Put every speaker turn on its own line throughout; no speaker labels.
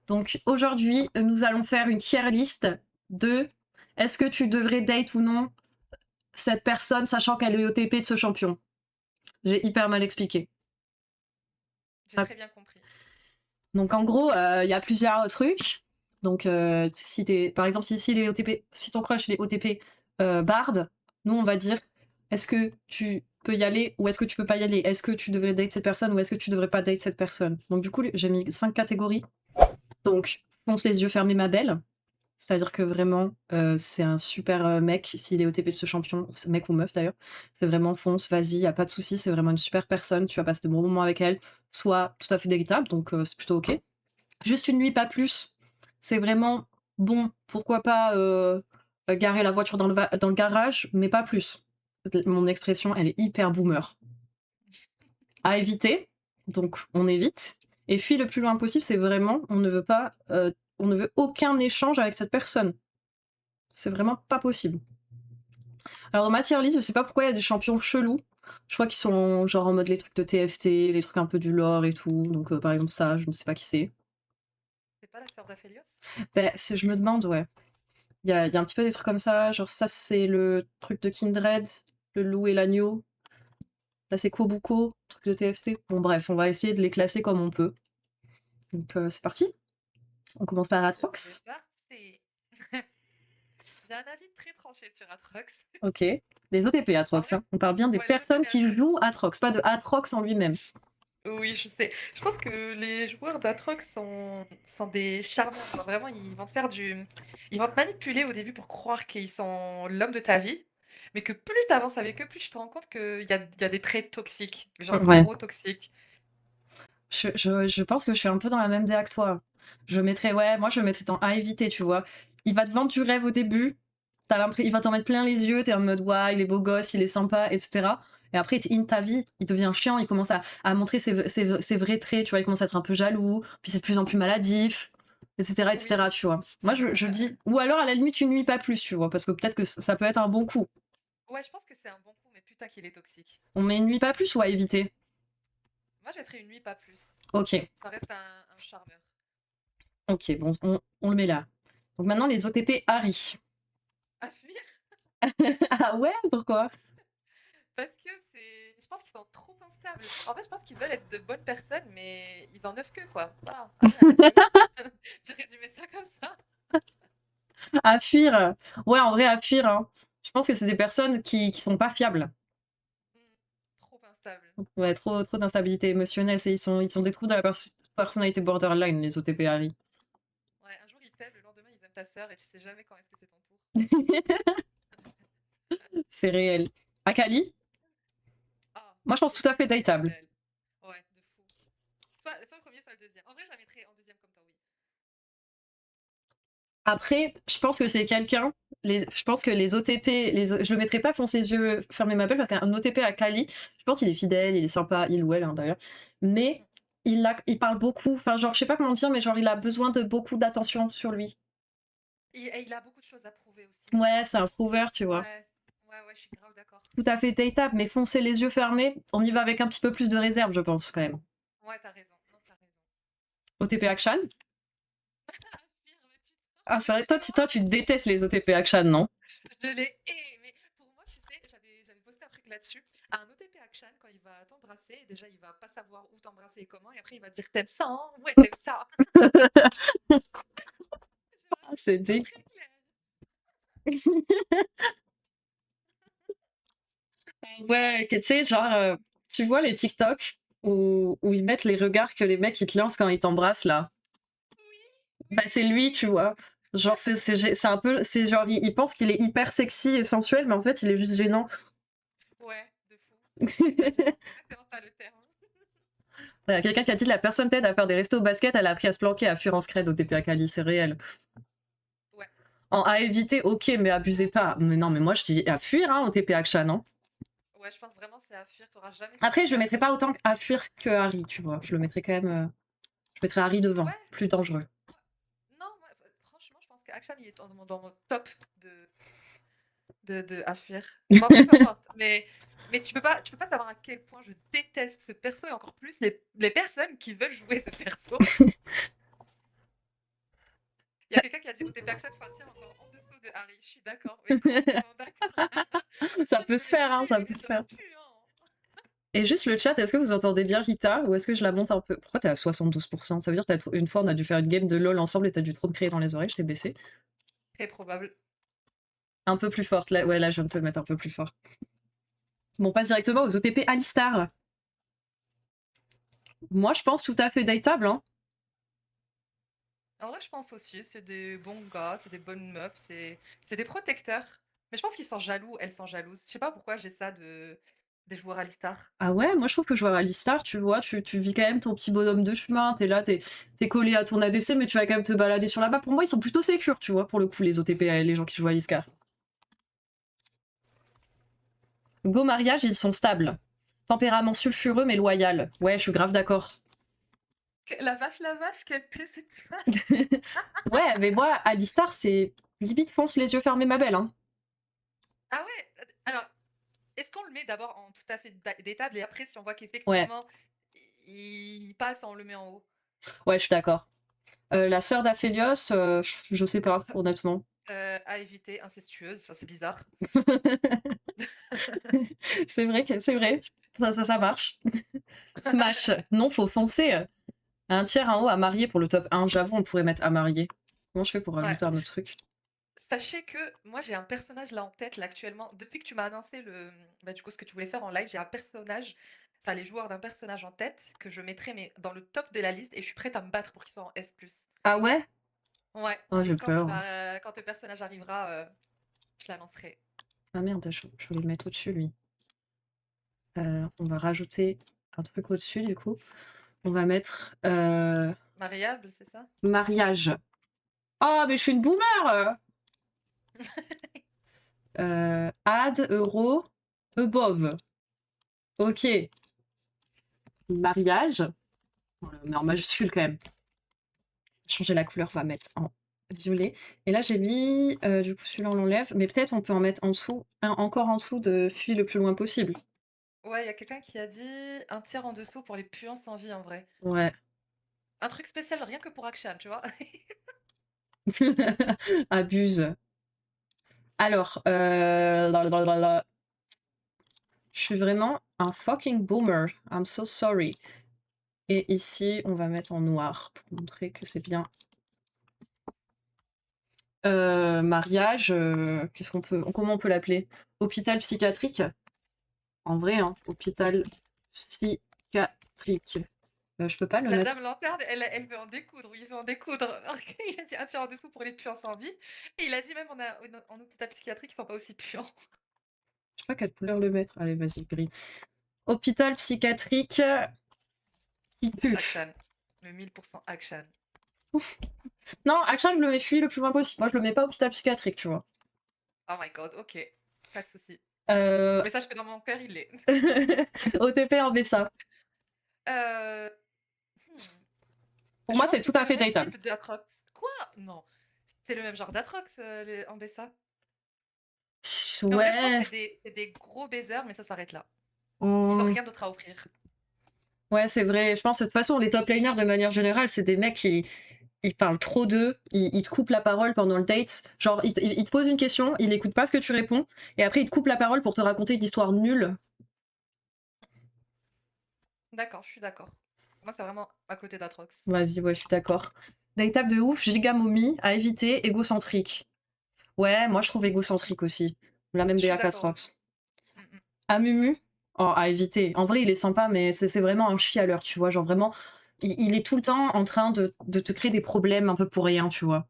Donc aujourd'hui, nous allons faire une tier list de est-ce que tu devrais date ou non cette personne sachant qu'elle est OTP de ce champion. J'ai hyper mal expliqué.
J'ai très bien compris.
Donc en gros, il y a plusieurs trucs. Donc si par exemple si les OTP, si ton crush il est OTP Bard, nous on va dire est-ce que tu peux y aller ou est-ce que tu peux pas y aller? Est-ce que tu devrais date cette personne ou est-ce que tu devrais pas date cette personne? Donc du coup j'ai mis 5 catégories. Donc fonce les yeux fermés ma belle. C'est-à-dire que vraiment, c'est un super mec s'il est OTP de ce champion, mec ou meuf d'ailleurs. C'est vraiment fonce, vas-y, y a pas de souci, c'est vraiment une super personne, tu vas passer de bons moments avec elle, soit tout à fait déritable, donc c'est plutôt ok. Juste une nuit, pas plus. C'est vraiment bon, pourquoi pas garer la voiture dans le garage, mais pas plus. Mon expression, elle est hyper boomer. À éviter, donc on évite. Et puis le plus loin possible, c'est vraiment, on ne veut pas, on ne veut aucun échange avec cette personne. C'est vraiment pas possible. Alors dans ma tier list, je sais pas pourquoi il y a des champions chelous. Je crois qu'ils sont genre en mode les trucs de TFT, les trucs un peu du lore et tout. Donc par exemple ça, je ne sais pas qui c'est.
C'est pas la sœur d'Aphelios?
Ben, je me demande, ouais. Il y a un petit peu des trucs comme ça. Genre ça, c'est le truc de Kindred, le loup et l'agneau. Là, c'est Kobuko, truc de TFT. Bon bref, on va essayer de les classer comme on peut. Donc c'est parti. On commence par
C'est
Atrox.
parti. J'ai un avis très tranché sur Atrox.
Ok. Les OTP
En
Atrox,
vrai,
hein. On parle bien des
ouais, les
personnes
OTP
qui
Atrox.
jouent Atrox, pas de Atrox en lui-même.
Oui, je sais. Je pense que les joueurs d'Atrox sont des charmeurs. Genre, vraiment, ils vont te faire du. Ils vont te manipuler au début pour croire qu'ils sont l'homme de ta vie. Mais que plus tu avances avec eux, plus tu te rends compte qu'il y a des traits toxiques. Genre
Ouais.
gros toxiques.
Je pense que je suis un peu dans la même DA que toi. Ouais, moi je le mettrais dans à éviter, tu vois. Il va te vendre du rêve au début, il va t'en mettre plein les yeux, t'es en mode ouais, il est beau gosse, il est sympa, etc. Et après, in ta vie, il devient chiant, il commence à montrer ses vrais traits, tu vois, il commence à être un peu jaloux, puis c'est de plus en plus maladif, etc.,
Oui.
etc., tu vois. Moi je dis, ou alors à la limite, tu nuis pas plus, tu vois, parce que peut-être que ça peut être un bon coup.
Ouais, je pense que c'est un bon coup, mais putain qu'il est toxique.
On met une nuit pas plus ou à éviter?
Moi, je mettrais une nuit, pas plus.
Ok,
Ça reste un charmeur.
ok, bon, on le met là. Donc maintenant, les OTP Harry.
À fuir.
Ah ouais, pourquoi?
Parce que c'est. Je pense qu'ils sont trop instables. En fait, je pense qu'ils veulent être de bonnes personnes, mais ils en neuf que quoi. Voilà, rien à fuir. J'ai résumé ça comme ça.
À fuir. Ouais, en vrai, à fuir, hein. Je pense que c'est des personnes qui sont pas fiables.
Hmm, trop instable.
Ouais, trop d'instabilité émotionnelle. Ils sont des trous de la personnalité borderline, les OTP Harry.
Ouais, un jour ils t'aiment, le lendemain ils aiment ta sœur et tu sais jamais quand est-ce que c'est ton tour.
C'est réel. Akali,
Ah,
moi je pense tout à fait
trop
dateable.
belle. Ouais, de fou. Soit le premier, soit le deuxième. En vrai, je la mettrais en deuxième comme toi, oui.
Après, je pense que c'est quelqu'un. Je pense que les OTP, je le mettrai pas fonce les yeux, fermer ma belle, parce qu'un OTP à Kali, je pense qu'il est fidèle, il est sympa, il ou elle hein, d'ailleurs. Mais
Hmm.
il parle beaucoup. Enfin, genre, je sais pas comment dire, mais genre, il a besoin de beaucoup d'attention sur lui.
Et il a beaucoup de choses à prouver aussi.
Ouais, c'est un prover, tu vois.
Ouais, ouais, je suis grave d'accord.
Tout à fait dateable, mais foncer les yeux fermés, on y va avec un petit peu plus de réserve, je pense, quand même.
Ouais, t'as raison. Non, t'as raison.
OTP Action.
Pire, mais putain,
Ah,
mais
c'est vrai,
c'est
toi, tu
horrible.
détestes les OTP Action, non?
Je l'ai aimé. Pour moi, tu sais, j'avais posté un truc là-dessus. Un OTP Action, quand il va t'embrasser, déjà, il va pas savoir où t'embrasser et comment, et après, il va te dire t'aimes ça, hein? Ouais, t'aimes ça.
Ah, c'est
C'est
dégueu.
très clair.
Ouais, tu sais, genre, tu vois les TikTok où ils mettent les regards que les mecs ils te lancent quand ils t'embrassent, là.
Oui,
Bah,
oui,
c'est lui, tu vois. Genre, c'est un peu, c'est genre, il pense qu'il est hyper sexy et sensuel, mais en fait, il est juste gênant.
ouais, de fou. C'est exactement ça le terme.
Il y a quelqu'un qui a dit la personne t'aide à faire des restos au basket, elle a appris à se planquer à fuir en scred au TP Akali, c'est réel.
Ouais,
À éviter, ok, mais abusez pas. Mais non, mais moi je dis à fuir hein, au TP Action. Hein.
ouais, je pense vraiment que c'est à fuir. T'auras jamais ce
Après, je le
feedback
mettrais
parce
pas
que.
autant à fuir que Harry, tu vois. Je le mettrais quand même. Je mettrais Harry devant,
Ouais,
plus dangereux.
non, moi, franchement, je pense qu'Action, il est dans mon top de à fuir. Bon, après, peu importe. Mais tu peux pas savoir à quel point je déteste ce perso et encore plus les personnes qui veulent jouer ce perso. qui a dit OTP Action, faut un tir encore en dessous de Harry. Je suis d'accord. Mais comment d'accord?
Ça peut se faire, hein, ça peut se faire. Et juste le chat, est-ce que vous entendez bien Rita ou est-ce que je la monte un peu? Pourquoi t'es à 72%? Ça veut dire que une fois on a dû faire une game de LOL ensemble et t'as dû trop me crier dans les oreilles, je t'ai baissé.
Très probable.
Un peu plus forte, là. Ouais, là je viens de te mettre un peu plus fort. Bon, on passe directement aux OTP Alistar. Moi je pense tout à fait dateable, hein.
En vrai, je pense aussi, c'est des bons gars, c'est des bonnes meufs, c'est des protecteurs. Mais je pense qu'ils sont jaloux, elles sont jalouses. Je sais pas pourquoi j'ai ça des joueurs Alistar.
Ah ouais, moi je trouve que joueur Alistar, tu vois, tu vis quand même ton petit bonhomme de chemin, t'es là, t'es collé à ton ADC, mais tu vas quand même te balader sur la map. Pour moi, ils sont plutôt sécures, tu vois, pour le coup, les OTP, les gens qui jouent à Alistar. Go mariage, ils sont stables. Tempérament sulfureux mais loyal. Ouais, je suis grave d'accord.
La vache, quelle paix cette vache.
Ouais, mais moi, Alistar, c'est limite fonce les yeux fermés, ma belle, hein.
Ah ouais, alors, est-ce qu'on le met d'abord en tout à fait détable et après, si on voit
Ouais,
qu'effectivement, il passe, on le met en haut?
ouais, je suis d'accord. La sœur d'Aphélios, je sais pas, honnêtement.
À éviter, incestueuse, enfin, c'est bizarre.
C'est vrai, c'est vrai. Ça marche. Smash. Non, faut foncer. Un tiers, un haut à marier pour le top 1. J'avoue, on pourrait mettre à marier. Comment je fais pour
Ouais.
rajouter un autre truc?
Sachez que moi j'ai un personnage là en tête là actuellement. Depuis que tu m'as annoncé du coup ce que tu voulais faire en live, j'ai un personnage, enfin les joueurs d'un personnage en tête que je mettrai mais dans le top de la liste et je suis prête à me battre pour qu'il soit en S+.
Ah ouais?
Ouais.
Oh, j'ai
Quand il
peur.
va, quand le personnage arrivera, je l'annoncerai.
Ah merde, je voulais le mettre au-dessus, lui. On va rajouter un truc au-dessus, du coup. On va mettre
Mariable, c'est ça?
mariage. Oh, mais je suis une boomer! Add, euro, above. Ok. Mariage. Mais en majuscule quand même. Changer la couleur, on va mettre en violet. Et là, j'ai mis, du coup, celui-là, on l'enlève. Mais peut-être on peut en mettre en dessous, encore en dessous de fuis le plus loin possible.
Ouais, il y a quelqu'un qui a dit un tiers en dessous pour les puants sans vie en vrai.
Ouais.
Un truc spécial rien que pour Akshan, tu vois.
Abuse. Alors, je suis vraiment un fucking boomer. I'm so sorry. Et ici, on va mettre en noir pour montrer que c'est bien. Mariage, qu'est-ce qu'on peut, comment on peut l'appeler? Hôpital psychiatrique? En vrai, hein, hôpital psychiatrique. Je peux pas le
La
mettre.
dame lanterne, elle veut en découdre, oui, il veut en découdre. Il a dit un tiers en dessous pour les puants sans vie. Et il a dit même en hôpital psychiatrique, ils sont pas aussi puants.
Je sais pas quelle couleur le mettre. Allez, vas-y, gris. Hôpital psychiatrique qui pue.
Action. Le 1000% action.
Non, Action, je le mets fuis le plus loin possible. Moi, je le mets pas hôpital psychiatrique, tu vois.
Oh my god, ok. Pas de soucis.
Euh...
Mais sache que dans mon cœur, il l'est.
OTP en BSA.
Euh... hmm.
Pour
Je
moi,
pense
c'est
que
tout
c'est
à
le
fait
même
dateable.
type d'Atrox. Quoi? Non. C'est le même genre d'Atrox en BSA. En vrai, je pense
Ouais.
que c'est des gros baisers, mais ça s'arrête là. Ils ont
Hmm.
rien d'autre à offrir.
Ouais, c'est vrai. Je pense que de toute façon, les top laners, de manière générale, c'est des mecs qui ils parlent trop d'eux, ils te coupent la parole pendant le date. Genre, ils te posent une question, ils n'écoutent pas ce que tu réponds, et après, ils te coupent la parole pour te raconter une histoire nulle.
D'accord, je suis d'accord. Moi, c'est vraiment à côté d'Atrox.
Vas-y, ouais, je suis d'accord. Dateable de ouf, gigamomie, à éviter, égocentrique. Ouais, moi, je trouve égocentrique aussi. La même
Je suis
DA
d'accord
qu'Atrox.
aussi. Mm, mm.
Amumu, oh, à éviter. En vrai, il est sympa, mais c'est vraiment un chialeur, tu vois. Genre, vraiment, il est tout le temps en train de te créer des problèmes un peu pour rien, tu vois.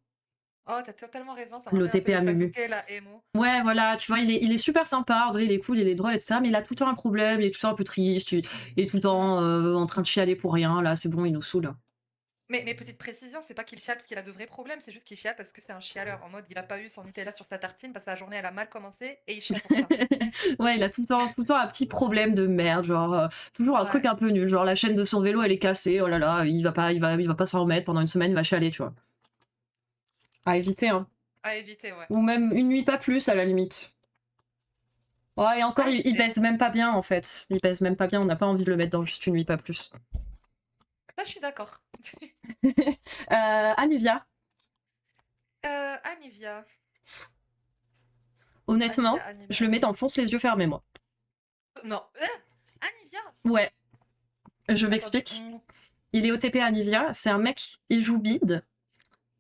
Oh, t'as totalement raison, ça me rappelle un
L'OTP
peu le
Amumu.
Sasuke, la Emo.
Ouais, voilà, tu vois, il est super sympa, André, il est cool, il est drôle, etc. Mais il a tout le temps un problème, il est tout le temps un peu triste, il est tout le temps en train de chialer pour rien. Là, c'est bon, il nous saoule.
Mais petite précision, c'est pas qu'il chiale parce qu'il a de vrais problèmes, c'est juste qu'il chiale parce que c'est un chialeur. En mode, il a pas eu son Nutella sur sa tartine parce que la journée elle a mal commencé et il chiale pour ça.
Ouais, il a tout le temps un petit problème de merde, genre toujours un truc
Ouais,
un peu nul, genre la chaîne de son vélo elle est cassée, oh là là, il va pas s'en remettre pendant une semaine, il va chialer, tu vois. À éviter, hein.
à éviter, ouais.
Ou même une nuit pas plus à la limite. Ouais, et encore,
À
il
éviter.
baise même pas bien en fait. Il baise même pas bien, on n'a pas envie de le mettre dans juste une nuit pas plus.
Ça, je suis d'accord.
Anivia.
Anivia.
Honnêtement,
Anivia, Anivia,
je le mets
Anivia.
dans fonce les yeux fermés, moi.
Non. Anivia.
Ouais, je
Attendez.
m'explique. Il est OTP à Nivea, c'est un mec, il joue bid,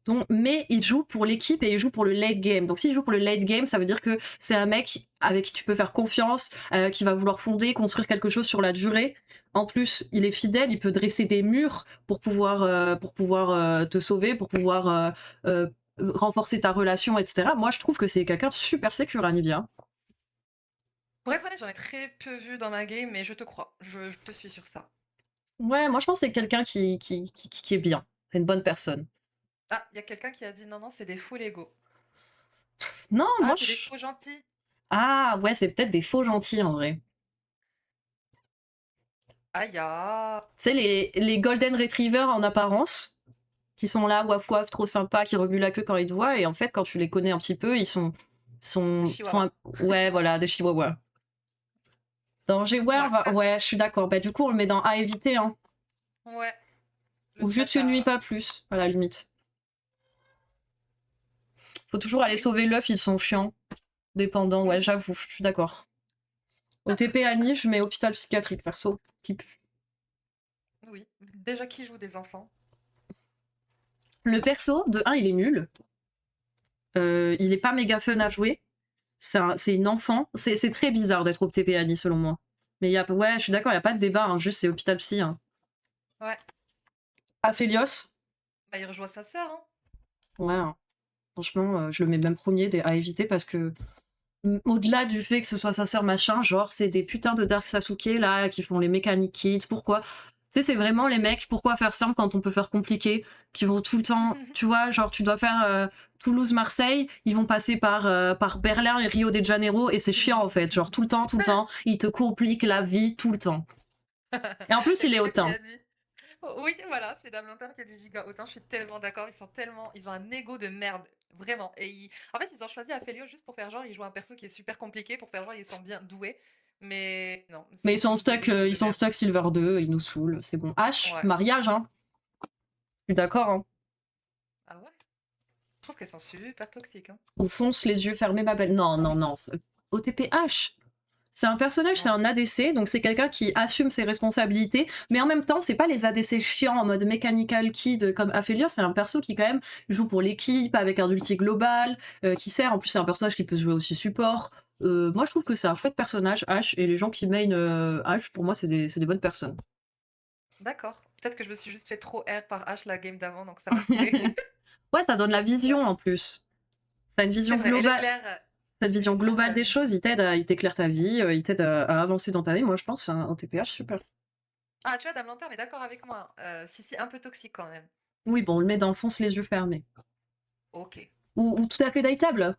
donc, mais il joue pour l'équipe et il joue pour le late game. Donc s'il joue pour le late game, ça veut dire que c'est un mec avec qui tu peux faire confiance, qui va vouloir fonder, construire quelque chose sur la durée. En plus, il est fidèle, il peut dresser des murs pour pouvoir te sauver, pour pouvoir renforcer ta relation, etc. Moi, je trouve que c'est quelqu'un de super sécure, Anivia.
Pour être honnête, j'en ai très peu vu dans ma game, mais je te crois. Je te suis sur ça.
Ouais, moi je pense que c'est quelqu'un qui est bien. C'est une bonne personne.
Ah, il y a quelqu'un qui a dit non, non, c'est des fous Lego.
Non,
Ah,
moi
c'est des
je...
faux gentils.
Ah ouais, c'est peut-être des faux gentils en vrai.
Aïe, ah.
Tu sais, les Golden Retrievers en apparence, qui sont là, waf waf, trop sympas, qui remuent la queue quand ils te voient, et en fait, quand tu les connais un petit peu,
Des chihuahuas.
ouais, voilà, des chihuahuas. Danger, ouais,
Ouais, ça,
ouais, je suis d'accord. Bah, du coup, on le met dans à éviter, hein.
ouais. Le
Ou juste
stress
tu nuis
à.
pas plus, à la limite. Faut toujours aller
Oui.
sauver l'œuf, ils sont chiants. Dépendant, ouais,
Mhm.
j'avoue, je suis d'accord. OTP Annie, je mets hôpital psychiatrique, perso. Qui pue.
Oui. Déjà qui joue des enfants.
Le perso, de un il est nul. Il est pas méga fun à jouer. C'est une enfant. C'est très bizarre d'être OTP Annie, selon moi. Mais ouais, je suis d'accord, il n'y a pas de débat, hein, juste c'est hôpital psy. Hein.
Ouais.
Aphelios,
Bah, il rejoint sa sœur, hein.
ouais, hein. Franchement, je le mets même premier à éviter parce que, au-delà du fait que ce soit sa sœur machin, genre, c'est des putains de Dark Sasuke là qui font les Mechanic Kids. Pourquoi? Tu sais, c'est vraiment les mecs, pourquoi faire simple quand on peut faire compliqué? Qui vont tout le temps, tu vois, genre, tu dois faire Toulouse-Marseille, ils vont passer par Berlin et Rio de Janeiro et c'est chiant en fait. Genre, tout le temps, ils te compliquent la vie tout le temps. Et en plus,
Il y a
il est
quelqu'un qui
hautain.
a dit. Oh, oui, voilà, c'est Dame Lanterne qui a dit giga autant. Je suis tellement d'accord. Ils sont tellement. Ils ont un ego de merde. Vraiment. En fait, ils ont choisi Aphelios juste pour faire genre, ils jouent un perso qui est super compliqué, pour faire genre, ils sont bien doués. Mais non,
Mais
c'est tous des égos
ils
de
sont en
merde.
stock Silver 2, ils nous saoulent, c'est bon. H,
Ouais.
mariage, hein. Je suis d'accord, hein.
Ah ouais? Je trouve qu'elles sont super toxiques, hein.
Ou fonce les yeux fermés, ma belle. Non, non, non. OTPH. C'est un personnage, c'est
Non.
un ADC, donc c'est quelqu'un qui assume ses responsabilités, mais en même temps, c'est pas les ADC chiants en mode Mechanical Kid comme Aphelios, c'est un perso qui quand même joue pour l'équipe avec un ulti global, qui sert, en plus c'est un personnage qui peut se jouer aussi support. Moi je trouve que c'est un chouette personnage, H, et les gens qui main H, pour moi c'est des bonnes personnes.
D'accord. Peut-être que je me suis juste fait trop R par H la game d'avant, donc ça m'a saoulé.
Ouais, ça donne la vision en plus. T'as une
C'est
vision
vrai. Et
globale.
l'éclair.
Cette vision
L'éclair
globale
ta
des
vie.
choses, il t'éclaire ta vie, il t'aide à avancer dans ta vie. Moi, je pense que c'est un TPH super.
Ah, tu vois, Dame Lanterne est d'accord avec moi. Si, si, un peu toxique quand même.
Oui, bon, on le met dans le fonce les yeux fermés.
Ok.
Ou tout à fait dateable.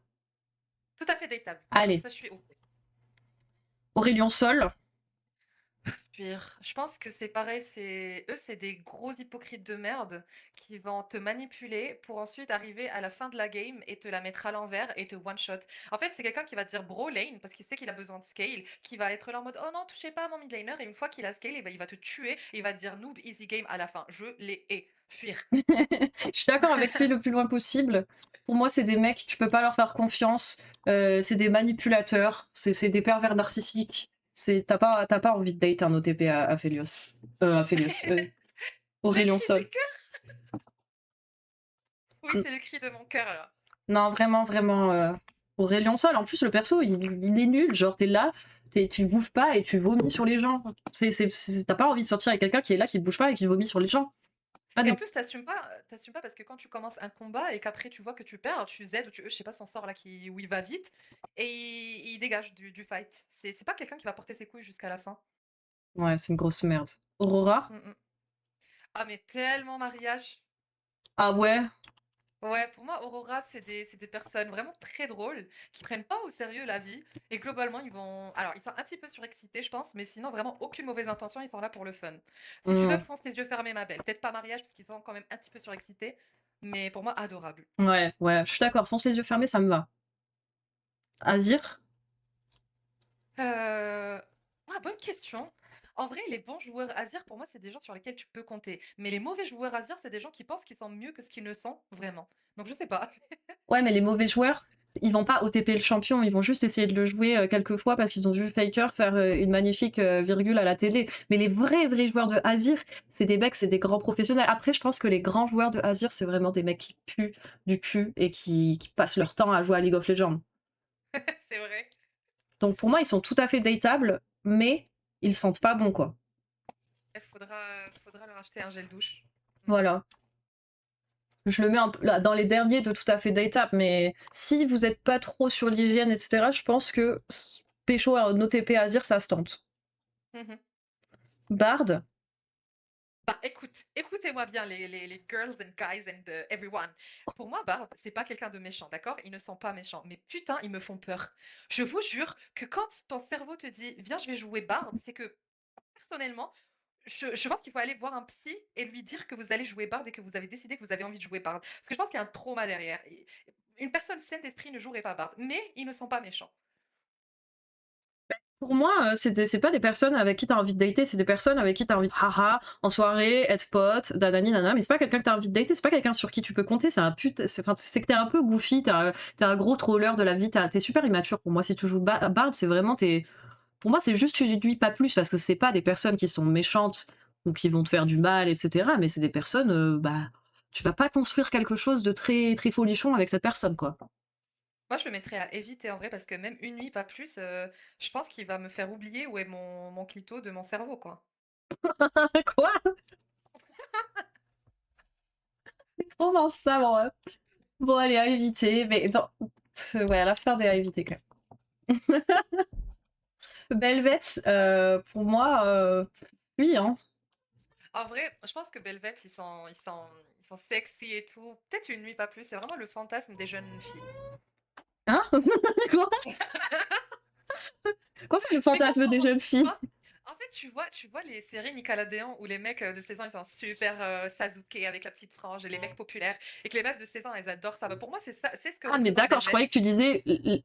Tout à fait dateable. D'accord,
Allez,
ça je suis OK.
Aurélien Sol.
Pire. Je pense que c'est pareil, c'est des gros hypocrites de merde qui vont te manipuler pour ensuite arriver à la fin de la game et te la mettre à l'envers et te one-shot. En fait, c'est quelqu'un qui va te dire bro lane parce qu'il sait qu'il a besoin de scale, qui va être là en mode oh non, touchez pas à mon mid laner et une fois qu'il a scale, eh ben, il va te tuer et il va te dire noob easy game à la fin. Je les hais. Fuir.
Je suis d'accord avec lui le plus loin possible. Pour moi, c'est des mecs, tu peux pas leur faire confiance. C'est des manipulateurs. C'est des pervers narcissiques. T'as pas envie de date un OTP à Félios. Félios.
Le
Aurélien
cri du
Sol.
cœur. Oui, c'est le cri de mon cœur là.
Non, vraiment, vraiment. Aurélien Sol, en plus, le perso, il est nul. Genre, t'es là, tu bouges pas et tu vomis sur les gens. T'as pas envie de sortir avec quelqu'un qui est là, qui bouge pas et qui vomit sur les gens. C'est pas
Et en
des...
plus, t'assumes pas parce que quand tu commences un combat et qu'après tu vois que tu perds, tu Z ou tu E, je sais pas son sort là où il va vite et il dégage du fight. C'est pas quelqu'un qui va porter ses couilles jusqu'à la fin.
Ouais, c'est une grosse merde. Aurora?
Mm, mm. Ah mais tellement mariage.
Ah ouais?
Ouais, pour moi, Aurora, c'est des personnes vraiment très drôles, qui prennent pas au sérieux la vie, et globalement, ils vont... Alors, ils sont un petit peu surexcités, je pense, mais sinon, vraiment, aucune mauvaise intention, ils sont là pour le fun. Si tu veux,
Hmm.
fonce les yeux fermés, ma belle. Peut-être pas mariage, parce qu'ils sont quand même un petit peu surexcités, mais pour moi, adorable.
Ouais, ouais, je suis d'accord. Fonce les yeux fermés, ça me va. Azir?
Ah, bonne question. En vrai, les bons joueurs Azir, pour moi, c'est des gens sur lesquels tu peux compter. Mais les mauvais joueurs Azir, c'est des gens qui pensent qu'ils sont mieux que ce qu'ils ne sont vraiment. Donc, je sais pas.
Ouais, mais les mauvais joueurs, ils vont pas OTP le champion, ils vont juste essayer de le jouer quelques fois parce qu'ils ont vu Faker faire une magnifique virgule à la télé. Mais les vrais joueurs de Azir, c'est des mecs, c'est des grands professionnels. Après, je pense que les grands joueurs de Azir, c'est vraiment des mecs qui puent du cul et qui passent leur temps à jouer à League of Legends.
C'est vrai.
Donc pour moi, ils sont tout à fait datables, mais ils sentent pas bon, quoi.
Il faudra leur acheter un gel douche.
Voilà. Je le mets un peu là, dans les derniers de tout à fait datable, mais si vous êtes pas trop sur l'hygiène, etc., je pense que Pécho à un OTP Azir, ça se tente.
Mhm.
Bard,
Bah écoutez-moi bien les girls and guys and everyone. Pour moi, Bard, c'est pas quelqu'un de méchant, d'accord? Ils ne sont pas méchants, mais putain, ils me font peur. Je vous jure que quand ton cerveau te dit, viens, je vais jouer Bard, c'est que personnellement, je pense qu'il faut aller voir un psy et lui dire que vous allez jouer Bard et que vous avez décidé que vous avez envie de jouer Bard. Parce que je pense qu'il y a un trauma derrière. Une personne saine d'esprit ne jouerait pas Bard, mais ils ne sont pas méchants.
pour moi, c'est pas des personnes avec qui t'as envie de dater, c'est des personnes avec qui t'as envie de haha, en soirée, être pote, danani nana, mais c'est pas quelqu'un que t'as envie de dater, c'est pas quelqu'un sur qui tu peux compter, c'est un pute, c'est que t'es un peu goofy, t'es un gros troller de la vie, t'es super immature pour moi. Si tu joues Bard, c'est vraiment pour moi, c'est juste tu déduis pas plus parce que c'est pas des personnes qui sont méchantes ou qui vont te faire du mal, etc. Mais c'est des personnes, bah, tu vas pas construire quelque chose de très folichon avec cette personne, quoi.
Moi, je le mettrais à éviter en vrai, parce que même une nuit, pas plus, je pense qu'il va me faire oublier où est mon clito de mon cerveau, quoi.
Quoi? Comment ça, bon, bon, allez, à éviter. Mais non, ouais, à la fin des à éviter quand même. Belvet, pour moi, oui, hein.
En vrai, je pense que Belvet, ils sont sexy et tout. Peut-être une nuit, pas plus. C'est vraiment le fantasme des jeunes filles.
Hein? Quoi? Quoi, c'est le
Mais
fantasme des
comprends,
jeunes filles?
en fait, tu vois les séries Nickelodeon où les mecs de 16 ans, ils sont super Sasuke avec la petite frange et les mecs populaires et que les meufs de 16 ans, elles adorent ça. Bah, pour moi, c'est ça, c'est ce que
Ah, mais
représente
d'accord, je
Belvet.
croyais que tu disais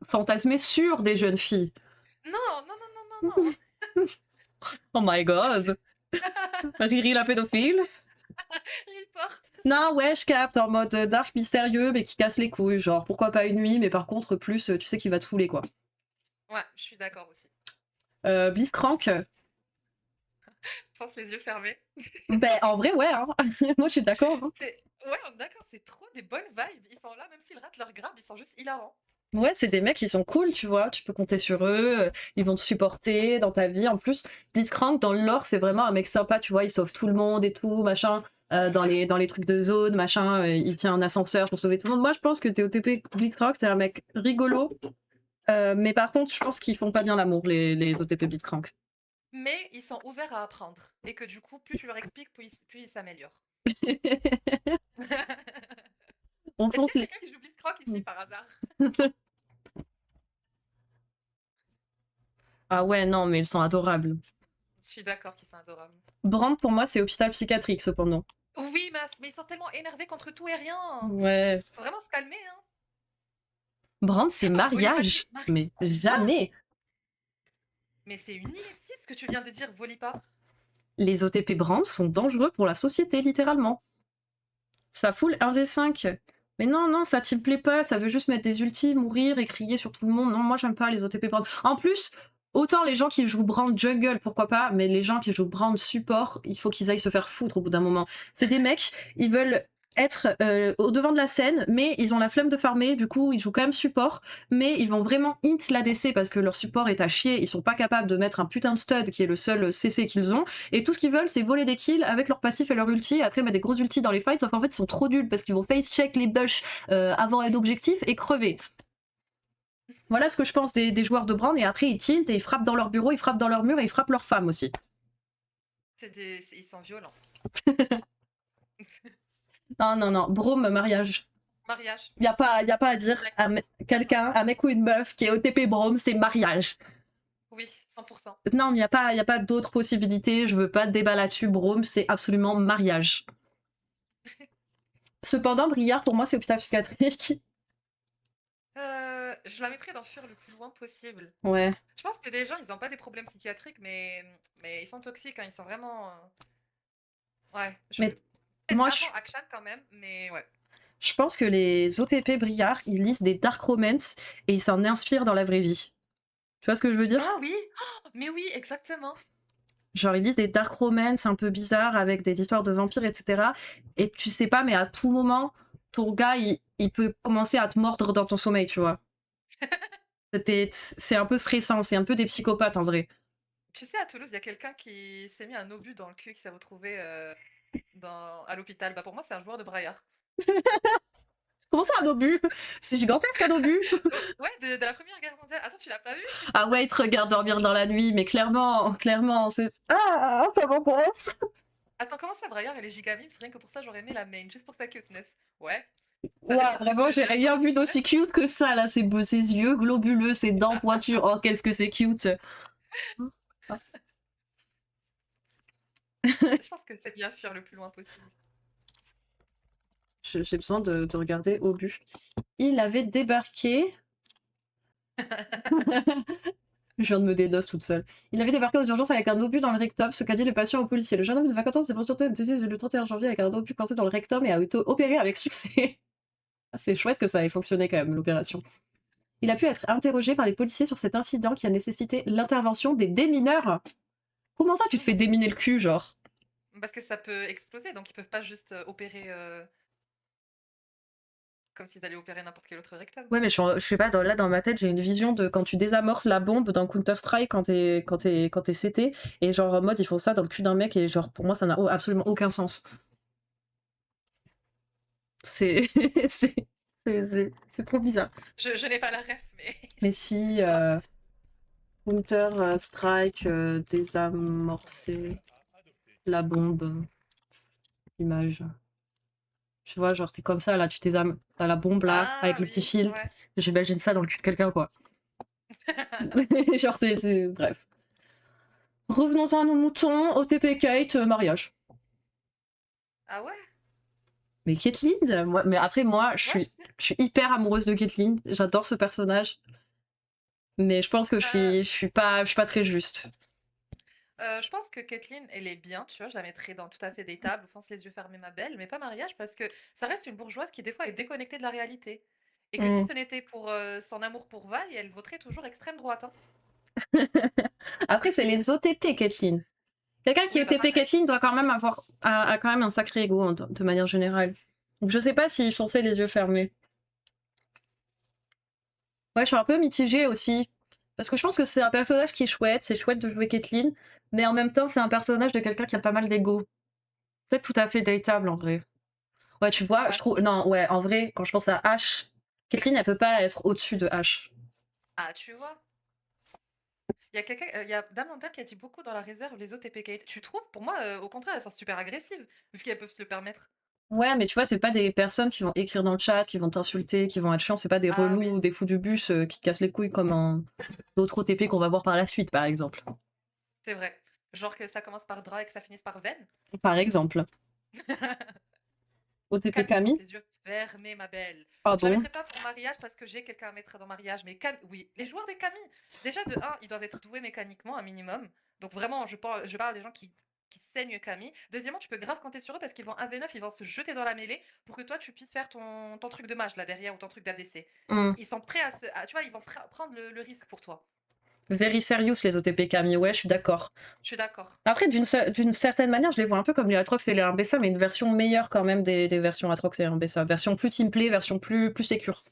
fantasmer sur des jeunes filles.
Non, non, non, non, non, non.
Oh my god. Riri la pédophile.
Report.
Non, ouais, je capte, en mode dark mystérieux, mais qui casse les couilles. Genre, pourquoi pas une nuit, mais par contre, plus, tu sais qu'il va te saouler, quoi.
Ouais, je suis d'accord aussi.
Blitzcrank,
Je pense les yeux fermés.
ben, en vrai, ouais, hein. Moi, je suis d'accord, hein.
Ouais, on est d'accord, c'est trop des bonnes vibes. Ils sont là, même s'ils ratent leur grab, ils sont juste hilarants.
Ouais, c'est des mecs qui sont cool, tu vois. Tu peux compter sur eux, ils vont te supporter dans ta vie. En plus, Blitzcrank, dans le lore, c'est vraiment un mec sympa, tu vois. Il sauve tout le monde et tout, machin. Dans les trucs de zone, machin, il tient un ascenseur pour sauver tout le monde. Moi, je pense que TOTP Blitzcrank, c'est un mec rigolo. Mais par contre, je pense qu'ils font pas bien l'amour, les OTP Blitzcrank.
Mais ils sont ouverts à apprendre. Et que du coup, plus tu leur expliques, plus ils s'améliorent.
On
Est-ce qu'il
fonce
y a
les...
quelqu'un qui joue Blitzcrank ici par hasard?
Ah ouais, non, mais ils sont adorables.
Je suis d'accord qu'ils sont adorables.
Brand, pour moi, c'est hôpital psychiatrique, cependant.
Oui, mais ils sont tellement énervés contre tout et rien.
Ouais.
Faut vraiment se calmer, hein.
Brand, c'est
Oh, je voulais
mariage.
passer. Marie.
Mais
Quoi?
jamais.
Mais c'est une ineptie ce que tu viens de dire, Volipa.
Les OTP Brand sont dangereux pour la société, littéralement. Ça fout le 1v5. Mais non, non, ça t'y plaît pas, ça veut juste mettre des ultis, mourir et crier sur tout le monde. Non, moi j'aime pas les OTP Brand. En plus, autant les gens qui jouent Brand jungle, pourquoi pas, mais les gens qui jouent Brand support, il faut qu'ils aillent se faire foutre au bout d'un moment. C'est des mecs, ils veulent être au devant de la scène, mais ils ont la flemme de farmer, du coup ils jouent quand même support, mais ils vont vraiment hint l'ADC parce que leur support est à chier, ils sont pas capables de mettre un putain de stud qui est le seul CC qu'ils ont, et tout ce qu'ils veulent c'est voler des kills avec leur passif et leur ulti, et après mettre des gros ultis dans les fights, sauf qu'en fait ils sont trop nuls parce qu'ils vont face check les bush avant un objectif et crever. Voilà ce que je pense des joueurs de Brand, et après ils tintent et ils frappent dans leur bureau, ils frappent dans leur mur et ils frappent leurs femmes aussi.
Ils sont violents.
Non, non, non, Brome, mariage.
Mariage.
Y a pas à dire. Quelqu'un, un mec ou une meuf qui est OTP Brome, c'est mariage.
Oui, 100%.
Non, mais y a pas d'autres possibilités. Je veux pas de débat là-dessus. Brome, c'est absolument mariage. Cependant, Briard, pour moi, c'est hôpital psychiatrique.
Je la mettrais dans fuir le plus loin possible.
Ouais.
Je pense que des gens, ils n'ont pas des problèmes psychiatriques, mais ils sont toxiques, hein, ils sont vraiment. Ouais,
Mais
peut-être
moi,
avant Akshan quand même, mais ouais.
Je pense que les OTP brillards, ils lisent des dark romance et ils s'en inspirent dans la vraie vie. Tu vois ce que je veux dire?
Ah oui! Oh, mais oui, exactement.
Genre, ils lisent des dark romance un peu bizarres avec des histoires de vampires, etc. Et tu sais pas, mais à tout moment, ton gars, il peut commencer à te mordre dans ton sommeil, tu vois. C'est un peu stressant, c'est un peu des psychopathes en vrai.
Tu sais, à Toulouse, il y a quelqu'un qui s'est mis un obus dans le cul qui s'est retrouvé à l'hôpital. Bah, pour moi, c'est un joueur de braillard.
Comment ça, un obus? C'est gigantesque un obus.
Ouais, de la Première Guerre mondiale. Attends, tu l'as pas vu?
Ah ouais, il te regarde dormir dans la nuit, mais clairement, clairement, c'est... Ah, ça m'embrasse.
Attends, comment ça, braillard et les gigamines? C'est rien que pour ça, j'aurais aimé la main, juste pour sa cuteness. Ouais, ça
Ouais,
dépend.
vraiment, j'ai
J'aime
rien
beaucoup.
vu d'aussi cute que ça, là. Ses yeux globuleux, ses dents pointues. Oh, qu'est-ce que c'est cute.
Je pense que c'est bien fuir le plus loin possible.
J'ai besoin de regarder Obus. Il avait débarqué. Je viens de me dédos toute seule. Il avait débarqué aux urgences avec un obus dans le rectum, ce qu'a dit le patient au policier. Le jeune homme de 24 ans s'est présenté le 31 janvier avec un obus coincé dans le rectum et a été opéré avec succès. C'est chouette que ça ait fonctionné quand même, l'opération. Il a pu être interrogé par les policiers sur cet incident qui a nécessité l'intervention des démineurs. Comment ça, tu te fais déminer le cul, genre?
Parce que ça peut exploser, donc ils peuvent pas juste opérer comme s'ils allaient opérer n'importe quel autre rectum.
Ouais, mais je sais pas, là dans ma tête, j'ai une vision de quand tu désamorces la bombe dans Counter-Strike quand t'es CT, et genre en mode ils font ça dans le cul d'un mec, et genre pour moi ça n'a absolument aucun sens. C'est c'est c'est trop bizarre.
Je n'ai pas la ref, mais
Mais si Counter-Strike désamorcer la bombe, image. Tu vois, genre t'es comme ça là, t'as la bombe là avec
Ah
le petit
oui,
fil.
ouais.
J'imagine ça dans le cul de quelqu'un quoi. Genre bref. Revenons à nos moutons, OTP Kate, mariage.
Ah ouais?
Mais Caitlyn, mais après moi,
Moi,
je suis hyper amoureuse de Caitlyn. J'adore ce personnage, mais je pense que
euh,
je suis pas très juste.
je pense que Kathleen, elle est bien, tu vois, je la mettrais dans tout à fait des tables, fonce les yeux fermés, ma belle, mais pas mariage, parce que ça reste une bourgeoise qui, des fois, est déconnectée de la réalité. Et que si
Mm.
ce n'était pour son amour pour Vaille, elle voterait toujours extrême droite, hein.
Après, c'est les OTP Caitlyn. Quelqu'un qui est
Oui, bah
OTP
pareil.
Caitlyn doit quand même a quand même un sacré ego de manière générale. Donc je sais pas s'il fonçait les yeux fermés. Ouais, je suis un peu mitigée aussi. Parce que je pense que c'est un personnage qui est chouette, c'est chouette de jouer Caitlyn, mais en même temps, c'est un personnage de quelqu'un qui a pas mal d'ego. Peut-être tout à fait dateable en vrai. Ouais, tu vois, je
Ouais.
trouve. Non, ouais, en vrai, quand je pense à H, Caitlyn, elle peut pas être au-dessus de H.
Ah, tu vois. Il y a quelqu'un, il y a Damanda qui a dit beaucoup dans la réserve les OTP Kate. Tu trouves? Pour moi, au contraire, elles sont super agressives, vu qu'elles peuvent se le permettre.
Ouais, mais tu vois, c'est pas des personnes qui vont écrire dans le chat, qui vont t'insulter, qui vont être chiants, c'est pas des
Ah oui,
relous ou des fous du bus qui cassent les couilles comme un l'autre OTP qu'on va voir par la suite, par exemple.
c'est vrai. Genre que ça commence par Dra et que ça finisse par Ven.
Par exemple. OTP
Camille, fonce
Camille.
les yeux fermés, ma belle.
Ah
Je la
bon?
mettrai pas pour mariage parce que j'ai quelqu'un à mettre dans mariage. Mais oui, les joueurs des Camille, déjà de un, ils doivent être doués mécaniquement, un minimum. Donc vraiment, je parle des gens qui saignent Camille. Deuxièmement, tu peux grave compter sur eux parce qu'ils vont 1v9, ils vont se jeter dans la mêlée pour que toi, tu puisses faire ton truc de mage là derrière ou ton truc d'ADC.
Hmm.
Ils sont prêts tu vois, ils vont prendre le risque pour toi.
Very serious, les OTP Camille, ouais, je suis d'accord.
Je suis d'accord.
Après, d'une certaine manière, je les vois un peu comme les Atrox et les RBSA, mais une version meilleure quand même des versions Atrox et RBSA. Version plus teamplay, version plus sécure.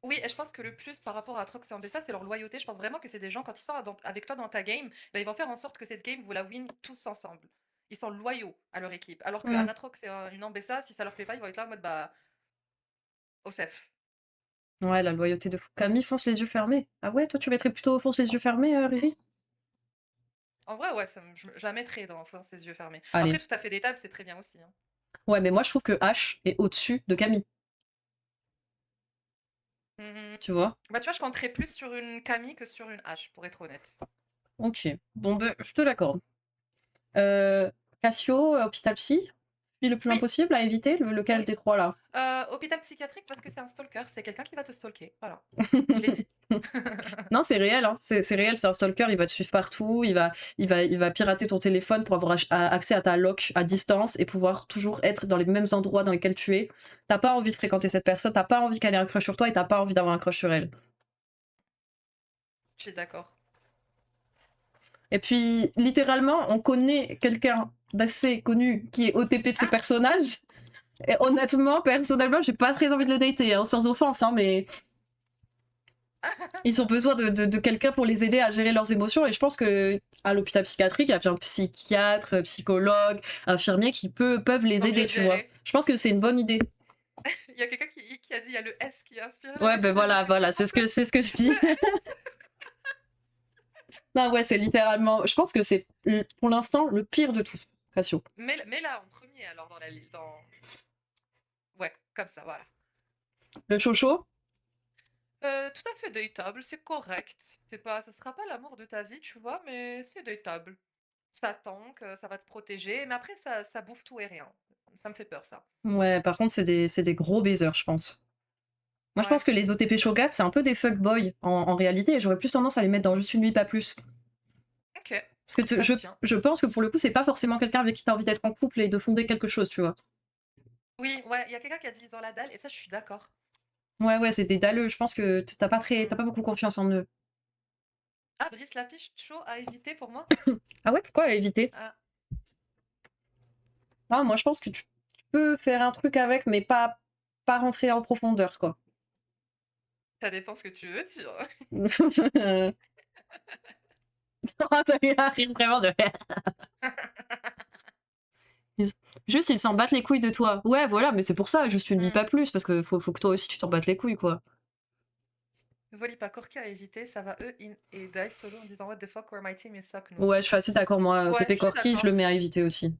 Oui, et je pense que le plus par rapport à Trox et Ambessa, c'est leur loyauté. Je pense vraiment que c'est des gens, quand ils sont avec toi dans ta game, bah, ils vont faire en sorte que cette game, vous la win tous ensemble. Ils sont loyaux à leur équipe. Alors qu'un
Hmm.
Atrox et une Ambessa, si ça leur plaît pas, ils vont être là en mode bah, au safe.
Ouais, la loyauté de fou. Camille fonce les yeux fermés. Ah ouais, toi tu mettrais plutôt fonce les yeux fermés, Riri?
En vrai, ouais, je la mettrais dans Force ses yeux fermés. Après,
Allez.
tout à fait des tables, c'est très bien aussi, hein.
Ouais, mais moi je trouve que H est au-dessus de Camille.
Mhm.
Tu vois?
Bah, tu vois, je compterais plus sur une Camille que sur une H, pour être honnête.
Ok. Bon, ben, je te l'accorde. Euh, Cassio, Hôpital Psy? Puis le plus loin
Oui,
possible à éviter, lequel
oui.
des 3 là?
Hôpital psychiatrique parce que c'est un stalker, c'est quelqu'un qui va te stalker, voilà. Je l'ai dit.
Non, c'est réel, hein. C'est réel, c'est un stalker, il va te suivre partout, il va pirater ton téléphone pour avoir accès à ta lock à distance et pouvoir toujours être dans les mêmes endroits dans lesquels tu es. T'as pas envie de fréquenter cette personne, t'as pas envie qu'elle ait un crush sur toi et t'as pas envie d'avoir un crush sur elle.
Je suis d'accord.
Et puis, littéralement, on connaît quelqu'un d'assez connu qui est OTP de ce
Ah!
personnage. Et honnêtement, personnellement, j'ai pas très envie de le dater, hein, sans offense, hein, mais ils ont besoin de quelqu'un pour les aider à gérer leurs émotions. Et je pense que à l'hôpital psychiatrique, il y a plein de psychiatres, psychologues, infirmiers qui peuvent les
Pour
aider,
mieux
tu vois.
gérer.
Je pense que c'est une bonne idée.
Il y a quelqu'un qui a dit: «Il y a le S qui est inspiré», le
Ouais,
mec
ben
il t'a dit:
voilà,
«C'est quoi
voilà,
ton truc?»
c'est ce que je
Le
dis.
S.
Non, ouais, c'est littéralement. Je pense que c'est pour l'instant le pire de tout, Cassio.
Mets-la en premier alors dans la li dans ouais, comme ça, voilà.
Le chocho?
Tout à fait datable, c'est correct. C'est pas ça sera pas l'amour de ta vie, tu vois? Mais c'est datable. Ça tank, ça va te protéger, mais après ça bouffe tout et rien. Ça me fait peur ça.
Ouais, par contre, c'est des gros baisers, je pense. Moi, je pense
Ouais,
que les OTP Shogat, c'est un peu des fuckboys en réalité, et j'aurais plus tendance à les mettre dans juste une nuit, pas plus.
OK,
Parce que
ça se tient.
je pense que pour le coup, c'est pas forcément quelqu'un avec qui t'as envie d'être en couple et de fonder quelque chose, tu vois.
Oui, ouais, il y a quelqu'un qui a dit: «Ils ont la dalle» et ça je suis d'accord.
Ouais, ouais, c'est des dalleux. Je pense que t'as
Mmh.
pas beaucoup confiance en eux.
Ah, Brice Lapiche, chaud à éviter pour moi?
Ah ouais, pourquoi éviter?
Ah,
Ah, moi, je pense que tu peux faire un truc avec, mais pas rentrer en profondeur, quoi.
ça dépend ce que tu veux dire.
Ça lui arrive vraiment de Ils- Juste, ils s'en battent les couilles de toi. Ouais, voilà, mais c'est pour ça, juste tu ne dis
Mmh.
pas plus, parce que faut que toi aussi tu t'en battes les couilles, quoi.
Volipa Corki à éviter, ça va eux in et die solo en disant: «What the fuck, where my team is suck nous».
Ouais, je suis assez d'accord, moi,
Ouais,
TP
je suis
Corki, je le
d'accord.
mets à éviter aussi.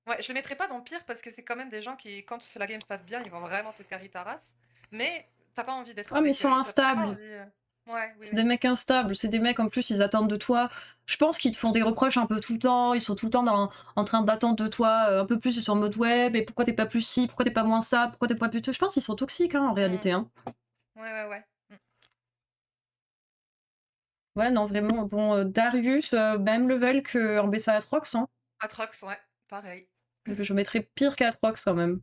Ouais, je le mettrai pas dans pire parce que c'est quand même des gens qui, quand la game se passe bien, ils vont vraiment te carry ta race. Mais t'as pas envie d'être
Ah, mais ils
avec
sont
eux. T'as pas
instables.
envie. Ouais, oui,
C'est des
oui.
mecs instables, c'est des mecs en plus, ils attendent de toi. Je pense qu'ils te font des reproches un peu tout le temps, ils sont tout le temps en train d'attendre de toi un peu plus sur le mode web, et pourquoi t'es pas plus ci, pourquoi t'es pas moins ça, pourquoi t'es pas plus. Je pense qu'ils sont toxiques, hein, en
Mm.
réalité. Hein.
Ouais, ouais, ouais. Mm.
Ouais, non, vraiment. Bon, Darius, même level que en BSA Atrox, hein.
Atrox, ouais, pareil.
Je mettrais pire qu'Atrox quand même.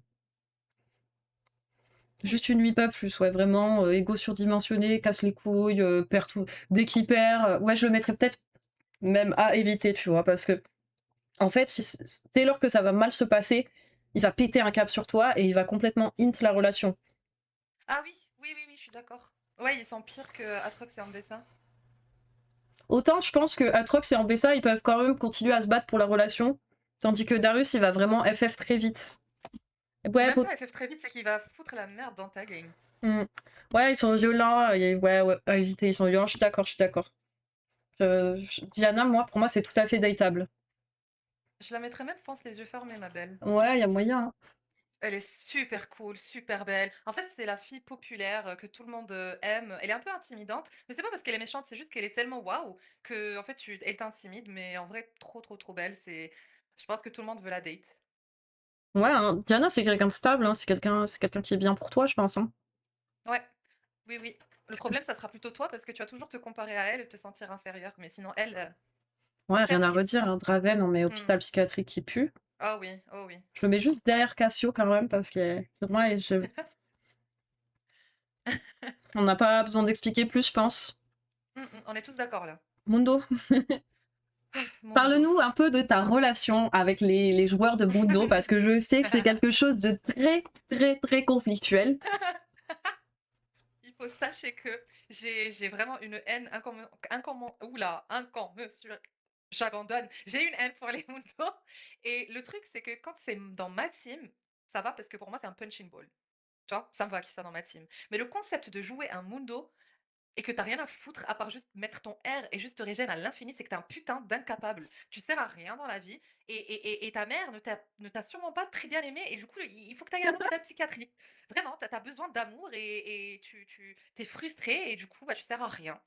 Juste une nuit, pas plus, ouais, vraiment, égo surdimensionné, casse les couilles, perd tout. Dès qu'il perd, ouais, je le mettrais peut-être même à éviter, tu vois, parce que en fait, dès lors que ça va mal se passer, il va péter un câble sur toi et il va complètement int la relation.
Ah oui, oui, oui, oui, je suis d'accord. Ouais, ils sont pires que Atrox et Ambessa.
Autant je pense que Atrox et Ambessa, ils peuvent quand même continuer à se battre pour la relation, tandis que Darius, il va vraiment FF très vite. Ouais,
Même pas FF très vite, c'est qu'il va foutre la merde dans ta game.
hmm. Ouais, ils sont violents, ouais, ouais, à éviter, ils sont violents, je suis d'accord, je suis d'accord. Diana, moi, pour moi, c'est tout à fait dateable.
Je la mettrais même, pense, les yeux fermés, ma belle.
Ouais, il y a moyen. Hein.
Elle est super cool, super belle. En fait, c'est la fille populaire que tout le monde aime. Elle est un peu intimidante, mais c'est pas parce qu'elle est méchante, c'est juste qu'elle est tellement waouh que en fait, elle t'intimide, mais en vrai, trop, trop, trop belle. Je pense que tout le monde veut la date.
Ouais, hein, Diana, c'est quelqu'un de stable, hein, c'est quelqu'un qui est bien pour toi, je pense. Hein.
Ouais, oui, oui. Le problème, ça sera plutôt toi parce que tu vas toujours te comparer à elle et te sentir inférieure. Mais sinon, elle,
Ouais, rien
chef
à
kiss.
redire, hein, Draven, on met
Hmm.
hôpital psychiatrique qui pue.
Oh oui, oh oui.
Je le mets juste derrière Cassio quand même, parce que pour moi, on n'a pas besoin d'expliquer plus, je pense.
On est tous d'accord là.
Mundo,
Mundo.
parle-nous un peu de ta relation avec les joueurs de Mundo, parce que je sais que c'est quelque chose de très, très, très conflictuel.
Il faut sachez que j'ai vraiment une haine incommensurable. J'abandonne. J'ai une haine pour les Mundo. Et le truc, c'est que quand c'est dans ma team, ça va parce que pour moi, c'est un punching ball. Tu vois, ça me va qu'il soit dans ma team. Mais le concept de jouer un Mundo et que t'as rien à foutre à part juste mettre ton R et juste te régène à l'infini, c'est que t'es un putain d'incapable. Tu sers à rien dans la vie et ta mère ne t'a sûrement pas très bien aimé et du coup, il faut que tu ailles à l'hôpital psychiatrique. Vraiment, t'as besoin d'amour et t'es frustré et du coup, bah, tu sers à rien.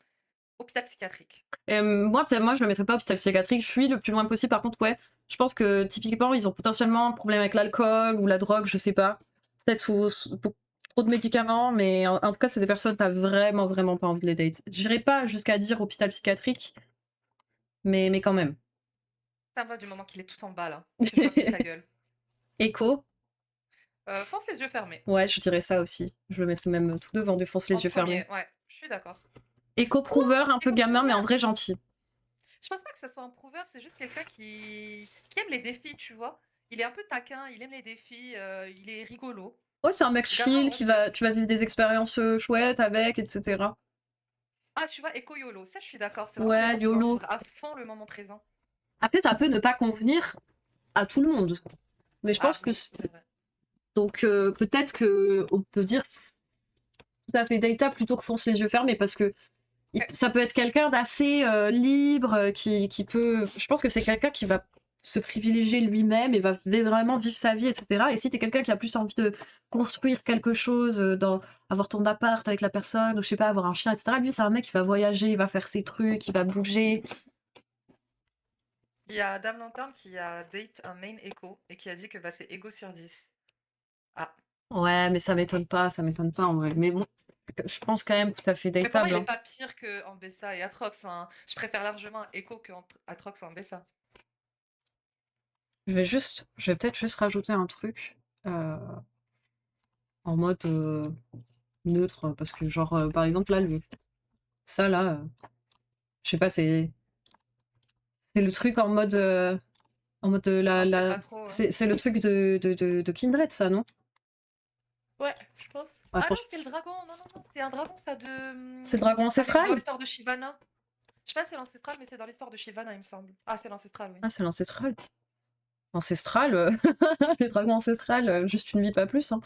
hôpital psychiatrique.
Moi, peut-être, moi, je le mettrais pas hôpital psychiatrique. Je suis le plus loin possible. Par contre, ouais, je pense que typiquement, ils ont potentiellement un problème avec l'alcool ou la drogue, je sais pas. Peut-être sous beaucoup trop de médicaments, mais en tout cas, c'est des personnes, t'as vraiment, vraiment pas envie de les date. J'irai pas jusqu'à dire hôpital psychiatrique, mais quand même.
Ça me va du moment qu'il est tout en bas là, que je vois plus sa gueule.
Écho,
Fonce les yeux fermés.
ouais, je dirais ça aussi. Je le mettrais même tout devant, défonce
En
les yeux fermés.
premier, ouais, je suis d'accord.
Éco-prouveur, un peu gamin, mais en
Éco-prouveur.
vrai gentil.
Je pense pas que ça soit un prouveur, c'est juste quelqu'un qui aime les défis, tu vois. Il est un peu taquin, il aime les défis, il est rigolo.
Ouais, c'est un mec
Gamin,
chill
on
qui
peut.
va, tu vas vivre des expériences chouettes avec, etc.
Ah, tu vois, éco-YOLO, ça je suis d'accord. C'est vraiment
Ouais,
quelqu'un qui va
YOLO.
vivre à fond le moment présent.
Après, ça peut ne pas convenir à tout le monde. Mais je
Ah
pense que.
oui, c'est vrai.
Donc, peut-être que on peut dire tout à fait data plutôt que fonce les yeux fermés parce que
Ok.
ça peut être quelqu'un d'assez libre qui peut. Je pense que c'est quelqu'un qui va se privilégier lui-même et va vraiment vivre sa vie, etc. Et si t'es quelqu'un qui a plus envie de construire quelque chose, avoir ton appart avec la personne, ou je sais pas, avoir un chien, etc. Lui, c'est un mec qui va voyager, il va faire ses trucs, il va bouger.
Il y a Dame Lanterne qui a date un main écho et qui a dit que bah, c'est égo sur 10. Ah.
Ouais, mais ça m'étonne pas, ça m'étonne pas en vrai. Mais bon, je pense quand même tout à fait
Mais pour moi,
dateable,
il est
hein.
pas pire que Ambessa et Atrox. Hein. Je préfère largement Echo que Atrox ou Ambessa.
Je vais peut-être juste rajouter un truc euh, en mode neutre, parce que genre, par exemple, là, ça là, je sais pas, c'est le truc en mode
On sait pas trop. Hein.
c'est le truc de Kindred, ça, non?
Ouais, je pense.
Ouais,
Ah non,
franchement,
c'est le dragon. Non, non, non, c'est un dragon, ça de.
c'est le dragon
Avec dans
ancestral?
l'histoire de Shivana. Je sais pas si c'est l'ancestral, mais c'est dans l'histoire de Shivana, il me semble. Ah, c'est l'ancestral, oui.
Ah, c'est l'ancestral. Ancestral, les dragons ancestrales, juste une vie, pas plus, hein.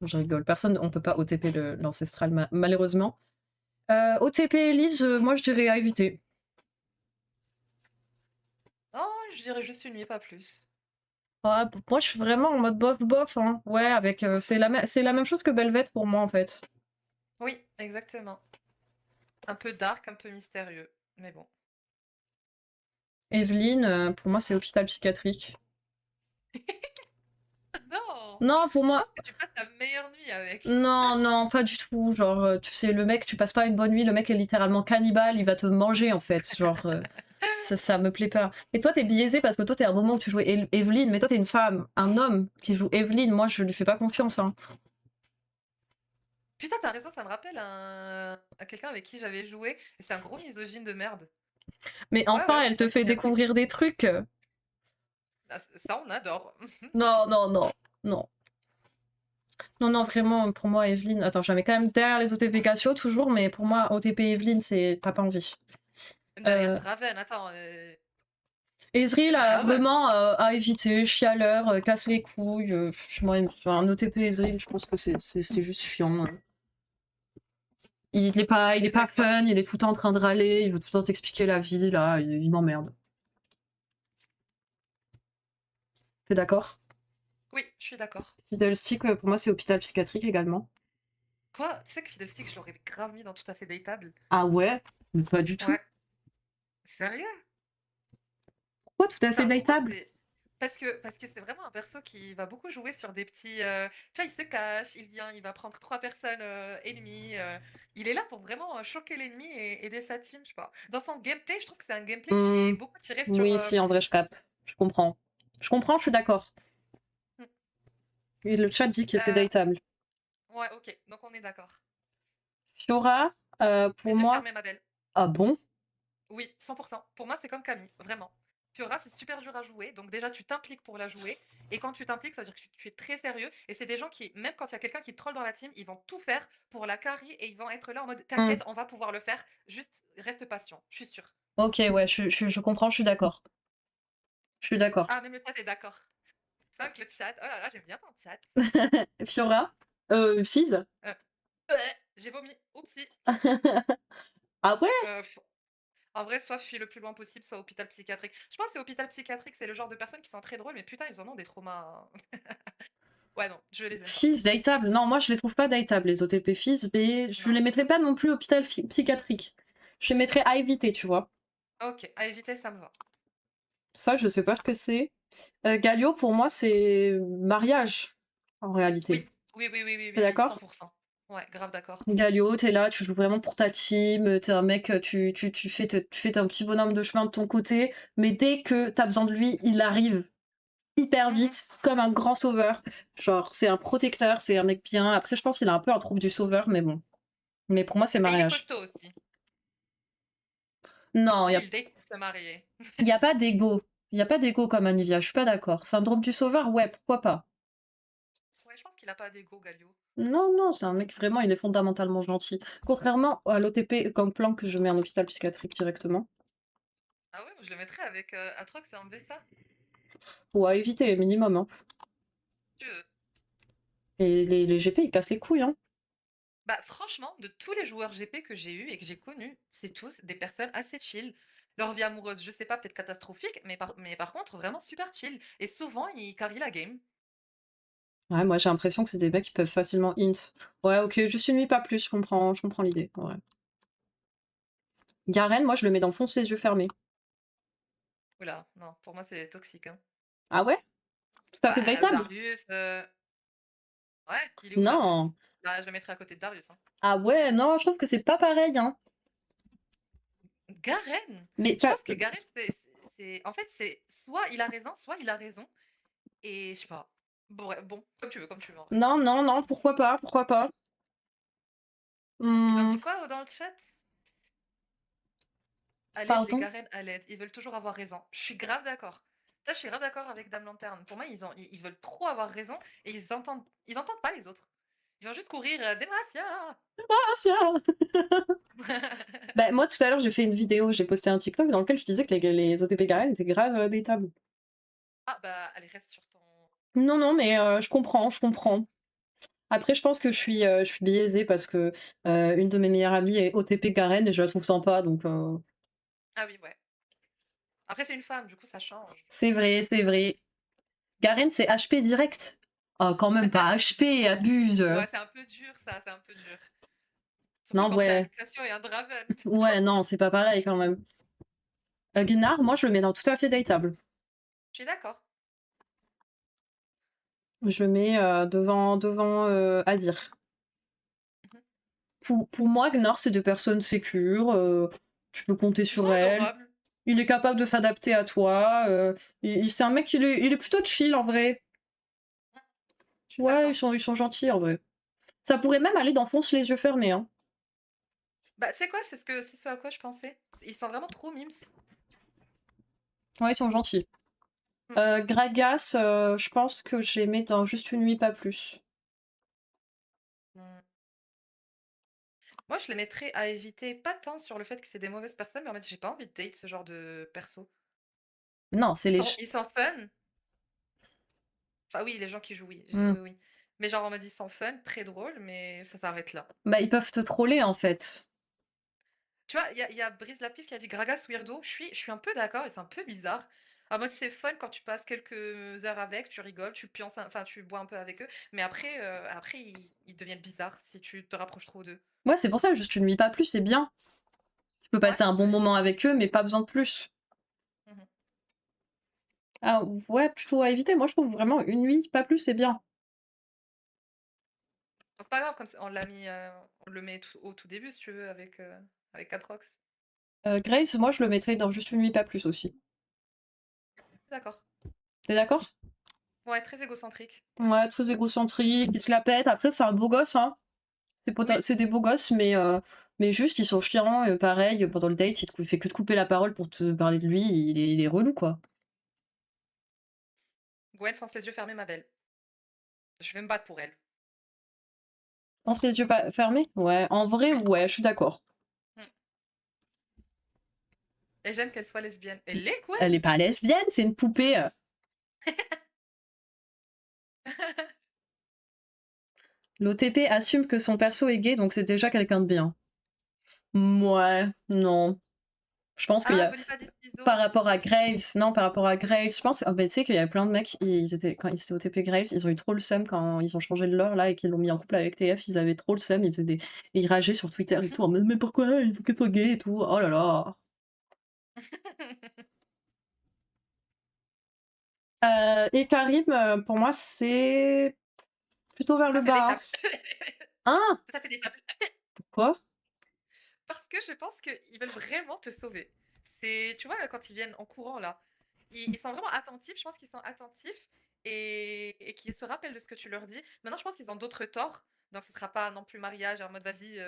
Je rigole. Personne, on peut pas OTP l'ancestral, malheureusement. OTP Elise, moi je dirais à éviter.
Oh, je dirais juste une nuit, pas plus.
Ouais, moi je suis vraiment en mode bof bof, hein. Ouais, avec c'est la même chose que Belvette pour moi en fait.
Oui, exactement. Un peu dark, un peu mystérieux. Mais bon.
Evelyne, pour moi c'est hôpital psychiatrique.
Non!
Non, pour
Je
moi,
pense que tu passes ta meilleure nuit avec.
non, non, pas du tout. Genre, tu sais, le mec, tu passes pas une bonne nuit, le mec est littéralement cannibale, il va te manger en fait. Genre, ça me plaît pas. Et toi, t'es biaisé parce que toi, t'es à un moment où tu jouais Evelyne, mais toi, t'es une femme, un homme qui joue Evelyne. Moi, je lui fais pas confiance, hein.
Putain, t'as raison, ça me rappelle à quelqu'un avec qui j'avais joué. Et c'est un gros misogyne de merde.
Mais
Ouais, ouais,
enfin, elle te
hôpital
fait
psychiatrique.
découvrir des trucs.
Ah, ça, on adore.
Non, non, non, non. Non, non, vraiment, pour moi, Evelyne. Attends, je la mets quand même derrière les OTP Cassio, toujours, mais pour moi, OTP Evelyne, c'est. T'as pas envie.
Même derrière
Euh,
Draven, attends.
Ezreal,
Draven.
vraiment à éviter, chialeur, casse les couilles. Moi, un OTP Ezreal, je pense que c'est juste chiant, hein.
Je
Il est
suis
pas
d'accord.
fun, il est tout le temps en train de râler, il veut tout le temps t'expliquer la vie, là, il m'emmerde. T'es d'accord?
Oui, je suis d'accord.
Fiddlestick, pour moi, c'est hôpital psychiatrique également.
Quoi? Tu sais que Fiddlestick, je l'aurais grave mis dans Tout à fait dateable.
Ah ouais? Mais pas du tout.
Ouais. Sérieux?
Pourquoi tout à fait
Enfin, pour moi,
dateable?
c'est. Parce que c'est vraiment un perso qui va beaucoup jouer sur des petits. Tu vois, il se cache, il vient, il va prendre trois personnes ennemies. Il est là pour vraiment choquer l'ennemi et aider sa team, je sais pas. Dans son gameplay, je trouve que c'est un gameplay qui est
Hmm,
beaucoup tiré sur.
oui, si, en vrai, je capte. Je comprends. Je comprends, je suis d'accord.
Hmm.
Et le chat dit que c'est
Euh,
dateable.
ouais, ok, donc on est d'accord.
Fiora,
Les
pour
yeux
moi.
fermés, ma belle.
Ah bon?
Oui, 100%. Pour moi, c'est comme Camille, vraiment. Fiora, c'est super dur à jouer. Donc déjà, tu t'impliques pour la jouer. Et quand tu t'impliques, ça veut dire que tu es très sérieux. Et c'est des gens qui, même quand il y a quelqu'un qui troll dans la team, ils vont tout faire pour la carry et ils vont être là en mode
Hmm,
t'inquiète, on va pouvoir le faire. Juste reste patient, je suis sûre.
ok, ouais, je comprends, je suis d'accord. Je suis d'accord.
Ah, même le chat est d'accord. 5 le chat. Oh là là, j'aime bien ton chat.
Fiora, Fizz.
Euh, j'ai vomi. Oupsie.
Ah ouais?
Euh, f- en vrai, soit fuis le plus loin possible, soit hôpital psychiatrique. Je pense que hôpital psychiatrique, c'est le genre de personnes qui sont très drôles, mais putain, ils en ont des traumas. Hein. Ouais, non, je les aime pas.
Fizz, dateable. Non, moi je les trouve pas dateables, les OTP Fizz, mais je
Non.
les mettrais pas non plus hôpital psychiatrique. Je les mettrais à éviter, tu vois.
OK, à éviter, ça me va.
Ça, je sais pas ce que c'est. Galio, pour moi, c'est mariage, en réalité.
Oui, oui, oui, oui, oui,
T'es
oui,
d'accord?
100. Ouais, grave d'accord.
Galio, t'es là, tu joues vraiment pour ta team, t'es un mec, tu fais ton petit bonhomme de chemin de ton côté, mais dès que t'as besoin de lui, il arrive hyper
Mmh.
vite, comme un grand sauveur. Genre, c'est un protecteur, c'est un mec bien. Après, je pense qu'il a un peu un trouble du sauveur, mais bon. Mais pour moi, c'est
Et il est
mariage.
costaud aussi.
Non,
Lui, il date pour se marier.
y a pas d'ego. Il y a pas d'ego comme Anivia, je suis pas d'accord. Syndrome du sauveur, ouais, pourquoi pas.
Ouais, je pense qu'il a pas d'ego, Galio.
Non, non, c'est un mec vraiment, il est fondamentalement gentil. Contrairement à l'OTP Gangplank que je mets en hôpital psychiatrique directement.
Ah ouais, moi je le mettrais avec, Atrox et Ambessa,
Faut à éviter, minimum, hein.
si tu veux.
Et les GP, ils cassent les couilles, hein.
Bah, franchement, de tous les joueurs GP que j'ai eus et que j'ai connus, c'est tous des personnes assez chill. Leur vie amoureuse, je sais pas, peut-être catastrophique, mais par contre, vraiment super chill. Et souvent, ils carry la game.
Ouais, moi j'ai l'impression que c'est des mecs qui peuvent facilement int. Ouais, ok, je suis nuit pas plus, je comprends l'idée. Ouais. Garen, moi je le mets dans fonce les yeux fermés.
Oula, non, pour moi, c'est toxique, hein.
Ah ouais? Tout à fait
Bah,
dateable?
Darius, ouais, il est où Darius?
Non.
Bah, je le mettrais à côté de Darius, hein.
Ah ouais, non, je trouve que c'est pas pareil, hein.
Garen!
Mais
Je
t'as-
pense que Garen, en fait, c'est soit il a raison, soit il a raison. Et je sais pas. Bon, ouais, bon, comme tu veux en vrai.
Non, non, non, pourquoi pas, pourquoi pas.
Ils ont
Hmm,
dit quoi dans le chat? À l'aide, les
pardon?
Garen, à l'aide. Ils veulent toujours avoir raison. Je suis grave d'accord. Ça, je suis grave d'accord avec Dame Lanterne. Pour moi, ils veulent trop avoir raison et ils entendent pas les autres. Ils vont juste courir Demacia.
Ah, tiens. Bah, moi tout à l'heure j'ai fait une vidéo, j'ai posté un TikTok dans lequel je disais que les OTP Garen étaient grave dateables.
Ah bah, allez, reste sur ton.
Non, non, mais je comprends, je comprends. Après, je pense que je suis biaisée parce que une de mes meilleures amies est OTP Garen et je la trouve sympa, donc
Ah oui, ouais. Après, c'est une femme, du coup, ça change.
c'est vrai, c'est vrai. Garen, c'est HP direct. Ah, quand même pas HP, abuse.
Ouais, c'est un peu dur, ça, c'est un peu dur. Surtout
Non,
quand t'as
ouais.
Lucatio et un Draven.
Ouais, non, c'est pas pareil quand même. Gnar, moi, je le mets dans tout à fait dateable.
Je suis d'accord.
Je le mets devant Adir.
Mhm.
Pour moi, Gnar, c'est des personnes sécures. Tu peux compter
Ils sont
sur elles.
adorables.
Il est capable de s'adapter à toi. C'est un mec, il est plutôt chill en vrai.
Je suis
Ouais,
d'accord.
ils sont gentils en vrai. Ça pourrait même aller dans Fonce les yeux fermés, hein.
Bah, tu sais quoi? C'est ce à quoi je pensais. Ils sont vraiment trop mimes.
Ouais, ils sont gentils.
Mm.
Gragas, je pense que je les mets dans juste une nuit, pas plus.
Mm. Moi, je les mettrais à éviter, pas tant sur le fait que c'est des mauvaises personnes, mais en fait, j'ai pas envie de date ce genre de perso.
Non, c'est les.
Ils sont fun. Enfin, oui, les gens qui jouent, oui.
Hmm.
Oui, oui. Mais genre, en mode, ils sont fun, très drôles, mais ça s'arrête là.
Bah, ils peuvent te troller en fait.
Tu vois, il y a Brise Lapiche qui a dit Gragas weirdo. Je suis un peu d'accord et c'est un peu bizarre. En mode, c'est fun quand tu passes quelques heures avec, tu rigoles, tu pionces, enfin, tu bois un peu avec eux. Mais après ils deviennent bizarres si tu te rapproches trop d'eux.
Ouais, c'est pour ça, juste une nuit, pas plus, c'est bien. Tu peux
Ouais,
passer un bon
ouais.
moment avec eux, mais pas besoin de plus.
Mhm.
Ah ouais, plutôt à éviter. Moi, je trouve vraiment une nuit, pas plus, c'est bien.
Bon, c'est pas grave, comme ça, on le met au tout début si tu veux avec Atrox.
Graves, moi, je le mettrais dans juste une nuit, pas plus aussi.
D'accord.
T'es d'accord?
Ouais, très égocentrique.
Ouais, très égocentrique, il se la pète. Après, c'est un beau gosse, hein.
Oui,
C'est des beaux gosses, mais juste, ils sont chiants. Pareil, pendant le date, il fait que de couper la parole pour te parler de lui. Il est relou, quoi.
Gwen fonce les yeux fermés, ma belle. Je vais me battre pour elle.
Pense les yeux fermés? Ouais, en vrai,
Oui.
ouais, je suis d'accord.
Mm. Et j'aime qu'elle soit lesbienne. Elle l'est,
Elle est
Gwen?
pas lesbienne, c'est une poupée. L'OTP assume que son perso est gay, donc c'est déjà quelqu'un de bien. Ouais, non. Je pense qu'il y
Ah,
a.
Volipa Ludo.
Par rapport à Graves, non, par rapport à Graves, je pense, tu sais qu'il y a plein de mecs, quand ils étaient au TP Graves, ils ont eu trop le seum quand ils ont changé de lore là et qu'ils l'ont mis en couple avec TF, ils avaient trop le seum, ils rageaient sur Twitter et tout, en mode, mais pourquoi il faut qu'elle soit gay et tout, oh là là. Et Karim, pour moi, c'est plutôt vers le
Ça fait des
bas.
tables.
Hein?
Ça fait des tables.
Pourquoi?
Parce que je pense qu'ils veulent vraiment te sauver. C'est, tu vois, quand ils viennent en courant là, ils sont vraiment attentifs. Je pense qu'ils sont attentifs et qu'ils se rappellent de ce que tu leur dis. Maintenant, je pense qu'ils ont d'autres torts. Donc, ce sera pas non plus mariage en mode vas-y,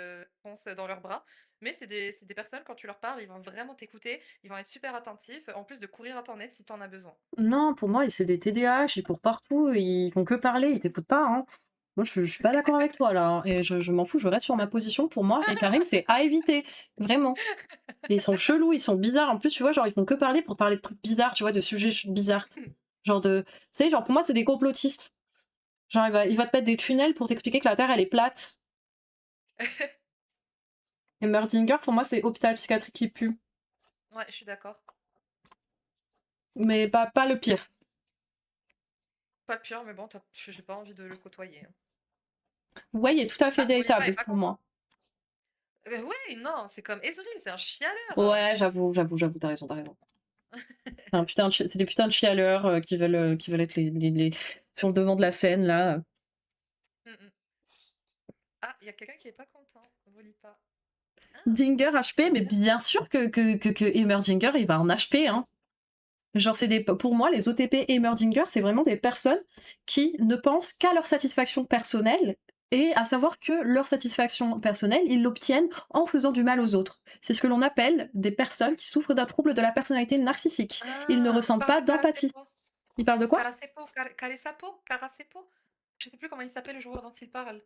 fonce dans leurs bras. Mais c'est des personnes, quand tu leur parles, ils vont vraiment t'écouter. Ils vont être super attentifs. En plus de courir à ton aide si tu en as besoin.
Non, pour moi, c'est des TDAH, ils courent partout, ils font que parler, ils t'écoutent pas, hein. Moi, je suis pas d'accord avec toi là, hein, et je m'en fous, je reste sur ma position. Pour moi, et Karim, c'est à éviter, vraiment. Et ils sont chelous, ils sont bizarres. En plus, tu vois, genre, ils font que parler pour parler de trucs bizarres, tu vois, de sujets bizarres. Genre tu sais, genre, pour moi, c'est des complotistes. Genre, il va te mettre des tunnels pour t'expliquer que la Terre, elle est plate. Et Merdinger, pour moi, c'est hôpital psychiatrique qui pue.
Ouais, je suis d'accord.
Mais pas le pire.
Pas le pire, mais bon, j'ai pas envie de le côtoyer, hein.
Ouais, il est tout à fait
Ah, Volipa est
dateable
pas
pour
content.
moi.
Ouais, non, c'est comme Ezreal, c'est un chialeur.
Ouais, j'avoue, t'as raison, t'as raison. C'est des putains de chialeurs qui veulent être sur le devant de la scène, là.
Mm, mm. Ah, il y a quelqu'un qui est pas content. Volipa. Ah,
Dinger HP, mais
bizarre.
bien sûr que Emerdinger, il va en HP, hein. Genre, pour moi, les OTP Emerdinger, c'est vraiment des personnes qui ne pensent qu'à leur satisfaction personnelle, et à savoir que leur satisfaction personnelle, ils l'obtiennent en faisant du mal aux autres. C'est ce que l'on appelle des personnes qui souffrent d'un trouble de la personnalité narcissique. Ils ne
Ah, tu
ressentent
parles
pas
de
d'empathie.
Caracepo.
Ils parlent de quoi?
Caracepo. Je sais plus comment il s'appelle le joueur dont il parle.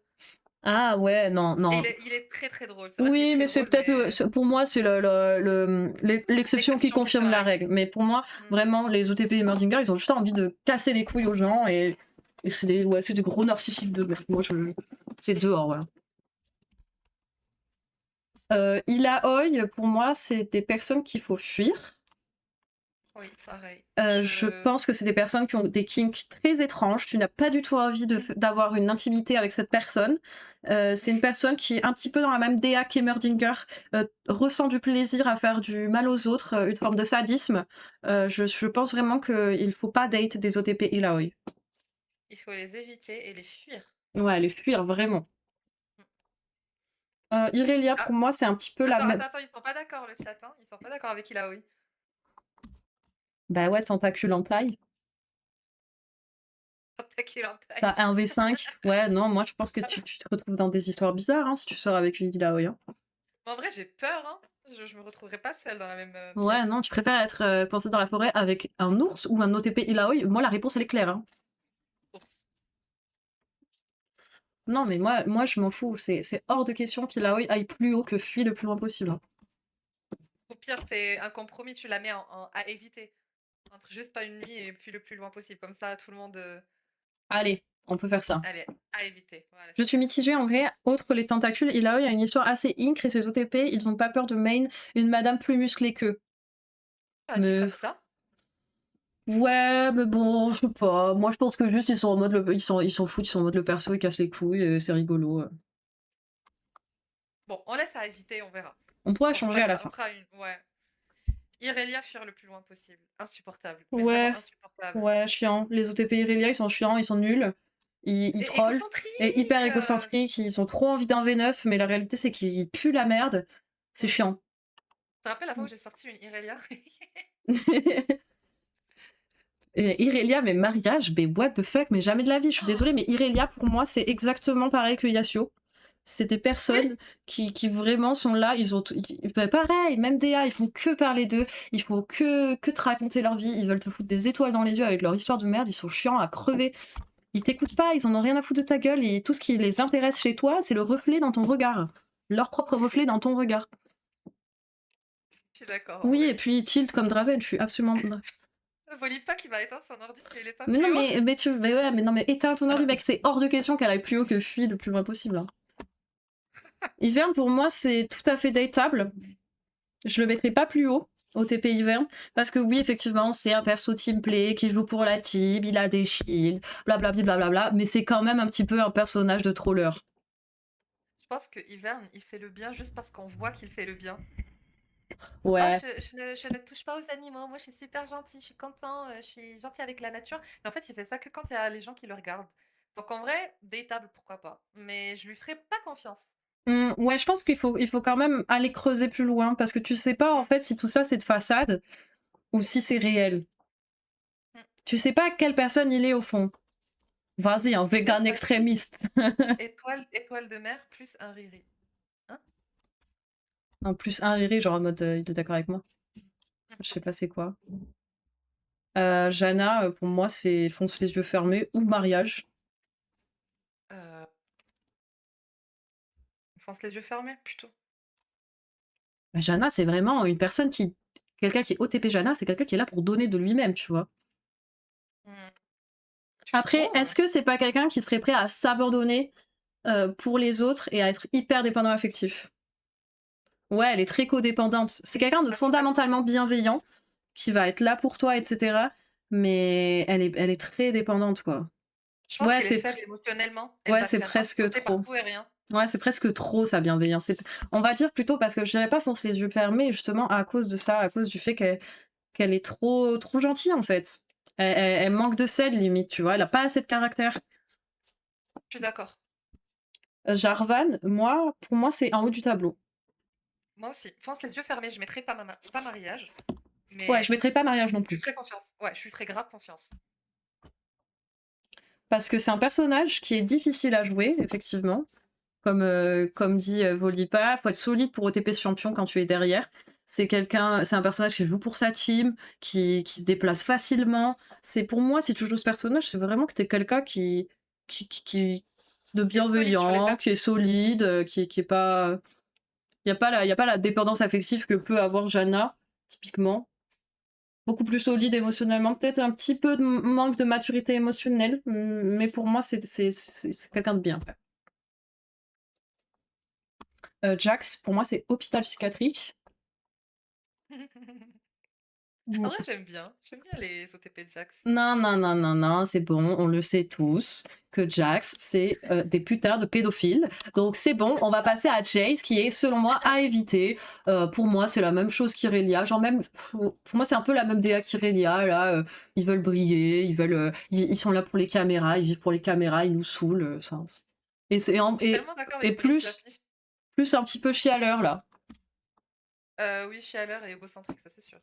Ah ouais, non,
Et
non.
il est très très drôle. C'est vrai qu'il est
Oui,
très
mais c'est
drôle,
peut-être
mais
pour moi c'est l'exception qui
l'exception qui fait
confirme
la
la
règle.
règle. Mais pour moi,
Mm.
vraiment, les OTP Emerginger, ils ont juste envie de casser les couilles aux gens et c'est des gros narcissiques de merde. Moi, c'est dehors, voilà. Ilaoi, pour moi, c'est des personnes qu'il faut fuir.
Oui, pareil.
Je pense que c'est des personnes qui ont des kinks très étranges. Tu n'as pas du tout envie d'avoir une intimité avec cette personne. C'est une personne qui est un petit peu dans la même DA qu'Emerdinger, ressent du plaisir à faire du mal aux autres, une forme de sadisme. Je pense vraiment qu'il ne faut pas date des OTP Ilaoi.
Il faut les éviter et les fuir.
Ouais, les fuir, vraiment. Irelia,
Ah,
pour moi, c'est un petit peu la
attends,
même.
attends, attends, ils sont pas d'accord le chat, hein. Ils sont pas d'accord avec Ilaoi.
Bah ouais, tentacule en taille.
Tentacule en
Ça
taille.
a un V5. Ouais, non, moi je pense que tu te retrouves dans des histoires bizarres hein, si tu sors avec une Ilaoi. Hein.
En vrai, j'ai peur, hein. Je me retrouverai pas seule dans la même pièce.
Ouais, non, tu préfères être coincé dans la forêt avec un ours ou un OTP Ilaoi? Moi, la réponse, elle est claire. Hein.
Ours.
Non, mais moi je m'en fous. C'est hors de question qu'Ilaoi aille plus haut que fuit le plus loin possible. Hein.
Au pire, c'est un compromis, tu la mets à éviter. Entre juste pas une nuit et puis le plus loin possible. Comme ça, tout le monde.
Allez, on peut faire ça.
Allez, à éviter. Voilà,
Je
c'est
suis
ça.
mitigée en vrai. Autre les tentacules, Ilaoi a une histoire assez incre et ses OTP, ils n'ont pas peur de main une madame plus musclée qu'eux.
Pas dit
Mais
comme ça.
ouais, mais bon, je sais pas. Moi, je pense que juste ils sont en mode ils s'en foutent, ils sont en mode le perso, ils cassent les couilles, c'est rigolo.
Bon, on laisse à éviter, on verra.
On pourra
On fera
changer à la
ça. On
fin.
fera une. Ouais. Irelia fuir le plus loin possible. Insupportable. Mais
Ouais,
vraiment insupportable.
ouais, chiant. Les OTP Irelia, ils sont chiants, ils sont nuls. Ils
Et
trollent. Et hyper
égocentrique.
égocentriques, ils ont trop envie d'un V9, mais la réalité c'est qu'ils puent la merde. C'est
Tu
chiant.
te rappelles la fois où j'ai sorti une Irelia?
Et Irelia, mais mariage, mais what the fuck, mais jamais de la vie, je suis désolée, mais Irelia pour moi c'est exactement pareil que Yasuo. C'est des personnes qui vraiment sont là, bah, pareil, même DA, ils font que parler d'eux, ils font que te raconter leur vie, ils veulent te foutre des étoiles dans les yeux avec leur histoire de merde, ils sont chiants à crever. Ils t'écoutent pas, ils en ont rien à foutre de ta gueule, et tout ce qui les intéresse chez toi, c'est le reflet dans ton regard. Leur propre reflet dans ton regard.
Je suis d'accord, en
Oui, et
vrai.
puis tilt comme Draven, je suis absolument.
Volipa qui va éteindre son ordi si elle est pas
Mais non,
plus haut.
mais ouais, mais non, mais éteins ton ordi, mec, c'est hors de question qu'elle aille plus haut que fuit le plus loin possible. Hein. Hiverne, pour moi, c'est tout à fait dateable. Je le mettrai pas plus haut. OTP Ivern. Parce que oui, effectivement, c'est un perso teamplay qui joue pour la team, il a des shields, blablabla, blablabla, mais c'est quand même un petit peu un personnage de troller.
Je pense que Ivern, il fait le bien juste parce qu'on voit qu'il fait le bien. Oh,
Ouais.
je ne touche pas aux animaux, moi je suis super gentil, je suis content, je suis gentil avec la nature. Mais en fait, il fait ça que quand il y a les gens qui le regardent. Donc en vrai, dateable, pourquoi pas. Mais je lui ferai pas confiance.
Ouais, je pense qu'il faut quand même aller creuser plus loin parce que tu sais pas en
Mm,
fait si tout ça c'est de façade ou si c'est réel.
mm.
Tu sais pas quelle personne il est au fond. Vas-y, un
Peut-être
vegan
parce que
extrémiste.
étoile de mer plus un riri. Hein.
En plus, un riri, genre en mode il est d'accord avec moi. Je
Mm.
sais pas c'est quoi. Jana, pour moi, c'est fonce les yeux fermés ou mariage.
Euh, on fonce les yeux fermés plutôt.
Bah, Jana, c'est vraiment une personne qui. Quelqu'un qui est OTP Jana, c'est quelqu'un qui est là pour donner de lui-même, tu vois.
Mm. Tu
Après,
trouves?
est-ce que c'est pas quelqu'un qui serait prêt à s'abandonner pour les autres et à être hyper dépendant affectif? Ouais, elle est très codépendante. C'est quelqu'un de
Pas totalement.
fondamentalement bienveillant qui va être là pour toi, etc. Mais elle est très dépendante, quoi.
Je pense
Ouais,
qu'elle est faible émotionnellement. Elle
ouais,
va te
c'est
faire
presque
imploser par
trop.
tout et rien.
Ouais, c'est presque trop sa bienveillance. On va dire plutôt parce que je dirais pas fonce les yeux fermés, justement à cause de ça, à cause du fait qu'elle est trop gentille en fait. Elle manque de sel limite, tu vois. Elle a pas assez de caractère.
Je suis d'accord.
Jarvan, pour moi, c'est en haut du tableau.
Moi aussi. Fonce les yeux fermés, je mettrai pas mariage,
Ouais, je
mais
mettrais pas mariage non
je lui
plus.
ferai confiance. Ouais, je lui ferai grave confiance.
Parce que c'est un personnage qui est difficile à jouer, effectivement. Comme dit Volipa, faut être solide pour OTP ce champion quand tu es derrière. C'est un personnage qui joue pour sa team, qui se déplace facilement. C'est pour moi, si tu joues ce personnage, c'est vraiment que t'es quelqu'un de
Qui est solide sur les
bienveillant, qui est
appuis.
solide, qui est pas. Y a pas la dépendance affective que peut avoir Janna, typiquement. Beaucoup plus solide émotionnellement, peut-être un petit peu de manque de maturité émotionnelle, mais pour moi, c'est quelqu'un de bien. Jax, pour moi, c'est hôpital psychiatrique.
En
Ou-
vrai, j'aime bien. J'aime bien les OTP de Jax.
Non, non, non, non, non, c'est bon, on le sait tous que Jax, c'est des putains de pédophiles. Donc c'est bon, on va passer à Chase, qui est, selon moi, à éviter. Pour moi, c'est la même chose qu'Irelia. Genre même, pour moi, c'est un peu la même DA qu'Irelia. Là, ils veulent briller, ils sont là pour les caméras, ils vivent pour les caméras, ils nous saoulent. Ça. Et, c'est,
Je suis tellement d'accord
et
avec toi,
plus,
Slappy.
plus un petit peu chialeur, là.
Oui, chialeur et égocentrique, ça c'est sûr.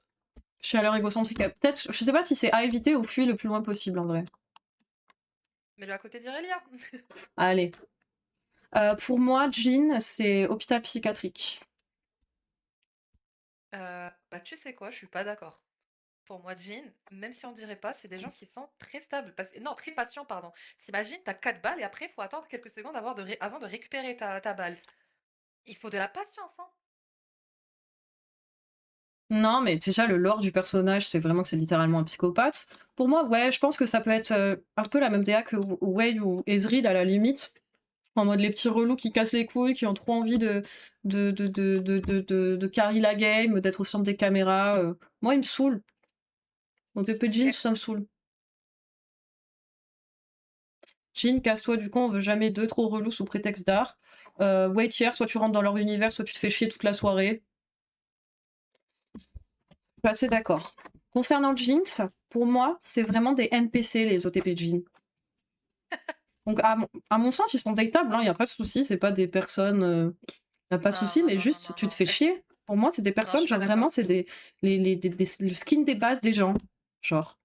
Chialeur égocentrique. Peut-être, je sais pas si c'est à éviter ou fuir le plus loin possible, en vrai.
Mais le à côté d'Irelia.
Allez. Pour moi, Jean, c'est hôpital psychiatrique.
Bah tu sais quoi, je suis pas d'accord. Pour moi, Jean, même si on dirait pas, c'est des gens qui sont très stables. Non, très patients, pardon. T'imagines, t'as 4 balles et après, il faut attendre quelques secondes avant de récupérer ta balle. Il faut de la patience, hein.
Non, mais déjà, le lore du personnage, c'est vraiment que c'est littéralement un psychopathe. Pour moi, ouais, je pense que ça peut être un peu la même DA que Wei ou Ezreal à la limite. En mode les petits relous qui cassent les couilles, qui ont trop envie de carry la game, d'être au centre des caméras. Moi, il me saoule. Mon TP Jean,
Ok.
ça me saoule. Jean, casse-toi du coup, on veut jamais deux trop relous sous prétexte d'art. Wait hier, soit tu rentres dans leur univers, soit tu te fais chier toute la soirée. Je suis assez d'accord. Concernant Jinx, pour moi, c'est vraiment des NPC, les OTP de Jinx. Donc, à mon sens, ils sont dateables, il n'y a pas de souci, c'est pas des personnes. Y a pas de
Non,
souci,
non,
mais
non, non,
juste,
non,
tu te
non.
fais chier. Pour moi, c'est des
Non, je
personnes,
suis pas
genre vraiment,
d'accord.
c'est le skin des bases des gens. Genre.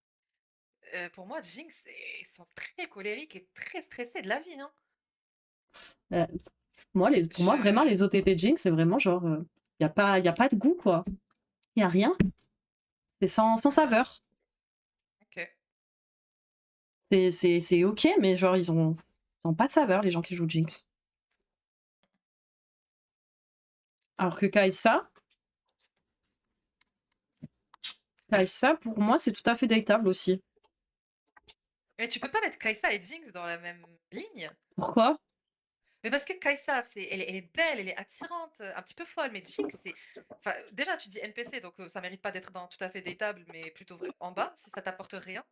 Pour moi, Jinx, ils sont très colériques et très stressés de la vie, hein.
Euh, pour moi, vraiment,
Je...
les OTP de Jinx, c'est vraiment genre. Y a pas de goût, quoi. Y a rien. C'est sans saveur.
Ok.
C'est ok, mais genre, ils ont pas de saveur, les gens qui jouent Jinx. Alors que Kai'Sa, pour moi, c'est tout à fait dateable aussi.
Mais tu peux pas mettre Kai'Sa et Jinx dans la même ligne.
Pourquoi?
Mais parce que Kai'Sa, elle est belle, elle est attirante, un petit peu folle, mais Jinx, c'est. Enfin, déjà, tu dis NPC, donc ça mérite pas d'être dans tout à fait dateable, mais plutôt en bas, si ça t'apporte rien.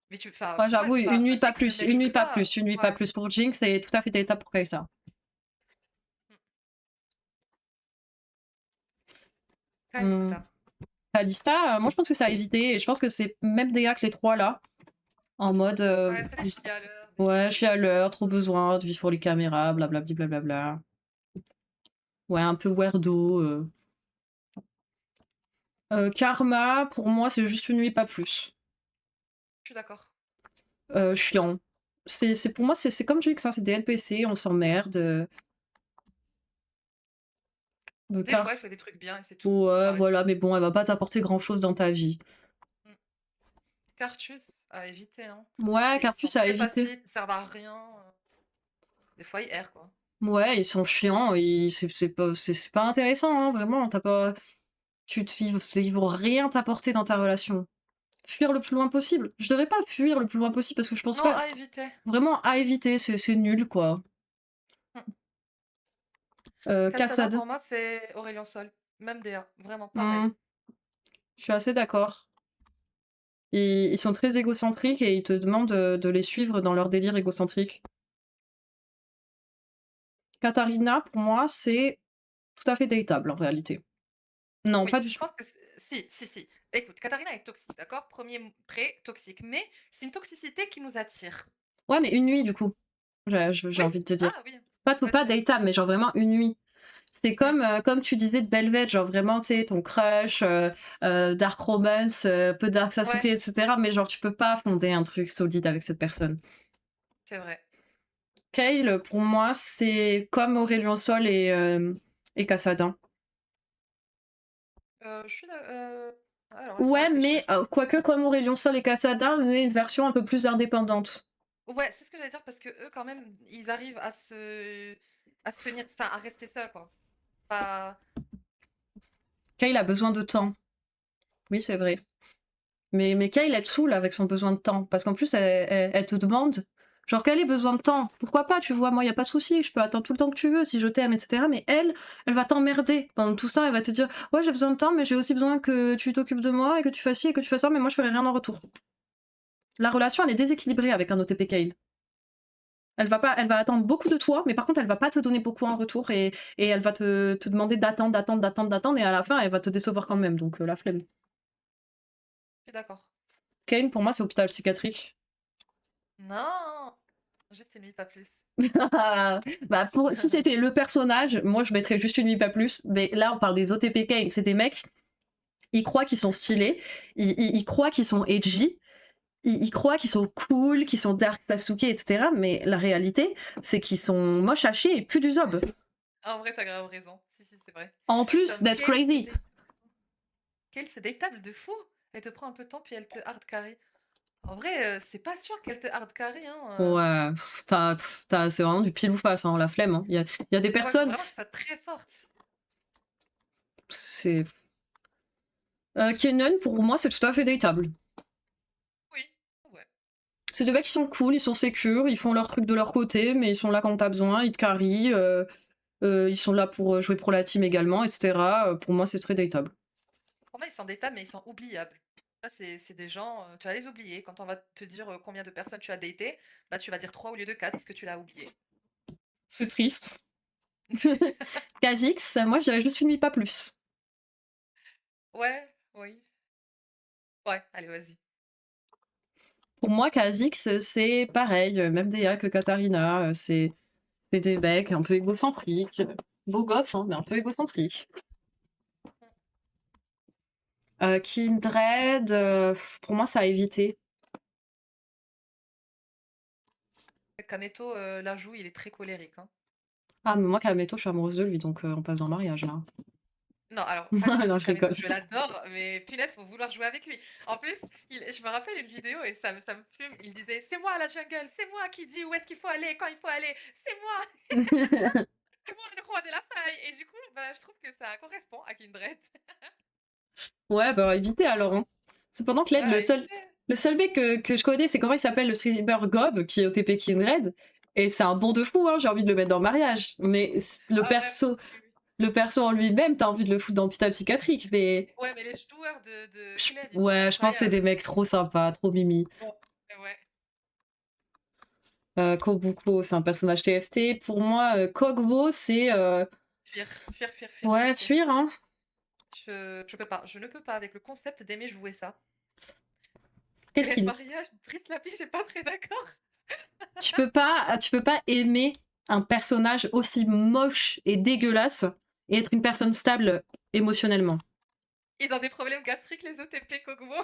Mais enfin,
Moi,
pour moi,
j'avoue, une nuit
enfin,
pas
Jinx ne
plus, une nuit
mérite
pas
pas.
plus, une nuit pas
Ouais.
plus pour Jinx, c'est tout à fait étape pour Kai'Sa.
Mm.
Hmm.
Kalista.
Kalista, moi je pense que ça a évité, et je pense que c'est même des gars que les trois là, en mode
Ouais, c'est des chialeurs,
ouais, je suis à l'heure, trop
Mm.
besoin de vivre pour les caméras, blablabla, blablabla. Ouais, un peu weirdo. Karma, pour moi, c'est juste une nuit, pas plus.
Je suis d'accord.
Chiant. Pour moi, c'est comme Jinx, hein, c'est des NPC, on s'emmerde.
Des fois,
Car
elle fait des trucs bien et c'est tout.
ouais,
J'arrête.
voilà, mais bon, elle va pas t'apporter grand-chose dans ta vie.
Mm. Cartus, à éviter, hein.
Ouais,
Ils sont
Cartus à
très
éviter.
passifs, ils servent à rien. Des fois, ils errent, quoi.
Ouais, ils sont chiants, c'est pas intéressant, hein, vraiment. T'as pas, ils vont rien t'apporter dans ta relation. Fuir le plus loin possible. Je devrais pas fuir le plus loin possible parce que je pense
Non,
pas.
à éviter.
Vraiment à éviter, c'est nul quoi.
Mm. Cassada,
Cassade.
pour moi, c'est Aurélien Sol. Même DA. Vraiment pareil.
Hmm, je suis assez d'accord. Ils sont très égocentriques et ils te demandent de les suivre dans leur délire égocentrique. Katharina, pour moi, c'est tout à fait dateable en réalité. Non,
Oui,
pas du
je
tout.
pense que si, si, si. Écoute, Katharina est toxique, d'accord? Premier trait, toxique. Mais c'est une toxicité qui nous attire.
Ouais, mais une nuit du coup. J'ai
Oui?
envie de te dire.
Ah oui.
Pas
Vas-y, vas-y.
dateable, mais genre vraiment une nuit. C'est
Mm.
comme tu disais de Belvette, genre vraiment, tu sais, ton crush, dark romance, peu dark Sasuke,
Ouais,
etc. Mais genre, tu peux pas fonder un truc solide avec cette personne.
c'est vrai.
Kale, pour moi, c'est comme Aurélien Sol et Cassadin.
Je suis alors, laisse-moi
Ouais,
réfléchir.
mais quoique comme Aurélien Sol et Cassadin, mais une version un peu plus indépendante.
Ouais, c'est ce que j'allais dire parce que eux, quand même, ils arrivent à se tenir, enfin, à rester seuls, quoi. Pas...
Kale a besoin de temps. Oui, c'est vrai. Mais Kyle, elle te saoule avec son besoin de temps. Parce qu'en plus, elle te demande, genre, quel est besoin de temps? Pourquoi pas, tu vois, moi, y a pas de souci, je peux attendre tout le temps que tu veux si je t'aime, etc. Mais elle va t'emmerder. Pendant tout ça, elle va te dire, ouais, j'ai besoin de temps, mais j'ai aussi besoin que tu t'occupes de moi et que tu fasses ci et que tu fasses ça, mais moi, je ferai rien en retour. La relation, elle est déséquilibrée avec un OTP Kyle. Elle va attendre beaucoup de toi, mais par contre, elle va pas te donner beaucoup en retour et elle va te demander d'attendre, et à la fin, elle va te décevoir quand même. Donc, la flemme.
Je suis d'accord.
Kane, pour moi, c'est hôpital psychiatrique.
Non! Juste une nuit, pas plus.
Bah si c'était le personnage, moi je mettrais juste une nuit pas plus. Mais là, on parle des OTPK, c'est des mecs, ils croient qu'ils sont stylés, ils croient qu'ils sont edgy, ils croient qu'ils sont cool, qu'ils sont Dark Sasuke, etc. Mais la réalité, c'est qu'ils sont moches à chier et plus du zob.
En vrai, t'as grave raison. Si, si, c'est vrai.
En plus
Comme
d'être crazy.
Kale, c'est des tables de fou. Elle te prend un peu de temps, puis elle te hard carry. En vrai, c'est pas sûr qu'elle te hard carry, hein.
Ouais, c'est vraiment du pile ou face, hein, la flemme. Hein. Il y a des
Faut
personnes,
vraiment que ça soit très forte.
c'est... Kennen, pour moi, c'est tout à fait dateable.
Oui, ouais.
C'est des mecs qui sont cool, ils sont sécures, ils font leur truc de leur côté, mais ils sont là quand t'as besoin, ils te carry, ils sont là pour jouer pour la team également, etc. Pour moi, c'est très dateable.
Pour moi, ils sont des tables, mais ils sont oubliables. Ça, c'est des gens, tu vas les oublier. Quand on va te dire combien de personnes tu as daté, bah tu vas dire 3 au lieu de 4 parce que tu l'as oublié.
C'est triste. Kha'Zix, moi, je dirais juste une nuit, pas plus.
Ouais, oui. Ouais, allez, vas-y.
Pour moi, Kha'Zix, c'est pareil, même DA que Katarina, c'est des mecs un peu égocentriques. Beaux gosses, hein, mais un peu égocentriques. Kindred, pour moi, ça a évité.
Kameto, la joue, il est très colérique, hein.
Ah, mais moi, Kameto, je suis amoureuse de lui, donc on passe dans le mariage, là.
Non, alors, pas du
Non,
tout.
je
Kameto,
rigole.
je l'adore, mais punaise, faut vouloir jouer avec lui. En plus, je me rappelle une vidéo et ça me fume. Il disait, c'est moi la jungle, c'est moi qui dis où est-ce qu'il faut aller, quand il faut aller, c'est moi, c'est moi le roi de la faille. Et du coup, bah, je trouve que ça correspond à Kindred.
Ouais, bah éviter alors. Hein. Cependant que l'aide,
Ouais, éviter.
le seul mec que je connais, c'est comment il s'appelle le streamer Gob, qui est OTP Kindred. Et c'est un bon de fou, hein, j'ai envie de le mettre dans le mariage. Mais
Ah ouais, oui, oui.
le perso en lui-même, t'as envie de le foutre dans l'hôpital psychiatrique. Mais
Ouais, mais les joueurs de Kled, ils sont
ouais, je pense que c'est des
incroyables.
mecs trop sympas, trop mimi.
Ouais, ouais.
Kobuko, c'est un personnage TFT. Pour moi, Kogbo, c'est
Fuir, fuir, fuir, fuir, fuir,
ouais,
fuir.
fuir, hein.
Je peux pas, je ne peux pas avec le concept d'aimer jouer ça.
Qu'est-ce
Et le
qu'il
mariage, Brice Lapi, j'ai pas très d'accord.
tu peux pas aimer un personnage aussi moche et dégueulasse et être une personne stable émotionnellement.
Ils ont des problèmes gastriques, les OTP Kogmo.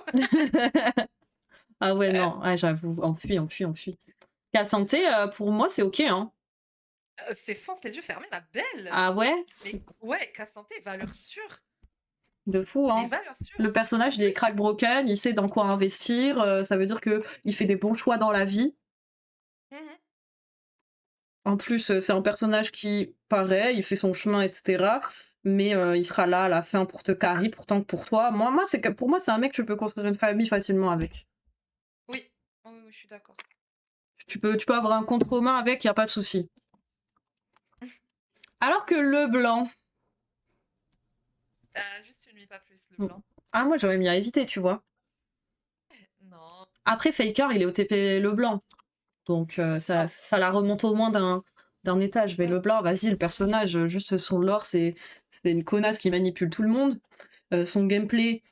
Ah ouais, non, ouais, j'avoue, on fuit, on fuit, on fuit. La santé, pour moi, c'est ok, hein.
C'est fonce les yeux fermés, ma belle.
Ah ouais?
Mais ouais, Cassanté, valeur sûre.
De fou,
Mais
hein.
valeur sûre.
Le personnage,
En
il est
plus,
crack broken, il sait dans quoi investir, ça veut dire que il fait des bons choix dans la vie.
mhm.
En plus, c'est un personnage qui, pareil, il fait son chemin, etc. Mais il sera là à la fin pour te carry, pourtant que pour toi. Pour moi, c'est un mec que tu peux construire une famille facilement avec.
Oui. Oui, oui, je suis d'accord.
Tu peux avoir un compte commun avec, y a pas de souci. Alors que le blanc,
Juste une nuit, pas plus, le blanc.
ah moi j'aurais mis à éviter, tu vois.
Non.
Après Faker, il est au TP le blanc, donc
Non.
ça la remonte au moins d'un étage. Mais
Mm.
le blanc, vas-y, le personnage, juste son lore, c'est une connasse qui manipule tout le monde. Son gameplay,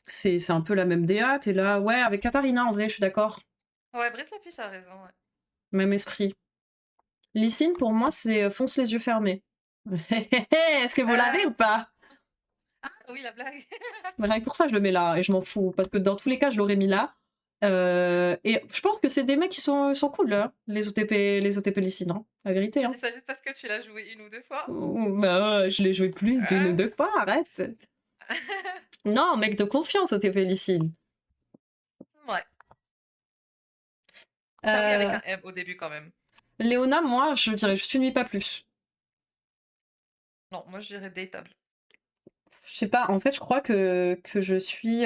c'est un peu la même DA. T'es là, ouais, avec Katarina, en vrai, je suis d'accord.
Ouais, Brice Lapiche a raison, ouais.
Même esprit. Lee Sin, pour moi, c'est fonce les yeux fermés. Est-ce que vous l'avez
Euh,
ou pas?
Ah oui, la blague.
Mais rien que pour ça, je le mets là, et je m'en fous, parce que dans tous les cas, je l'aurais mis là. Et je pense que c'est des mecs qui sont cool, là, les OTP Lee Sin, hein, la vérité.
Tu
Hein.
dis ça juste parce que tu l'as joué une ou deux fois.
Bah, je l'ai joué plus d'une ou
Euh.
deux fois, arrête. Non, mec de confiance, OTP Lee Sin.
Ouais. Ça oui, avec
Euh,
un M au début quand même.
Léona, moi, je dirais juste une nuit, pas plus.
Non, moi je dirais dateable.
Je sais pas, en fait, je crois que je suis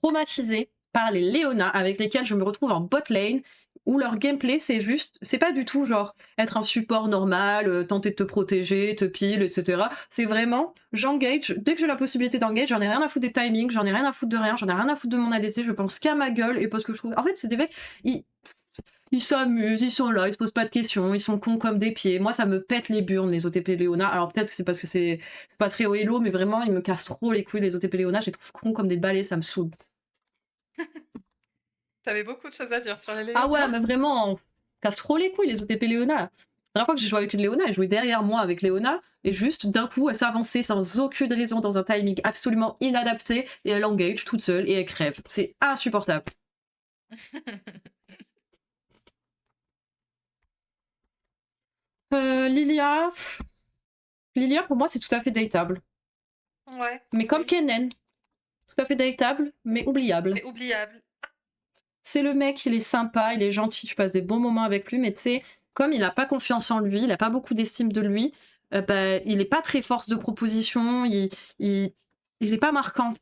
traumatisée par les Léona avec lesquels je me retrouve en bot lane où leur gameplay c'est pas du tout genre être un support normal, tenter de te protéger, te pile, etc. C'est vraiment, j'engage, dès que j'ai la possibilité d'engage, j'en ai rien à foutre des timings, j'en ai rien à foutre de rien, j'en ai rien à foutre de mon ADC, je pense qu'à ma gueule et parce que je trouve. En fait, c'est des mecs, ils s'amusent, ils sont là, ils se posent pas de questions, ils sont cons comme des pieds. Moi, ça me pète les burnes, les OTP Léona. Alors peut-être que c'est parce que c'est pas très haut elo, mais vraiment, ils me cassent trop les couilles, les OTP Léona. Je les trouve cons comme des balais, ça me saoule.
T'avais beaucoup de choses à dire sur les
Ah ouais,
Léona.
mais vraiment, casse trop les couilles, les OTP Léona. La dernière fois que j'ai joué avec une Léona, elle jouait derrière moi avec Léona, et juste d'un coup, elle s'avançait sans aucune raison dans un timing absolument inadapté, et elle engage toute seule, et elle crève. C'est insupportable. Lilia. Lilia, pour moi, c'est tout à fait dateable.
Ouais,
Mais comme
oui.
Kennen, tout à fait dateable, mais oubliable.
Mais oubliable.
C'est le mec, il est sympa, il est gentil, tu passes des bons moments avec lui, mais tu sais, comme il a pas confiance en lui, il a pas beaucoup d'estime de lui, bah, il est pas très force de proposition, il, il est pas marquant.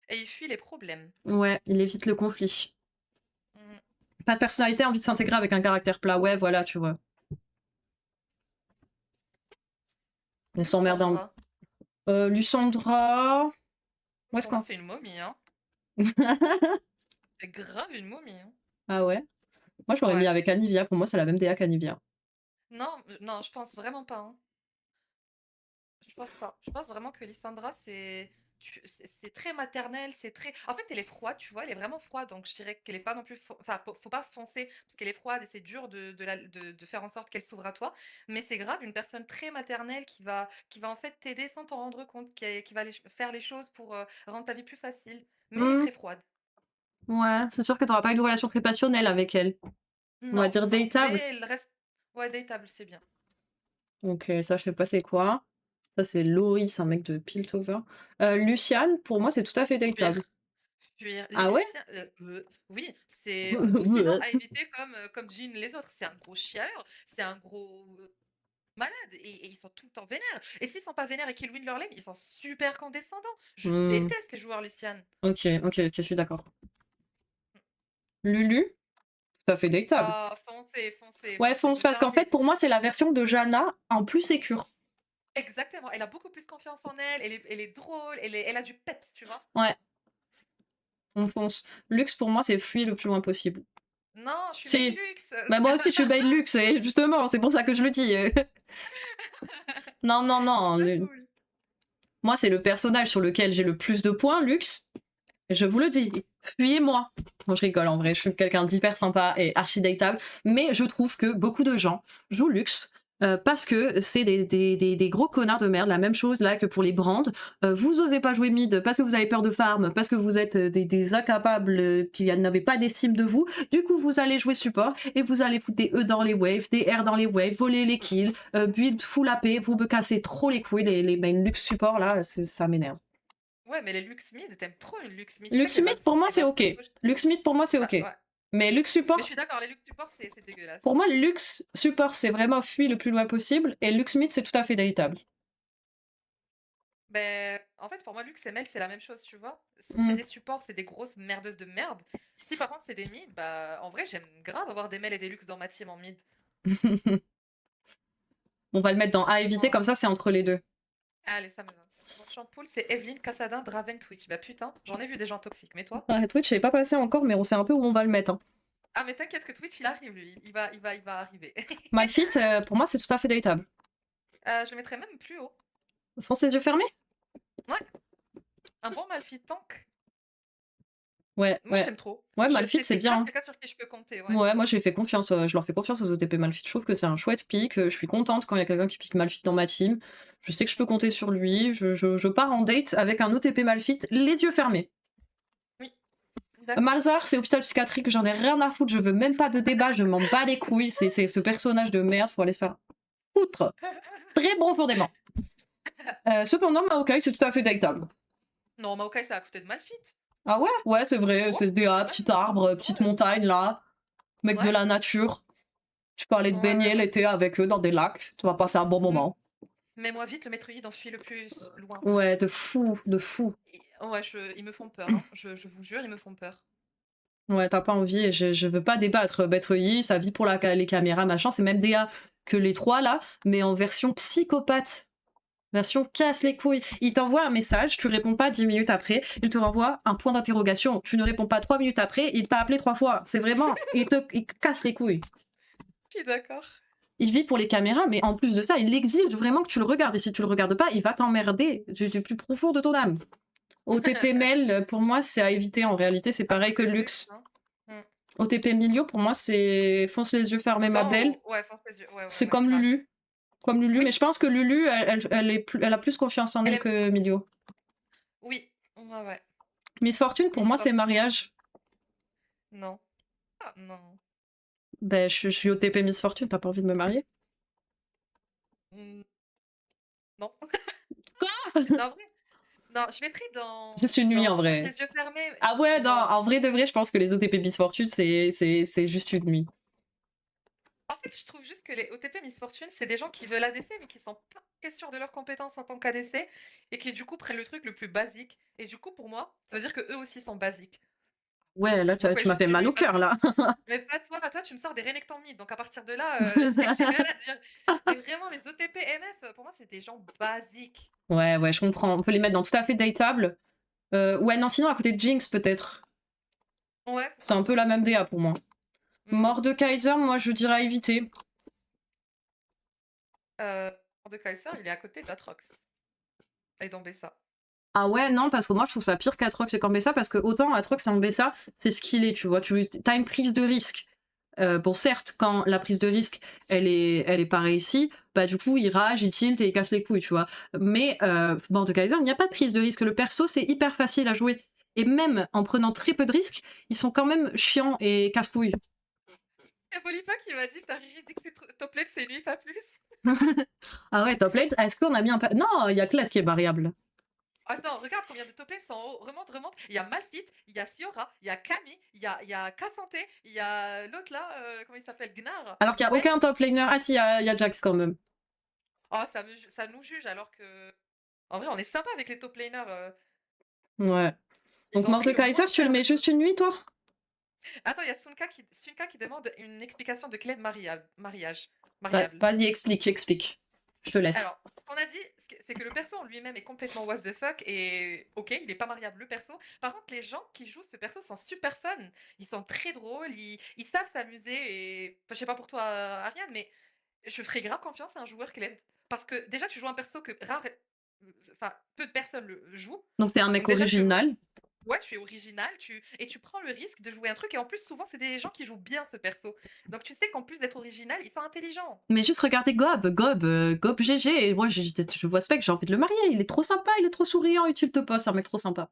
Et il fuit les problèmes.
Ouais, il évite le conflit.
Mm.
Pas de personnalité, envie de s'intégrer avec un caractère plat. Ouais, voilà, tu vois. On s'emmerde un.
Lysandra.
Lussandra. Où est-ce
Pour moi,
qu'on.
c'est une momie, hein. C'est grave une momie, hein.
Ah ouais? Moi, je l'aurais mis
Ouais.
avec Anivia. Pour moi, c'est la même DA qu'Anivia.
Non, non, je pense vraiment pas, hein. Je pense pas. Je pense vraiment que Lysandra, c'est très maternel, c'est très. En fait, elle est froide, tu vois, elle est vraiment froide, donc je dirais qu'elle est pas non plus. Enfin, faut pas foncer parce qu'elle est froide et c'est dur de faire en sorte qu'elle s'ouvre à toi. Mais c'est grave, une personne très maternelle qui va en fait t'aider sans t'en rendre compte, qui va faire les choses pour rendre ta vie plus facile. Mais elle est
Hmm,
très froide.
ouais, c'est sûr que t'auras pas une relation très passionnelle avec elle. On va
Non,
dire
non. Mais
dateable.
elle reste. Ouais, dateable, c'est bien.
Ok, ça, je sais pas c'est quoi. Ça, c'est Loris, un mec de Piltover. Luciane, pour moi, c'est tout à fait dateable.
Fuir. Fuir.
Ah ouais?
Lucien, oui, c'est aussi non à éviter comme Jean les autres. C'est un gros chialeur, c'est un gros malade et ils sont tout le temps vénères. Et s'ils sont pas vénères et qu'ils win leur lane, ils sont super condescendants. Je
Hmm,
déteste les joueurs Lucian.
ok, ok, ok, je suis d'accord. Lulu, tout à fait dateable.
Ah, foncez foncez, foncez,
Ouais,
foncez,
fonce,
se
parce qu'en fait,
fermer.
pour moi, c'est la version de Jana en plus sécure.
Exactement, elle a beaucoup plus confiance en elle, elle est drôle, elle a du peps, tu vois?
Ouais, on fonce. Luxe, pour moi, c'est fuir le plus loin possible.
Non, je suis Lady
Si.
Luxe.
Bah, moi aussi, je suis belle luxe, et justement, c'est pour ça que je le dis. Non, non, non.
Trop cool.
Moi, c'est le personnage sur lequel j'ai le plus de points, luxe. Je vous le dis, fuyez-moi. Moi, je rigole, en vrai, je suis quelqu'un d'hyper sympa et archi-dateable, mais je trouve que beaucoup de gens jouent luxe parce que c'est des gros connards de merde. La même chose là que pour les brands. Vous osez pas jouer mid parce que vous avez peur de farm, parce que vous êtes des incapables qui n'avaient pas d'estime de vous. Du coup, vous allez jouer support et vous allez foutre des E dans les waves, des R dans les waves, voler les kills, build full AP, vous me cassez trop les couilles. Les main luxe support là, ça m'énerve.
Ouais, mais les Luxe Mid, t'aimes trop une Luxe Mid. Tu sais que
Luxmith, pour moi,
Elle
c'est
va
ok.
s'auto.
Luxmith, pour moi, c'est
Bah,
ok.
ouais.
Mais Lux
Mais je
Support,
suis d'accord, les Luxe Support, c'est dégueulasse.
pour moi, Lux Support, c'est vraiment fuir le plus loin possible. Et Luxmith, c'est tout à fait dateable.
Ben, en fait, pour moi, Luxe et Mel, c'est la même chose, tu vois. Si c'est
Hmm.
des supports, c'est des grosses merdeuses de merde. Si par contre c'est des mid, bah en vrai, j'aime grave avoir des Mel et des Luxe dans ma team en mid.
On va le mettre dans A éviter,
Franchement,
comme ça, c'est entre les deux.
allez, ça me va. Mon champoule, c'est Evelyne, Cassadin, Draven, Twitch. Bah putain, j'en ai vu des gens toxiques, mais toi?
Ah, Twitch, je l'ai pas passé encore, mais on sait un peu où on va le mettre. Hein.
Ah, mais t'inquiète que Twitch, il arrive, lui. Il va arriver.
Malfit, pour moi, c'est tout à fait dateable.
Je le mettrais même plus haut.
Fonce les yeux fermés.
Ouais, un bon Malphite tank.
Ouais,
Moi,
ouais.
j'aime trop.
Ouais, Malfit, c'est
C'est grave
bien.
quelqu'un sur qui je peux compter, ouais.
Ouais, moi, j'ai fait confiance. Je leur fais confiance aux OTP Malfit. Je trouve que c'est un chouette pick. Je suis contente quand il y a quelqu'un qui pique Malfit dans ma team. Je sais que je peux compter sur lui. Je pars en date avec un OTP Malfit, les yeux fermés.
Oui, d'accord.
Malzar, c'est hôpital psychiatrique, j'en ai rien à foutre, je veux même pas de débat, je m'en bats les couilles, c'est ce personnage de merde, faut aller se faire foutre très profondément. Cependant, Maokai, c'est tout à fait dateable.
Non, Maokai, ça a coûté de Malphite.
Ah ouais? Ouais, c'est vrai,
Ouais,
c'est des
ouais,
petit arbre, petite
ouais,
montagne là, mec de
ouais,
la nature. Tu peux aller te
ouais, ouais,
baigner
ouais.
l'été avec eux dans des lacs, tu vas passer un bon
Mm.
moment.
Mets-moi vite le métroïde, enfuis le plus loin
Ouais, de
possible.
fou, de fou.
Ouais, ils me font peur, hein. Je vous jure, ils me font peur.
Ouais, t'as pas envie et je veux pas débattre. Maître Yi, ça vit pour les caméras, machin, c'est même DA que les trois là, mais en version psychopathe. Version casse les couilles. Il t'envoie un message, tu réponds pas 10 minutes après, il te renvoie un point d'interrogation. Tu ne réponds pas 3 minutes après, il t'a appelé 3 fois. C'est vraiment. Il casse les couilles.
Je suis d'accord.
Il vit pour les caméras, mais en plus de ça, il exige vraiment que tu le regardes. Et si tu le regardes pas, il va t'emmerder du plus profond de ton âme. OTP Mail, pour moi, c'est à éviter. En réalité, c'est
Ah,
pareil que
c'est luxe,
Lux.
hein. Mm.
OTP Milio, pour moi, c'est fonce les yeux fermés, ma belle.
Ouais, fonce les yeux. Ouais, ouais,
C'est
ouais,
comme
grave.
Lulu. Comme Lulu, mais
Oui,
je pense que Lulu, elle a plus confiance en
elle
elle
est.
que Milio.
Oui, ouais, ouais.
Miss Fortune, pour
Miss
moi, c'est
Fortune.
mariage.
Non. Ah, non.
Ben, je suis au TP Miss Fortune, t'as pas envie de me marier?
Mm, non.
Quoi?
Non, en vrai. Non, je mettrais
Juste une nuit
dans
en
Fonce
vrai.
les yeux fermés.
Ah ouais, non,
Non.
en vrai de vrai, je pense que les OTP Miss Fortune, c'est juste une nuit.
En fait, je trouve juste que les OTP Miss Fortune, c'est des gens qui veulent ADC, mais qui sont pas très sûrs de leurs compétences en tant qu'ADC, et qui du coup prennent le truc le plus basique. Et du coup, pour moi, ça veut dire que eux aussi sont basiques.
Ouais, là,
Donc ouais,
tu m'as fait
juste une
mal
nuit,
au
parce
cœur,
que.
là.
Mais pas toi, toi tu me sors des Renekton mid, donc à partir de là, j'ai rien à dire. Mais vraiment, les OTP MF, pour moi, c'est des gens basiques.
Ouais, ouais, je comprends. On peut les mettre dans tout à fait dateable. Ouais, non, sinon, à côté de Jinx, peut-être.
Ouais,
C'est un
pourquoi
peu
pas.
la même DA pour moi.
Hmm.
Mort de Kaiser, moi, je dirais à éviter.
Euh, de Kaiser, il est à côté d'Atrox. Et d'Ambessa.
Ah ouais, non, parce que moi, je trouve ça pire qu'Atrox et Kambessa, parce que autant Atrox et Kambessa, c'est ce qu'il est, tu vois. Tu as une prise de risque. Bon, certes, quand la prise de risque, elle est pas réussie, bah du coup, il rage, il tilt et il casse les couilles, tu vois. Mais Mordekaiser, il n'y a pas de prise de risque. Le perso, c'est hyper facile à jouer. Et même en prenant très peu de risques, ils sont quand même chiants et casse-couilles.
Il y a Polipa qui m'a dit que Riri dit que c'est top lane, c'est lui, pas plus.
Ah ouais, top lane, est-ce qu'on a mis un... Non, il y a Kled qui est variable.
Attends, regarde combien de top lanes sont en haut. Remonte, remonte. Il y a Malphite, il y a Fiora, il y a Camille, il y a Cassandre, il y a l'autre là, comment il s'appelle? Gnar,
Alors qu'il n'y a
Gwen.
aucun top laner. Ah si, il y a Jax quand même.
Oh, ça nous juge alors que. En vrai, on est sympa avec les top laners.
Ouais.
Ils
Donc
ont pris le moins
Mordekaiser, tu le
cher,
mets
les
juste
autres.
une nuit, toi?
Attends, il y a Sunka qui demande une explication de clé de mariage.
Vas
Mariable.
vas-y, explique, explique. Je te laisse.
Alors, ce qu'on a dit, c'est que le perso en lui-même est complètement what the fuck et ok, il est pas mariable le perso. Par contre, les gens qui jouent ce perso sont super fun. Ils sont très drôles, ils savent s'amuser et enfin, je sais pas pour toi, Ariane, mais je ferais grave confiance à un joueur Kled. Parce que déjà, tu joues un perso que enfin, peu de personnes le jouent.
Donc t'es un
Donc
mec
déjà,
original.
ouais, tu es original, et tu prends le risque de jouer un truc. Et en plus, souvent, c'est des gens qui jouent bien ce perso. Donc tu sais qu'en plus d'être original, ils sont intelligents.
Mais juste regardez Gob GG. Et moi, je vois ce mec, j'ai envie de le marier. Il est trop sympa, il est trop souriant. Il te poste, c'est un mec trop sympa.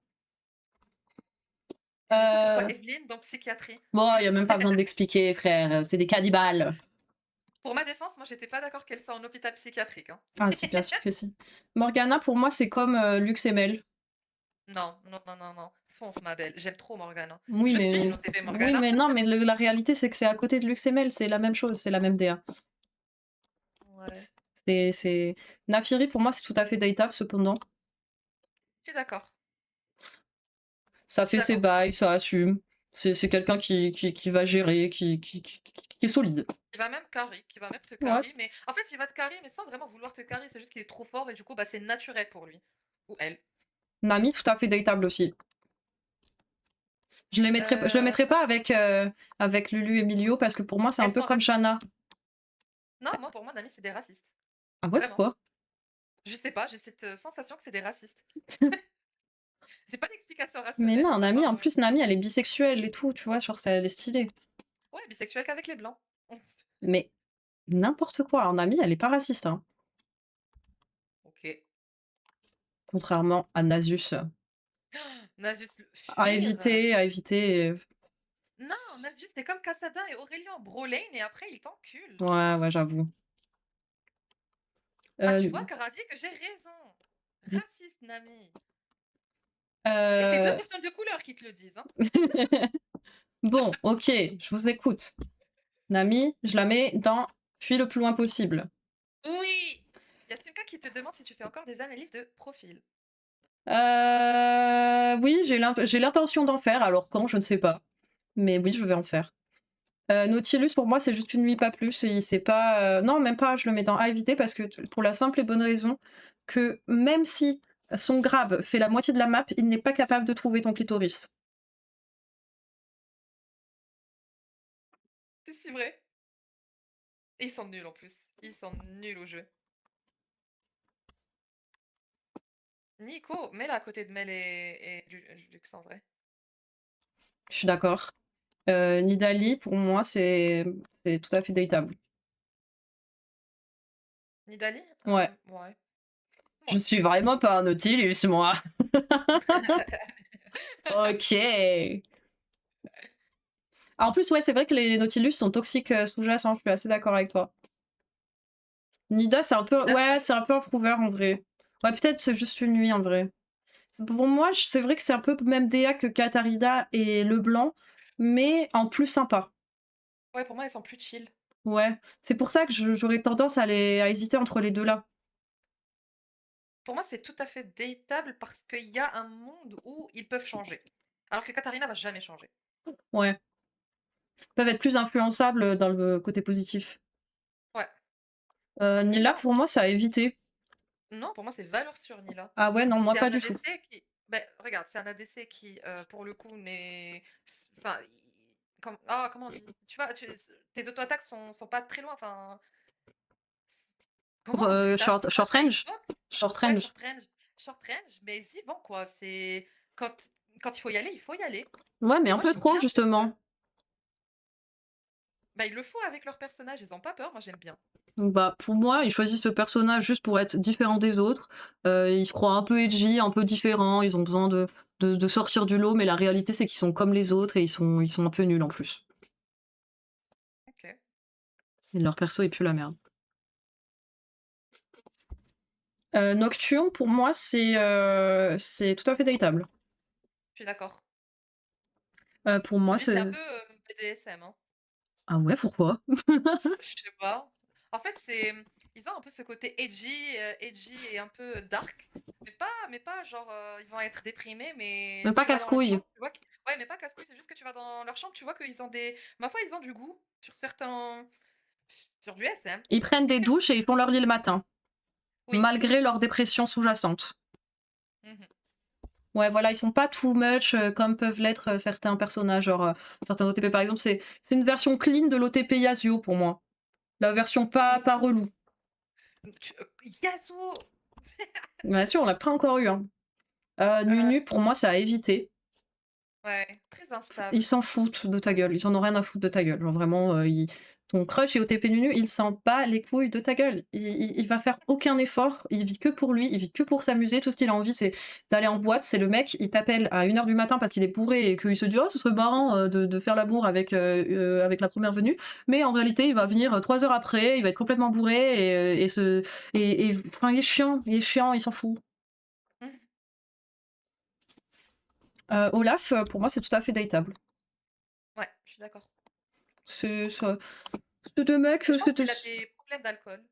Et du coup, pourquoi
Euh...
Evelyne dans psychiatrie?
Bon, il y a même pas besoin d'expliquer, frère. C'est des cannibales.
Pour ma défense, moi, j'étais pas d'accord qu'elle soit en hôpital psychiatrique, hein.
Ah, c'est bien sûr que si. Morgana, pour moi, c'est comme Lux et Mel.
Non, non, non, non, non. Fonce, ma belle. J'aime trop Morgana.
Oui,
Je suis
mais
une OTP
oui,
Morgana.
mais non, mais la réalité, c'est que c'est à côté de Lux et Mel. C'est la même chose, c'est la même DA.
Ouais,
C'est Nafiri, pour moi, c'est tout à fait dateable, cependant.
je suis d'accord.
Ça
Je suis
fait ses
d'accord.
bails, ça assume. C'est quelqu'un qui va gérer, qui est solide.
Il va même carry, qui va même te
Ouais.
carry, mais en fait, il va te carry, mais sans vraiment vouloir te carry, c'est juste qu'il est trop fort et du coup, bah, c'est naturel pour lui. Ou elle.
Nami, tout à fait dateable aussi. Je le
Euh,
mettrai pas avec Lulu et Emilio parce que pour moi, c'est un
Elles
peu
sont
comme
racistes.
Shanna.
Non, moi, pour moi, Nami, c'est des racistes.
Ah ouais,
Vraiment.
pourquoi?
Je sais pas, j'ai cette sensation que c'est des racistes. J'ai pas d'explication
Mais
rationnelle,
non,
à
Nami,
part.
en plus, Nami, elle est bisexuelle et tout, tu vois, genre, elle est stylée.
Ouais, bisexuel qu'avec les blancs.
Mais n'importe quoi. Alors, Nami, elle est pas raciste, hein.
Ok.
Contrairement à Nasus.
Nasus,
À
fuir.
éviter, à éviter.
Non, Nasus, c'est comme Cassadin et Aurélien. Brolane et après, il t'encule.
Ouais, ouais, j'avoue.
Ah,
Euh,
tu vois, Kara dit que j'ai raison. Raciste, Nami. Et c'est deux
euh,
personnes de couleur qui te le disent, hein.
Bon, ok, je vous écoute. Nami, je la mets dans Fuis le plus loin possible.
Oui! Il y a Sunka qui te demande si tu fais encore des analyses de profil.
Oui, j'ai l'intention d'en faire, alors quand, je ne sais pas. Mais oui, je vais en faire. Nautilus, pour moi, c'est juste une nuit, pas plus. Et il sait pas. Non, même pas, je le mets dans à éviter parce que pour la simple et bonne raison que même si son grab fait la moitié de la map, il n'est pas capable de trouver ton clitoris.
C'est si vrai. Et ils sont nuls en plus. Ils sont nuls au jeu. Nico, mets-la à côté de Mel et Lux en vrai.
Je suis d'accord. Nidali, pour moi, c'est tout à fait dateable.
Nidali?
Ouais.
Ouais. Moi
Je suis
aussi.
vraiment pas un Nautilus, moi. Ok. Ah, en plus, ouais, c'est vrai que les Nautilus sont toxiques sous-jacents, je suis assez d'accord avec toi. Nida, c'est un peu.
Nida,
Ouais, c'est un peu un prouveur en vrai. Ouais, peut-être c'est juste une nuit en vrai. Pour moi, c'est vrai que c'est un peu même DA que Katarina et Leblanc, mais en plus sympa.
ouais, pour moi, elles sont plus chill.
Ouais. C'est pour ça que j'aurais tendance à hésiter entre les deux là.
Pour moi, c'est tout à fait dateable parce qu'il y a un monde où ils peuvent changer. Alors que Katarina va jamais changer.
Ouais. Ils peuvent être plus influençables dans le côté positif.
Ouais.
Nila,
Nila,
pour moi, ça a évité.
non, pour moi, c'est valeur sur Nila.
Ah ouais, non, moi
C'est
pas
un
du tout.
ADC qui. Ben, regarde, c'est un ADC qui, pour le coup, n'est. Enfin. Comment on dit? Tu vois, tes auto-attaques sont pas très loin. Enfin.
Pour
Comment on dit ça? C'est pas
short range?
sidewalk?
Short
Ouais,
range.
short range. Short range, mais ils y vont, quoi. C'est. Quand, quand il faut y aller, il faut y aller.
Ouais, mais
Et
un
moi,
peu
j'aime
trop,
bien ce jeu.
justement.
Bah, il le faut avec leur personnage, ils ont pas peur, moi j'aime bien.
Donc, bah, pour moi, ils choisissent ce personnage juste pour être différent des autres. Ils se croient un peu edgy, un peu différents. Ils ont besoin de sortir du lot, mais la réalité, c'est qu'ils sont comme les autres et ils sont un peu nuls en plus.
Ok,
Et leur perso est plus la merde. Nocturne, pour moi, c'est tout à fait dateable.
je suis d'accord.
Pour moi,
Lui, c'est un
c'est.
peu BDSM, hein.
Ah ouais, pourquoi?
Je sais pas. En fait, ils ont un peu ce côté edgy et un peu dark. Mais pas genre, ils vont être déprimés,
Mais
mais
pas
tu vas dans l'action,
casse-couille.
tu vois. Ouais, mais pas casse-couille, c'est juste que tu vas dans leur chambre, tu vois qu'ils ont des ma foi, ils ont du goût sur certains sur du SM.
Ils prennent des douches et ils font leur lit le matin,
Oui.
malgré leur dépression sous-jacente.
Mmh.
Ouais, voilà, ils sont pas too much, comme peuvent l'être, certains personnages, genre, certains OTP par exemple, c'est une version clean de l'OTP Yasuo pour moi. La version pas relou.
Tu Yasuo!
Bien sûr, on l'a pas encore eu, hein. Nunu, pour moi, c'est à éviter.
Ouais, très
Ils
instable.
s'en foutent de ta gueule, ils en ont rien à foutre de ta gueule. Genre vraiment, ton crush est OTP Nunu, il s'en bat les couilles de ta gueule. Il va faire aucun effort, il vit que pour lui, il vit que pour s'amuser. Tout ce qu'il a envie, c'est d'aller en boîte. C'est le mec, il t'appelle à 1 heure du matin parce qu'il est bourré et qu'il se dit: «Oh, ce serait marrant, de faire l'amour avec la première venue». Mais en réalité, il va venir, 3 heures après, il va être complètement bourré et enfin, il est chiant, il s'en fout.
Mmh.
Olaf, pour moi, c'est tout à fait dateable.
Ouais, je suis d'accord.
C'est 2 mecs,
Mais je pense
c'était
qu'il a des problèmes d'alcool.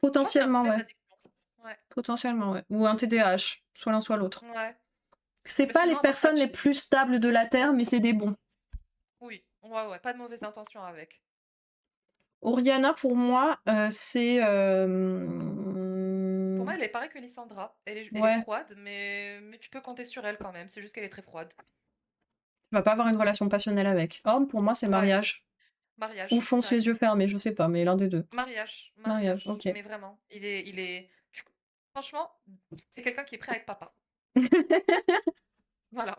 Je pense qu'il a un
potentiellement,
problème
ouais.
d'addiction. Ouais,
Potentiellement, ouais. Ou un TDAH, soit l'un soit l'autre.
ouais.
C'est
Mais
pas les
sinon, à part ça,
personnes les
chill.
plus stables de la Terre, mais c'est des bons.
Oui, ouais, ouais, pas de mauvaises intentions avec.
Oriana, pour moi, c'est.
Pour moi, elle est pareille que Lysandra. Elle est
Ouais,
froide, mais tu peux compter sur elle quand même. C'est juste qu'elle est très froide.
tu vas pas avoir une relation passionnelle avec. Orne, pour moi, c'est
Ouais,
mariage. Ou
mariage,
fonce les
direct.
yeux fermés, je sais pas, mais l'un des deux.
Mariage,
Mariage,
mariage.
ok.
Mais vraiment, franchement, c'est quelqu'un qui est prêt à être papa. Voilà.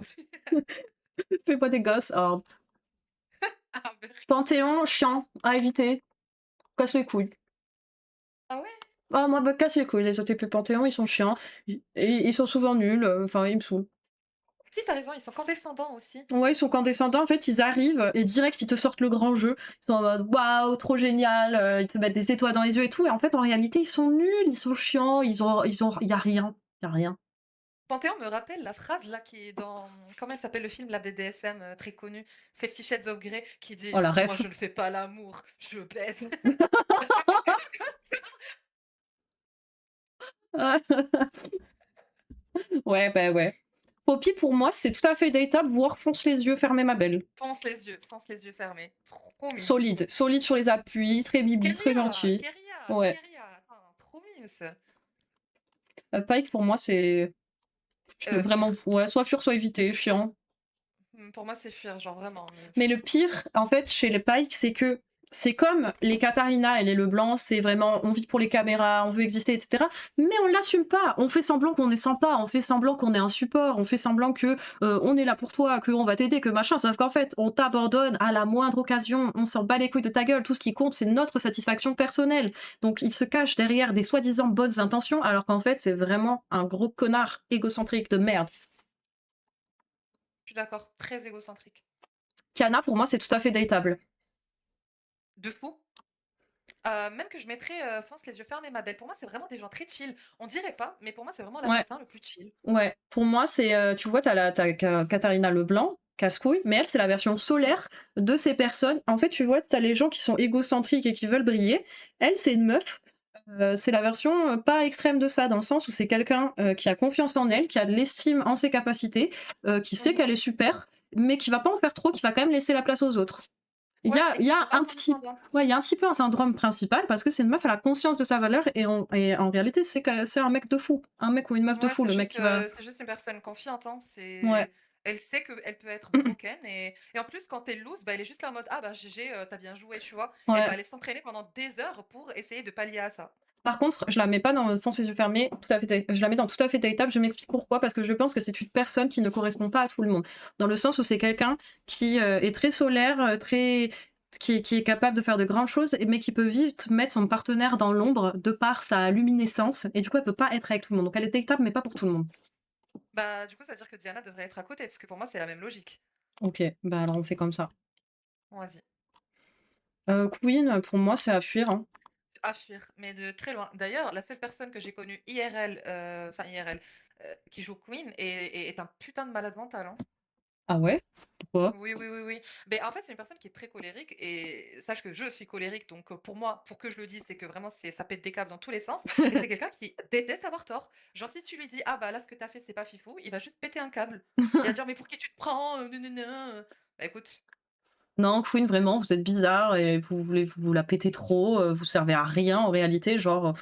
Fais pas des gosses, Orne.
Ah, Berk.
Panthéon, chiant, à éviter. Casse les couilles.
Ah ouais?
Ah, moi, bah, casse les couilles. Les OTP Panthéon, ils sont chiants. Et ils sont souvent nuls. Enfin, ils me saoulent.
Si, t'as raison, ils sont condescendants aussi.
Ouais, ils sont condescendants. En fait, ils arrivent et direct, ils te sortent le grand jeu. Ils sont en mode waouh, trop génial. Ils te mettent des étoiles dans les yeux et tout. Et en fait, en réalité, ils sont nuls, ils sont chiants. Y a rien. Y a rien.
Panthéon me rappelle la phrase là qui est dans. Comment il s'appelle le film, la BDSM très connu, Fifty Shades of Grey, qui dit
Oh la
moi
ref.
je ne fais pas l'amour, je baise.
Ouais, bah ouais. Poppy, pour moi, c'est tout à fait dateable, voire fonce les yeux, fermez ma belle.
Fonce les yeux fermés. Trop mimes.
Solide. Solide sur les appuis, très bibi, très
Keria,
gentil.
Keria,
Ouais.
Keria, attends, trop mimes.
Pike, pour moi, c'est vraiment.
Fuir.
Ouais, soit fur, soit éviter, chiant.
Pour moi c'est fuir, genre vraiment.
Mais le pire, en fait, chez les Pike, c'est que c'est comme les Katharina et les Leblanc, c'est vraiment on vit pour les caméras, on veut exister, etc. Mais on l'assume pas. On fait semblant qu'on est sympa, on fait semblant qu'on est un support, on fait semblant que on est là pour toi, qu'on va t'aider, que machin. Sauf qu'en fait, on t'abandonne à la moindre occasion, on s'en bat les couilles de ta gueule. Tout ce qui compte, c'est notre satisfaction personnelle. Donc il se cache derrière des soi-disant bonnes intentions, alors qu'en fait, c'est vraiment un gros connard égocentrique de merde.
Je suis d'accord, très égocentrique.
Kiana, pour moi, c'est tout à fait dateable.
De fou. Même que je mettrais, Fonce les yeux fermés, ma belle. Pour moi, c'est vraiment des gens très chill. On dirait pas, mais pour moi, c'est vraiment
Ouais.
l'assassin le plus chill.
Ouais, pour moi, c'est, tu vois, Katharina Leblanc, casse-couille, mais elle, c'est la version solaire de ces personnes. En fait, tu vois, t'as les gens qui sont égocentriques et qui veulent briller. Elle, c'est une meuf. C'est la version pas extrême de ça, dans le sens où c'est quelqu'un qui a confiance en elle, qui a de l'estime en ses capacités, qui sait
Mmh.
qu'elle est super, mais qui va pas en faire trop, qui va quand même laisser la place aux autres. Il y
Ouais
a,
et
il y
qui
a
est pas
un petit,
condescendante.
ouais, il y a un petit peu un syndrome principal parce que c'est une meuf, elle a conscience de sa valeur et en réalité, c'est un mec de fou, un mec ou une meuf de
Ouais,
fou, le mec qui va.
c'est juste une personne confiante, hein.
Ouais.
Elle sait qu'elle peut être broken et en plus, quand elle lose, bah, elle est juste là en mode: «Ah bah GG, tu bien joué», tu vois? Elle va
Ouais.
aller s'entraîner pendant des heures pour essayer de pallier à ça.
Par contre, je la mets pas dans Fonce les yeux fermés, tout à fait, je la mets dans tout à fait véritable. Je m'explique pourquoi, parce que je pense que c'est une personne qui ne correspond pas à tout le monde. Dans le sens où c'est quelqu'un qui est très solaire, qui est capable de faire de grandes choses, mais qui peut vite mettre son partenaire dans l'ombre de par sa luminescence, et du coup, elle peut pas être avec tout le monde. Donc elle est véritable, mais pas pour tout le monde.
Bah, du coup, ça veut dire que Diana devrait être à côté parce que pour moi, c'est la même logique.
Ok, bah alors on fait comme ça.
Vas-y.
Queen, pour moi, c'est à fuir, hein.
À fuir, mais de très loin. D'ailleurs, la seule personne que j'ai connue IRL, enfin IRL, qui joue Queen est un putain de malade mental, hein.
Ah ouais? Pourquoi?
Oui, oui, oui, oui. Mais en fait, c'est une personne qui est très colérique et sache que je suis colérique, donc pour moi, pour que je le dise, c'est que vraiment ça pète des câbles dans tous les sens et c'est quelqu'un qui déteste avoir tort. Genre si tu lui dis: «Ah bah là, ce que t'as fait, c'est pas fifou», il va juste péter un câble. Il va dire: «Mais pour qui tu te prends? Bah écoute,
Non, Queen, vraiment, vous êtes bizarre et vous voulez vous la péter trop, vous servez à rien en réalité, genre,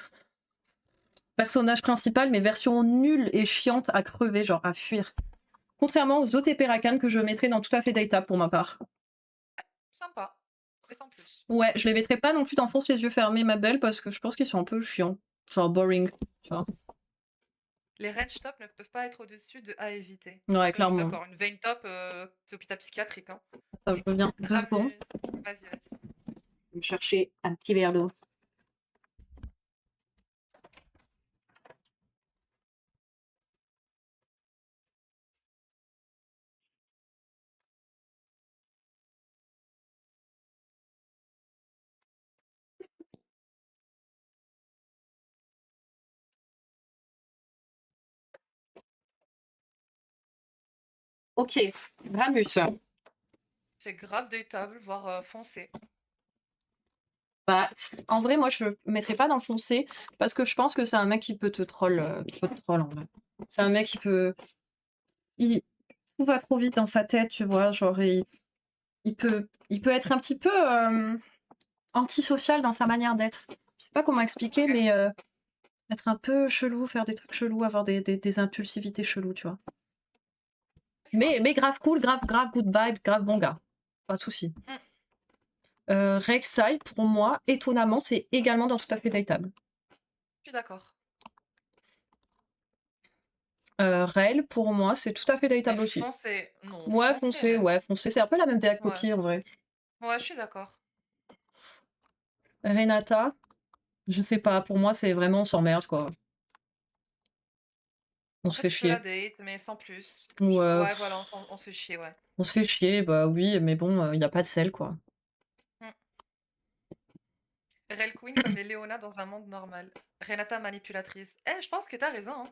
personnage principal, mais version nulle et chiante à crever, genre à fuir. Contrairement aux OTP Rakan que je mettrais dans Tout à fait Data pour ma part.
sympa, mais sans plus».
Ouais, je les mettrais pas non plus dans Fonce les yeux fermés, ma belle, parce que je pense qu'ils sont un peu chiants. Genre boring, tu vois.
Les range top ne peuvent pas être au-dessus de à éviter.
Ouais,
Ça, je suis
clairement.
d'accord. Une vein top, c'est hôpital psychiatrique, hein.
Ça, je reviens 2 secondes.
Ramus, vas-y, vas-y.
Je vais me chercher un petit verre d'eau. Ok, Ramus.
C'est grave datable, voire foncé.
Bah, en vrai, moi, je le mettrais pas dans le foncé parce que je pense que c'est un mec qui peut te troll, en vrai. C'est un mec qui peut. Tout va trop vite dans sa tête, tu vois. Genre, il peut être un petit peu antisocial dans sa manière d'être. Je sais pas comment expliquer,
Ok.
mais être un peu chelou, faire des trucs chelous, avoir des impulsivités cheloues, tu vois.
Je vois.
Mais grave cool, grave good vibe, grave bon gars. Pas de souci.
Mm,
Rek'Sai, pour moi, étonnamment, c'est également dans Tout à fait Dateable.
je suis d'accord.
Rel, pour moi, c'est tout à fait
Mais
dateable aussi.
foncé, non,
Ouais,
foncé
foncé,
même.
ouais, foncé. C'est un peu la même DA
Ouais.
copie en vrai.
Ouais, je suis d'accord.
Renata, je sais pas, pour moi, c'est vraiment on s'emmerde quoi. On
En
se
fait,
fait
tu peux la
chier.
date, mais sans plus.
Ouais,
Ouais, voilà, on se fait chier, ouais.
on se fait chier, bah oui, mais bon, il y a pas de sel quoi.
Mm. Rel Queen comme les Léona dans un monde normal. Renata manipulatrice. Eh, je pense que t'as raison, hein.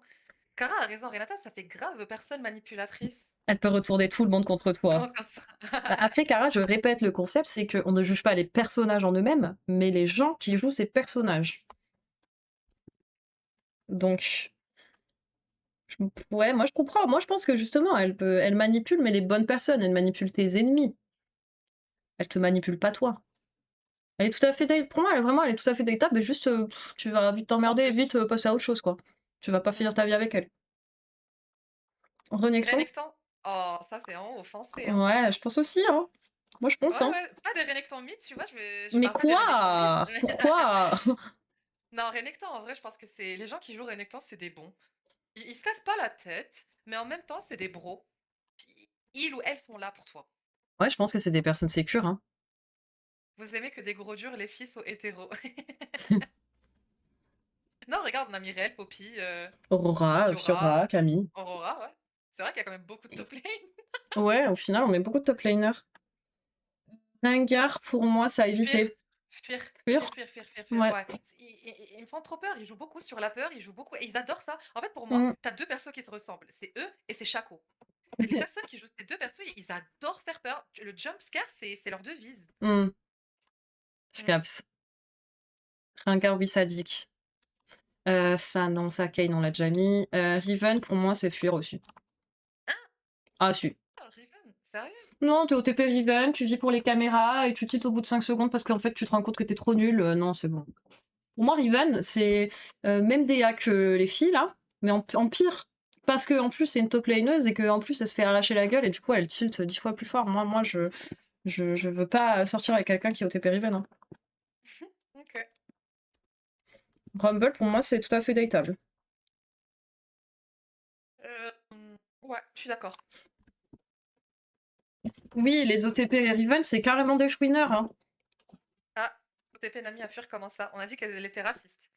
Cara a raison, Renata, ça fait grave personne manipulatrice.
Elle peut retourner tout le monde contre toi.
Comment comme ça?
Bah, après, Cara, je répète, le concept, c'est qu'on ne juge pas les personnages en eux-mêmes, mais les gens qui jouent ces personnages. Donc, ouais, moi je comprends. Moi je pense que justement, elle manipule, mais les bonnes personnes. Elle manipule tes ennemis. Elle te manipule pas toi. Elle est tout à fait pour moi, elle est tout à fait datable, mais juste, tu vas vite
Sans
t'emmerder et
plus.
vite, passer à autre chose, quoi. Tu vas pas finir
Mm.
ta vie avec elle. Renekton?
Renekton? Oh, ça c'est en haut, foncé, hein.
Ouais, je pense aussi, hein. Moi, je pense,
Ouais,
hein.
ouais, c'est pas des Renekton mythes, tu vois, je
Mais
parle pas des Renekton mythes.
quoi? Pourquoi?
Non, Renekton, en vrai, je pense que c'est les gens qui jouent Renekton, c'est des bons. Ils se cassent pas la tête, mais en même temps, c'est des bros. Ils ou elles sont là pour toi.
Ouais, je pense que c'est des personnes sécures, hein.
Vous aimez que des gros durs, les filles sont hétéros. Non, regarde, on a Mireille, Poppy,
Aurora,
Fiora,
Fiora, Camille.
Aurora, ouais. C'est vrai qu'il y a quand même beaucoup de top lane.
Ouais, au final, on met beaucoup de top laners. Rengar, pour moi, ça a
Fuir,
évité.
fuir,
Fuir?
fuir, fuir, fuir, fuir, fuir,
Ouais.
ouais. Ils me font trop peur, ils jouent beaucoup sur la peur, ils jouent beaucoup, et ils adorent ça. En fait, pour moi,
Mm.
t'as deux persos qui se ressemblent, c'est eux et c'est Shaco. Les personnes qui jouent ces deux persos, ils adorent faire peur. Le jump scare, c'est leur devise.
Mm. Je
Mm.
capte. Rengar, oui, sadique. Ça, non, ça, Kane, on l'a déjà mis. Riven, pour moi, c'est fuir aussi. Ah, si.
Ah, Riven, sérieux?
Non, t'es au TP Riven, tu vis pour les caméras et tu tiltes au bout de 5 secondes parce qu'en fait, tu te rends compte que t'es trop nul. Non, c'est bon. Pour moi, Riven, c'est même DA que les filles, là, mais en pire. Parce qu'en plus, c'est une top laneuse et qu'en plus, elle se fait arracher la gueule et du coup, elle tilt 10 fois plus fort. Moi, je veux pas sortir avec quelqu'un qui est au TP Riven, hein.
Ok.
Rumble, pour moi, c'est tout à fait dateable.
Ouais, je suis d'accord.
Oui, les OTP et Riven, c'est carrément des chouineurs, hein.
Ah, OTP Nami à fuir, comment ça? On a dit qu'elle était raciste.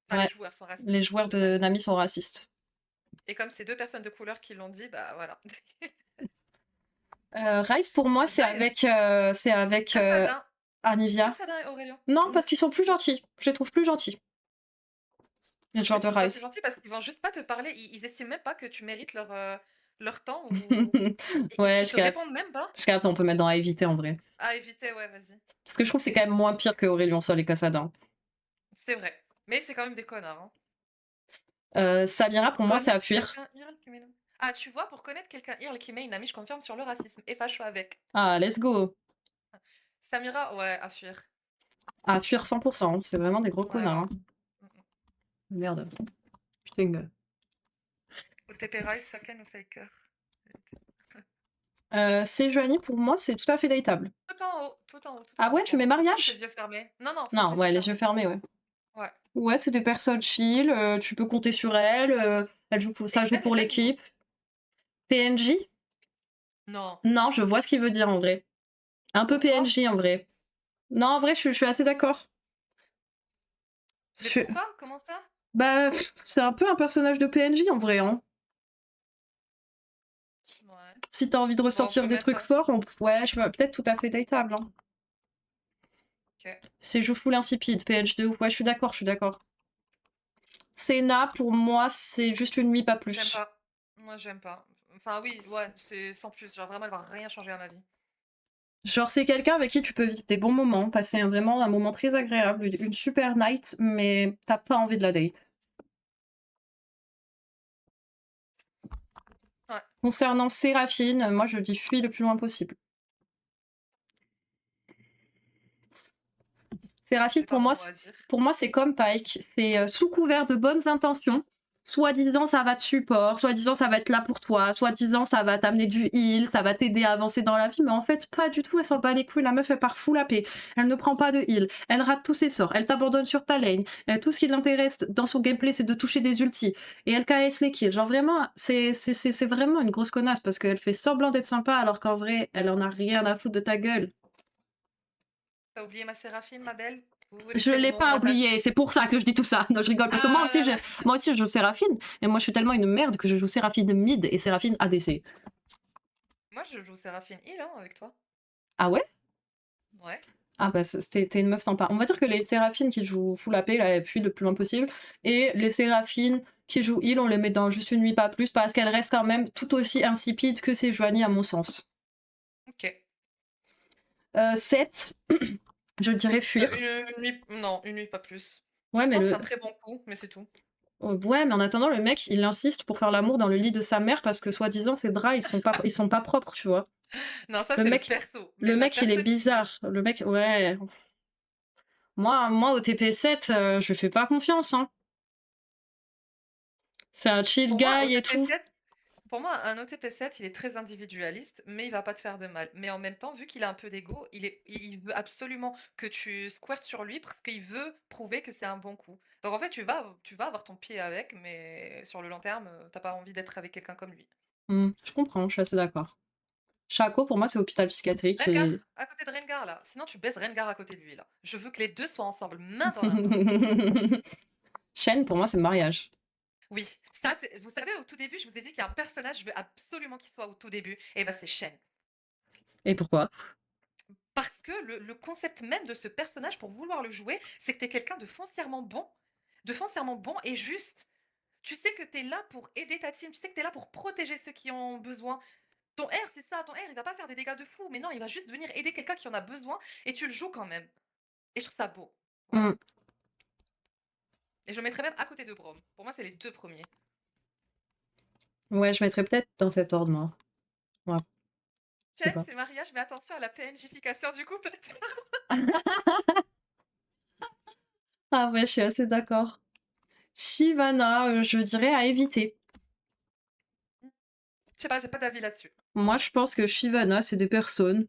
Enfin,
Ouais,
les joueurs sont racistes.
les joueurs de Nami sont racistes.
Et comme c'est deux personnes de couleur qui l'ont dit, bah voilà.
Rice, pour moi,
Bias.
c'est avec
Cassadin.
Anivia.
Cassadin et Aurélien.
Non,
Mm.
parce qu'ils sont plus gentils. Je les trouve plus gentils, les
En fait,
joueurs de
ils sont pas plus
Rice.
gentils parce qu'ils vont juste pas te parler. Ils estiment même pas que tu mérites leur. leur temps ou
Ouais,
ils
je
te répondent
capte.
même pas?
Je capte, on peut mettre dans à éviter en vrai.
À éviter, ouais, vas-y.
Parce que je trouve que c'est quand même moins pire que Aurélien Sol et Cassada.
C'est vrai, mais c'est quand même des connards, hein.
Samira, pour moi, c'est à
Connaître
fuir.
quelqu'un IRL qui met une ah, tu vois, pour connaître quelqu'un IRL qui met une amie, je confirme sur le racisme et facho avec.
Ah, let's go.
Samira, ouais, à fuir.
À fuir 100%. C'est vraiment des gros
Ouais,
connards,
ouais.
hein.
Mmh.
Merde. Putain.
OTP Rise, Saken ou Faker?
Sejuani, pour moi, c'est tout à fait dateable.
Tout en haut, tout en haut, tout
Ah
en haut
ouais,
pour
tu mets
moi. Faut fermer tes
mariage?
yeux fermés. Non, non, faut
Non,
les yeux
ouais, les yeux
fermés.
fermés, ouais.
Ouais.
Ouais, c'est des personnes chill, tu peux compter sur elles, elles jouent
Et
ça
ils
joue
aiment
pour
les animaux.
l'équipe. PNJ?
Non.
Non, je vois ce qu'il veut dire en vrai. Un peu
Pour toi?
PNJ en vrai. Non, en vrai, je suis assez d'accord.
Mais
Je-
pourquoi? Comment ça?
Bah, c'est un peu un personnage de PNJ en vrai, hein.
Ouais.
Si t'as envie de
Bon, on
ressortir
peut
des
mettre,
trucs forts, ouais, je peux peut-être tout à fait dateable, hein.
OK.
C'est joue full insipide, PNJ de ouf. Ouais, je suis d'accord, je suis d'accord. Senna, pour moi, c'est juste une nuit, pas
J'aime
plus.
pas. Moi, j'aime pas. Enfin, oui, ouais, c'est sans plus. Genre, vraiment, elle va rien changer à ma vie.
Genre, c'est quelqu'un avec qui tu peux vivre des bons moments, passer vraiment un moment très agréable, une super night, mais t'as pas envie de la date.
Ouais,
Concernant Séraphine, moi je dis fuis le plus loin possible. Séraphine,
j'ai pas mon mot à dire.
pour moi c'est comme Pike, c'est sous couvert de bonnes intentions. Soi-disant ça va te support, soi-disant ça va être là pour toi, soi-disant ça va t'amener du heal, ça va t'aider à avancer dans la vie, mais en fait pas du tout, elle s'en bat les couilles, la meuf elle part full AP, elle ne prend pas de heal, elle rate tous ses sorts, elle t'abandonne sur ta lane, tout ce qui l'intéresse dans son gameplay c'est de toucher des ultis, et elle KS les kills, genre vraiment, c'est vraiment une grosse connasse, parce qu'elle fait semblant d'être sympa alors qu'en vrai elle en a rien à foutre de ta gueule.
T'as oublié ma Séraphine, ma belle? Vous
Je
laissez le
l'ai
monde
pas
à ta
oublié,
vie.
c'est pour ça que je dis tout ça. Non, je rigole, parce que
Ah là là.
moi aussi je joue Séraphine, et moi je suis tellement une merde que je joue Séraphine mid et Séraphine ADC.
Moi, je joue Séraphine Hill, hein, avec toi.
Ah ouais?
Ouais.
Ah bah t'es une meuf sympa. On va dire que les Séraphines qui jouent full AP, là, elles fuient le plus loin possible, et les Séraphines qui jouent heal, on les met dans juste une nuit pas plus, parce qu'elles restent quand même tout aussi insipides que Sejuani à mon sens.
OK.
7, je dirais fuir.
Une nuit non, une nuit, pas plus.
Ouais,
Je
mais
pense que c'est un très bon coup, mais c'est tout.
ouais, mais en attendant, le mec, il insiste pour faire l'amour dans le lit de sa mère parce que soi-disant ses draps, ils sont pas propres, tu vois.
Non, ça,
Le
c'est le
mec,
perso, mais la
il est
personne qui veut
bizarre. Le mec, ouais. Moi, au TP7, je fais pas confiance, hein. C'est un chill
pour moi,
guy et tout.
OTP7 pour moi, un OTP7, il est très individualiste, mais il va pas te faire de mal. Mais en même temps, vu qu'il a un peu d'ego, il veut absolument que tu squirtes sur lui parce qu'il veut prouver que c'est un bon coup. Donc en fait, tu vas avoir ton pied avec, mais sur le long terme, tu pas envie d'être avec quelqu'un comme lui.
Je comprends, je suis assez d'accord. Chaco, pour moi, c'est hôpital psychiatrique
Rengar,
et.
à côté de Rengar là. Sinon, tu baisses Rengar à côté de lui là. Je veux que les 2 soient ensemble, main dans la main.
Shen, pour moi, c'est le mariage.
Oui, ça c'est vous savez, au tout début, je vous ai dit qu'il y a un personnage, je veux absolument qu'il soit au tout début, et ben c'est Shen.
Et pourquoi?
Parce que le concept même de ce personnage, pour vouloir le jouer, c'est que tu es quelqu'un de foncièrement bon et juste. Tu sais que tu es là pour aider ta team, tu sais que tu es là pour protéger ceux qui en ont besoin. Ton R, c'est ça, ton R, il va pas faire des dégâts de fou, mais non, il va juste venir aider quelqu'un qui en a besoin et tu le joues quand même. Et je trouve ça beau. Voilà.
Hmm.
Et je le mettrais même à côté de Braum. Pour moi, c'est les 2 premiers.
Ouais, je mettrais peut-être dans cet ordre, moi. Ouais, je sais
Chen,
pas.
c'est mariage, mais attention à la PNJification du couple.
Ah ouais, je suis assez d'accord. Shyvana, je dirais à éviter.
Je sais pas, j'ai pas d'avis là-dessus.
Moi, je pense que Shyvana, c'est des personnes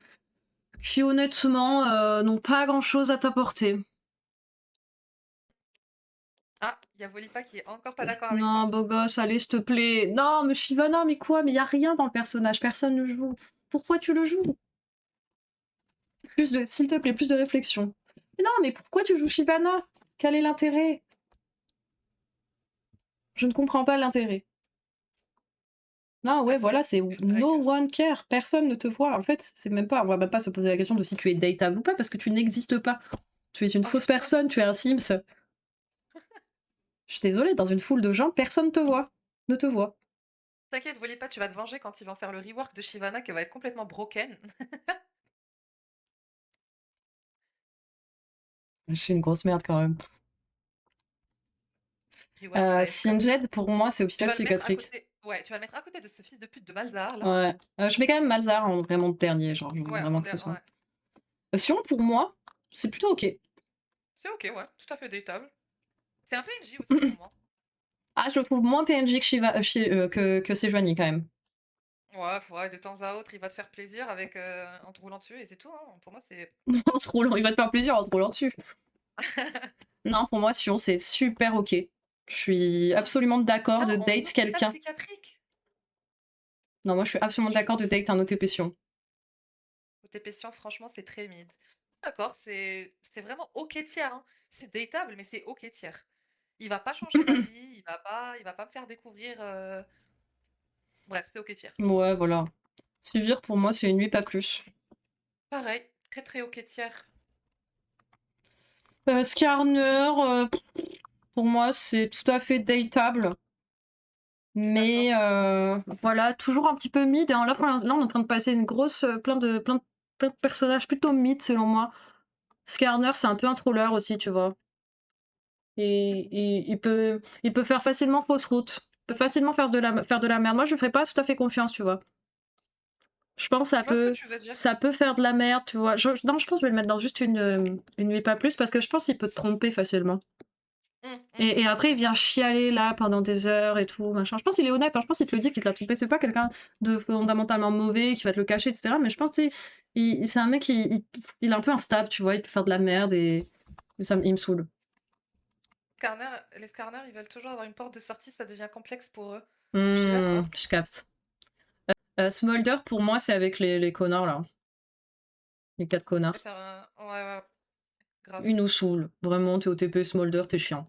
qui, honnêtement, n'ont pas grand-chose à t'apporter.
Ah, il y a Volipa qui est encore pas d'accord avec
Non,
toi.
beau gosse, allez, s'il te plaît. Non, mais Shyvana, mais quoi? Mais y a rien dans le personnage, personne ne joue. Pourquoi tu le joues? S'il te plaît, plus de réflexion. Mais non, mais pourquoi tu joues Shyvana? Quel est l'intérêt? Je ne comprends pas l'intérêt. Non, ouais,
Parce que
voilà, c'est
c'est
no
Striker.
one care, personne ne te voit. En fait, c'est même pas, on va même pas se poser la question de si tu es dateable ou pas, parce que tu n'existes pas. Tu es une
Oh
fausse
putain.
personne, tu es un Sims. Je suis désolée, dans une foule de gens, personne te voit. Ne te voit.
T'inquiète, voyez pas, tu vas te venger quand ils vont faire le rework de Shyvana qui va être complètement broken.
Je suis une grosse merde quand même.
Rework live, comme
Singed, pour moi, c'est
tu
hôpital
vas le mettre à
psychiatrique.
côté. Ouais, tu vas le mettre à côté de ce fils de pute de Malzar là.
Ouais. Je mets quand même Malzar en vraiment dernier, genre, je veux
Ouais,
vraiment que ce soit.
ouais.
Sinon, pour moi, c'est plutôt ok.
C'est ok, ouais, tout à fait dateable. C'est un PNJ aussi pour moi.
Ah, je le trouve moins PNJ que, que Sejuani quand même.
Ouais, de temps à autre, il va te faire plaisir avec en te roulant dessus et c'est tout. Hein. Pour moi, c'est.
En te roulant, il va te faire plaisir en te roulant dessus. Non, pour moi, Sion, c'est super ok. Je suis absolument d'accord de
Vraiment, en
date
hôpital
quelqu'un.
psychiatrique.
Non, moi, je suis absolument d'accord de date un OTP Sion.
OTP Science, franchement, c'est très mid. D'accord, c'est vraiment ok tiers. Hein. C'est dateable, mais c'est ok tiers. Il va pas changer ma vie, il va pas me faire découvrir. Bref, c'est ok tiers.
Ouais, voilà. Suivre, pour moi, c'est une nuit, pas plus.
Pareil, très très ok tiers.
Skarner, pour moi, c'est tout à fait dateable.
Je suis d'accord.
Mais voilà, toujours un petit peu mid. Et là, là, on est en train de passer une grosse. Plein de personnages plutôt mid, selon moi. Skarner, c'est un peu un troller aussi, tu vois. Et il peut faire facilement fausse route. Il peut facilement faire de la merde. Moi, je ne ferais pas tout à fait confiance, tu vois. Je pense que
Je vois ce que tu veux dire.
ça peut faire de la merde, tu vois. Non, je pense que je vais le mettre dans juste une nuit, pas plus, parce que je pense qu'il peut te tromper facilement. Et après, il vient chialer là pendant des heures et tout, machin. Je pense qu'il est honnête, hein. Je pense qu'il te le dit qu'il te l'a trompé. C'est pas quelqu'un de fondamentalement mauvais qui va te le cacher, etc. Mais je pense que c'est un mec, il est un peu instable, tu vois. Il peut faire de la merde et il me saoule.
Les Skarner, ils veulent toujours avoir une porte de sortie, ça devient complexe pour eux. Je suis d'accord.
Je capte. Smolder, pour moi, c'est avec les connards là. Les 4 connards.
Ouais, grave.
Ils nous saoulent. Vraiment, t'es OTP Smolder, t'es chiant.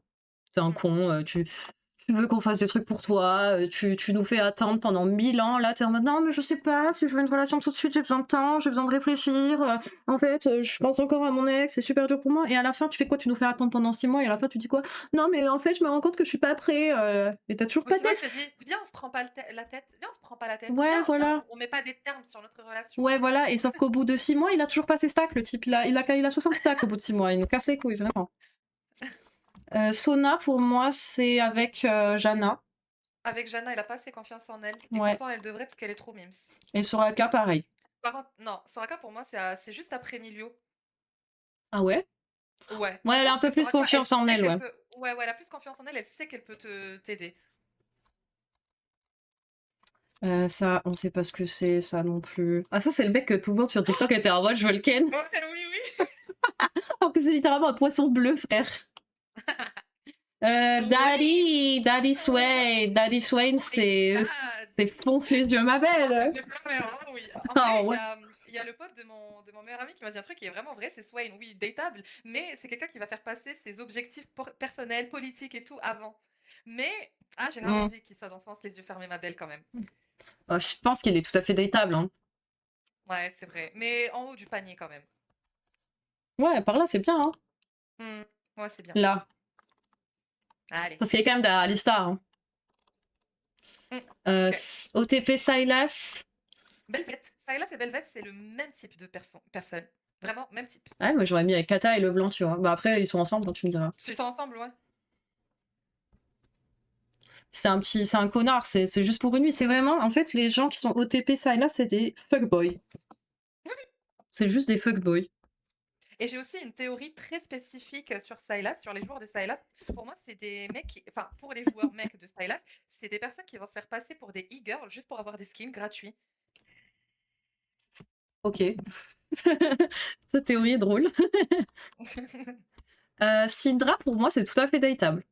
T'es un con, tu veux qu'on fasse des trucs pour toi, tu nous fais attendre pendant 1000 ans, là t'es en mode non mais je sais pas, si je veux une relation tout de suite j'ai besoin de temps, j'ai besoin de réfléchir, en fait je pense encore à mon ex, c'est super dur pour moi, et à la fin tu fais quoi, tu nous fais attendre pendant 6 mois et à la fin tu dis quoi, non mais en fait je me rends compte que je suis pas prêt, et t'as toujours
Ou
pas de
sinon, il
test.
te dit, viens, on se prend pas la tête. Viens, on se prend pas la tête.
Ouais
Viens,
voilà,
on met pas des termes sur notre relation.
ouais voilà, et sauf qu'au bout de 6 mois il a toujours pas ses stacks, le type il a 60 stacks au bout de 6 mois, il nous casse les couilles vraiment. Sona pour moi c'est avec Jana.
Avec Jana, elle a pas assez confiance en elle. Et
Ouais,
pourtant, elle devrait parce qu'elle est trop mims.
et Soraka pareil.
Par contre, non, Soraka, pour moi, c'est juste après Milio.
Ah ouais.
Ouais,
Ouais,
je
elle a un
pense
peu
que
plus
Soraka, elle
confiance en
sait
elle,
qu'elle
ouais.
peut. Ouais, elle a plus confiance en elle, elle sait qu'elle peut t'aider.
Ça, on sait pas ce que c'est, ça non plus. Ah, ça, c'est le mec que tout le monde sur TikTok était en mode je veux le ken.
Ouais, oui.
Alors que c'est littéralement un poisson bleu, frère. Daddy Swain,
Oh my
c'est
god!
fonce les yeux, ma belle.
J'ai pleuré, vraiment, oui. En
Ah
vrai,
ouais.
il y a le pote de mon meilleur ami qui m'a dit un truc qui est vraiment vrai, c'est Swain, oui, dateable, mais c'est quelqu'un qui va faire passer ses objectifs personnels, politiques et tout avant. Mais, j'ai grave
Hmm.
envie qu'il soit d'enfance, les yeux fermés, ma belle, quand même.
Je pense qu'il est tout à fait dateable, hein.
Ouais, c'est vrai. Mais en haut du panier, quand même.
Ouais, par là, c'est bien, hein.
Hmm, ouais, c'est bien.
Là.
Allez.
Parce qu'il est quand même derrière Alistar, hein.
Ok.
OTP Silas.
Belvette. Sylas et Belvette, c'est le même type de personne. Vraiment, même type.
Ouais, moi j'aurais mis avec Kata et Leblanc, tu vois. Bah après, ils sont ensemble, donc tu me diras.
Ils sont ensemble, ouais.
C'est un connard, c'est juste pour une nuit. C'est vraiment, en fait, les gens qui sont OTP ça et là, c'est des fuckboys. C'est juste des fuckboys.
Et j'ai aussi une théorie très spécifique sur Sylas, sur les joueurs de Sylas. Pour moi, c'est des mecs enfin, pour les joueurs mecs de Sylas, c'est des personnes qui vont se faire passer pour des e-girls juste pour avoir des skins gratuits.
Ok. Cette théorie est drôle. Syndra, pour moi, c'est tout à fait dateable.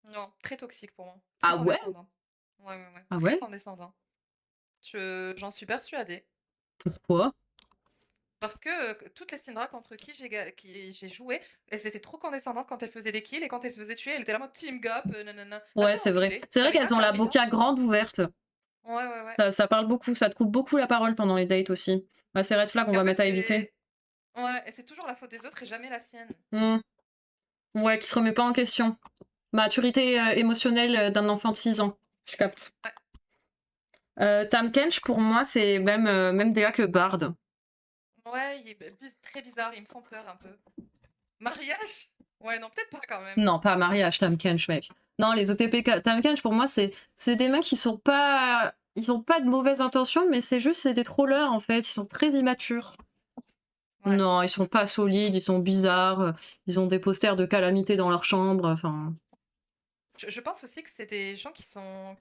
Non, très toxique pour moi. Très
Ah ouais?
condescendant. Ouais.
Ah
Très
ouais?
condescendant. J'en suis persuadée.
Pourquoi?
Parce que toutes les Syndra contre qui j'ai joué, elles étaient trop condescendantes quand elles faisaient des kills et quand elles se faisaient tuer, elles étaient là en mode team gap, nanana. Va te
Ouais,
faire
c'est vrai.
enculer.
C'est vrai
Avec
qu'elles ont la
Akali, hein.
boca grande ouverte.
Ouais.
Ça parle beaucoup, ça te coupe beaucoup la parole pendant les dates aussi. Ah, c'est red flag, on
Et en
va
fait,
mettre à éviter.
c'est toujours la faute des autres et jamais la sienne.
Hmm. Ouais, qui se remet pas en question. Maturité émotionnelle d'un enfant de 6 ans. Je capte.
Ouais.
Tahm Kench, pour moi, c'est même DA que Bard.
Ouais, il est très bizarre, ils me font peur un peu. Mariage? Ouais, non, peut-être pas quand même.
Non, pas mariage, Tahm Kench, mec. Non, les OTP Tahm Kench, pour moi, c'est des mecs qui sont pas. Ils ont pas de mauvaises intentions, mais c'est des trollers, en fait. Ils sont très immatures.
Ouais.
Non, ils sont pas solides, ils sont bizarres. Ils ont des posters de calamité dans leur chambre. Enfin.
Je pense aussi que c'est des gens qui sont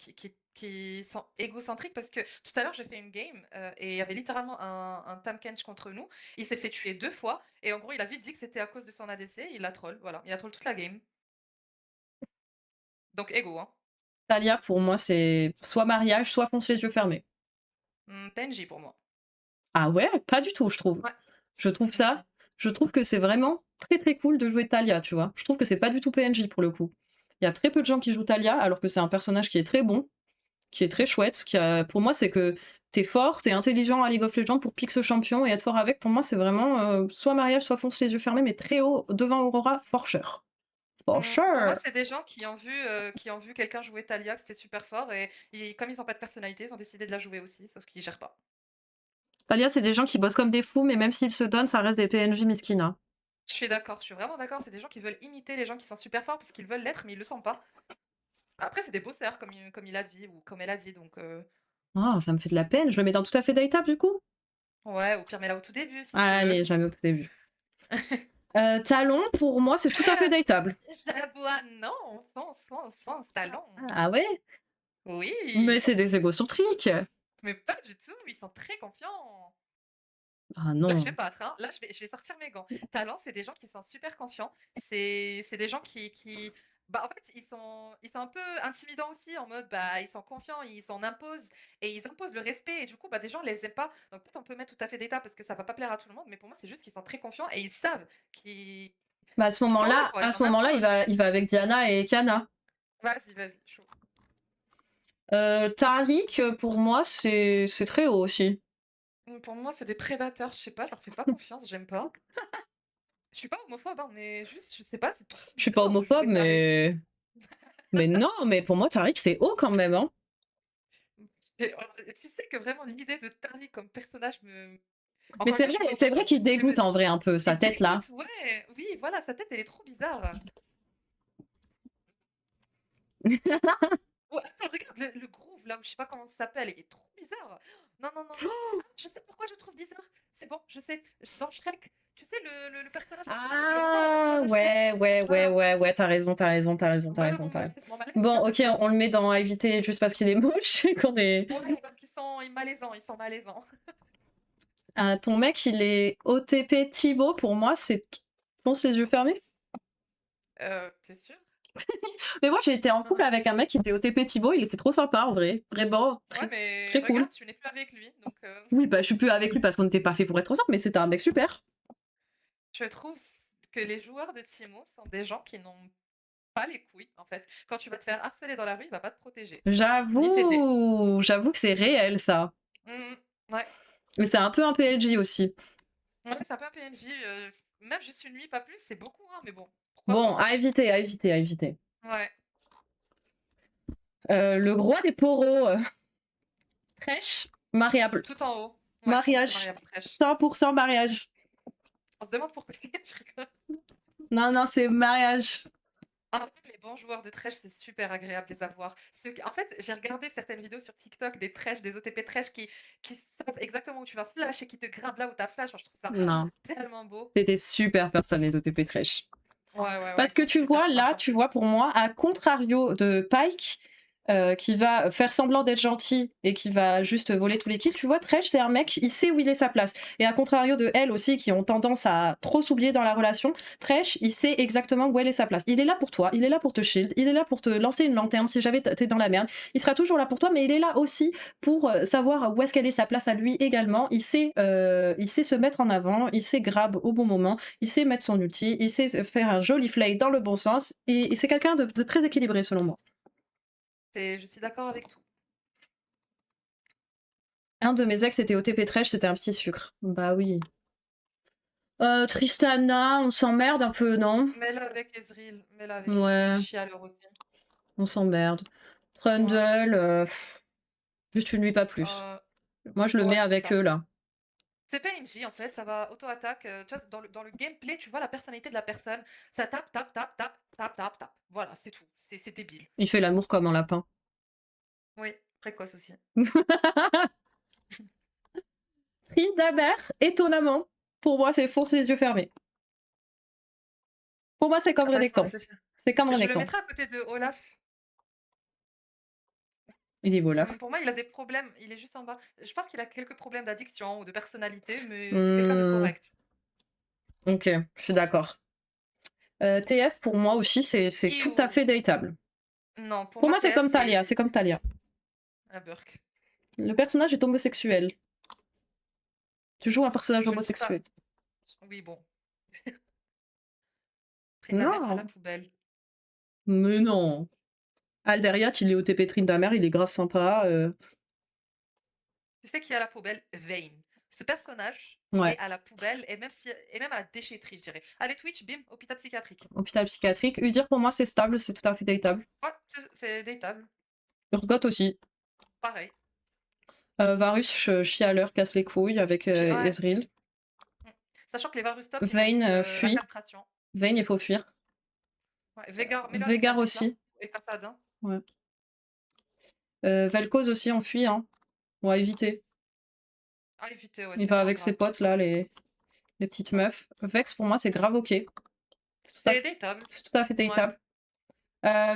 égocentriques parce que tout à l'heure j'ai fait une game et il y avait littéralement un Tahm Kench contre nous. Il s'est fait tuer 2 fois et en gros il a vite dit que c'était à cause de son ADC. Il a troll, voilà. Il a troll toute la game. Donc égo, hein.
Talia, pour moi, c'est soit mariage, soit fonce les yeux fermés.
PNJ pour moi.
Ah ouais? Pas du tout, je trouve.
Ouais,
Je trouve
si.
ça. Je trouve que c'est vraiment très très cool de jouer Talia, tu vois. Je trouve que c'est pas du tout PNJ pour le coup. Il y a très peu de gens qui jouent Talia, alors que c'est un personnage qui est très bon, qui est très chouette. Pour moi, c'est que t'es fort, t'es intelligent à League of Legends pour pick ce champion et être fort avec. Pour moi, c'est vraiment soit mariage, soit fonce les yeux fermés, mais très haut devant Aurora, for sure. For
Pour moi,
sure!
c'est des gens qui ont vu quelqu'un jouer Talia, que c'était super fort, et comme ils n'ont pas de personnalité, ils ont décidé de la jouer aussi, sauf qu'ils gèrent pas.
Talia, c'est des gens qui bossent comme des fous, mais même s'ils se donnent, ça reste des PNJ miskina.
Je suis d'accord, je suis vraiment d'accord, c'est des gens qui veulent imiter les gens qui sont super forts parce qu'ils veulent l'être, mais ils le sont pas. Après, c'est des bosseurs, comme il a dit, ou comme elle a dit, donc
Oh, ça me fait de la peine. Je le mets dans tout à fait dateable du coup?
ouais, ou pire, mais là au tout début, si tu veux.
Allez, jamais au tout début. Talon, pour moi, c'est tout à fait dateable.
J'aboie, non, fonce, talon.
Ah ouais? Mais
Oui,
c'est des égocentriques.
mais pas du tout, ils sont très confiants.
Ah
Là, je vais
non.
battre, hein. Là, je vais sortir mes gants. Talent, c'est des gens qui sont super confiants. C'est des gens bah, en fait, ils sont un peu intimidants aussi, en mode, bah, ils sont confiants, ils s'en imposent, et ils imposent le respect, et du coup, bah, des gens les aiment pas. Donc, peut-être on peut mettre tout à fait d'état, parce que ça va pas plaire à tout le monde, mais pour moi, c'est juste qu'ils sont très confiants, et ils savent qu'ils
Bah, à ce
qu'ils sont là,
moment-là,
quoi, ils
à
s'en
ce moment-là,
imposent.
il va avec Diana et Kana.
Vas-y, chaud.
Tariq, pour moi, c'est très haut aussi.
Pour moi, c'est des prédateurs, je sais pas, je leur fais pas confiance, j'aime pas. Je suis pas homophobe, hein, mais juste, je sais pas, c'est trop
Je suis pas
bizarre de
homophobe,
jouer taré.
mais non, mais pour moi, Tariq, c'est haut quand même, hein.
Tu sais que vraiment l'idée de Tari comme personnage me.
Mais
Encore une fois, je suis pas
c'est vrai
homophobe.
qu'il
Mais
dégoûte en vrai un peu, sa
il
tête là.
dégoûte, ouais. Oui, voilà, sa tête, elle est trop bizarre. Ouais, attends, regarde le groove là, où je sais pas comment ça s'appelle, il est trop bizarre. Non, non, non, non. Ah, je sais pourquoi je le trouve bizarre. C'est bon, je sais. Dans Shrek, tu sais, le personnage là, le roi
Ah
de Shrek. Voilà.
ouais, t'as raison, t'as raison, t'as raison, t'as
Voilà
raison, t'as raison.
mon malaise, il
Bon,
vient de
ok,
ça.
on le met dans à éviter juste parce qu'il est moche et qu'on est.
Ouais, parce qu'ils sont malaisants, ils sont malaisants.
Ton mec, il est OTP Thibaut, pour moi, c'est. Fonce les yeux fermés.
T'es sûr?
Mais moi, j'ai été en couple
Non.
avec un mec qui était OTP Thibaut, il était trop sympa en vrai. Vraiment,
Ouais,
très,
mais
très cool.
regarde, tu n'es plus avec lui, donc
Oui, bah, je suis plus avec lui parce qu'on n'était pas fait pour être ensemble, mais c'était un mec super.
je trouve que les joueurs de Timo sont des gens qui n'ont pas les couilles, en fait. Quand tu vas te faire harceler dans la rue, il va pas te protéger, ni t'aider.
J'avoue que c'est réel ça.
Mhm. Ouais,
Mais c'est un peu un PLJ aussi.
ouais, c'est un peu un PNJ. Même juste une nuit, pas plus, c'est beaucoup, hein, mais bon, pourquoi
Bon,
pas.
à éviter, à éviter, à éviter.
Ouais,
Le roi des poros, Trèche, mariable.
tout en haut. Ouais, pour moi, c'est
Mariage.
Mariam Fraîche.
100% mariage.
On se demande pourquoi. Je rigole.
Non, non, c'est mariage.
En fait, les bons joueurs de trèche, c'est super agréable de les avoir. En fait, j'ai regardé certaines vidéos sur TikTok des trèches, des OTP trèches qui savent exactement où tu vas flash et qui te grabent là où tu as flash. Je trouve ça
Non,
tellement beau.
c'est des super personnes, les OTP Trèche.
Ouais, ouais, ouais,
Parce
ils
que
sont
tu
super
vois, là,
sympas.
tu vois, pour moi, à contrario de Pike, qui va faire semblant d'être gentil et qui va juste voler tous les kills, tu vois, Thresh, c'est un mec, il sait où il est sa place. Et à contrario de elle aussi, qui ont tendance à trop s'oublier dans la relation, Thresh, il sait exactement où elle est sa place. Il est là pour toi, il est là pour te shield, il est là pour te lancer une lanterne si jamais t'es dans la merde. Il sera toujours là pour toi, mais il est là aussi pour savoir où est-ce qu'elle est sa place à lui également. Il sait se mettre en avant, il sait grab au bon moment, il sait mettre son ulti, il sait faire un joli flay dans le bon sens, et c'est quelqu'un de très équilibré selon moi.
Je suis d'accord avec tout.
Un de mes ex était OTP Trèche, c'était un petit sucre. Bah oui. Tristana, on s'emmerde un peu, non?
Mets-la avec Ezreal. Mets-la avec Ezreal.
Ouais,
Chialeur aussi.
on s'emmerde.
Ouais.
Trundle, Juste une nuit, pas plus.
Euh,
Moi, je le mets
ouais, c'est
avec
ça.
eux, là.
C'est PNJ en fait, ça va auto-attaque. Tu vois, dans le gameplay, tu vois la personnalité de la personne. Ça tape, tape, tape, tape, tape, tape, tape. Voilà, c'est tout. C'est débile.
Il fait l'amour comme un lapin.
Oui, précoce aussi.
Tryndamere, étonnamment, pour moi, c'est fonce les yeux fermés. Pour moi, c'est comme
Attends, laisse-moi
Renekton.
réfléchir.
C'est comme
Je le
Renekton.
mettrai à côté de Olaf.
Il est beau, là.
Pour moi, il a des problèmes. Il est juste en bas. Je pense qu'il a quelques problèmes d'addiction ou de personnalité, mais c'est quelqu'un de
Hmm,
correct.
ok, je suis d'accord. TF, pour moi aussi, c'est tout à
Iou.
fait dateable.
Non, pour
Pour
moi,
moi, c'est
TF,
comme Talia, c'est comme Talia.
un Burk.
Le personnage est homosexuel. Tu joues un personnage
Je le trouve pas.
homosexuel.
Oui, bon. Tryndamere à la
Non,
poubelle.
mais non. Alderiat, il est OTP Tryndamere, il est grave sympa.
Tu sais qui est à la poubelle? Vayne. Ce personnage, il est
Ouais,
à la poubelle et même à la déchetterie, je dirais. Allez, Twitch, bim, hôpital psychiatrique.
hôpital psychiatrique. Udir, pour moi, c'est stable, c'est tout à fait dateable.
Ouais, c'est datable.
Urgot aussi.
Pareil.
Varus, chialeur, casse les couilles avec
Ouais.
Ezreal.
Mm. Sachant que les Varus top, ils
Vayne,
méritent la
fuit.
castration.
Vayne, il faut fuir.
Ouais, Veigar, mets-le avec
Veigar
Kha'Zix, là.
aussi.
Et Kassadin.
Ouais. Vel'Koz aussi, on fuit, hein. On va éviter.
Ah, évitez, ouais,
Il
c'est
va
moins
avec ses
grave.
potes, là, les petites
Ouais.
meufs. Vex, pour moi, c'est
Mm.
grave ok.
C'est datable.
C'est tout à fait
Ouais.
dateable.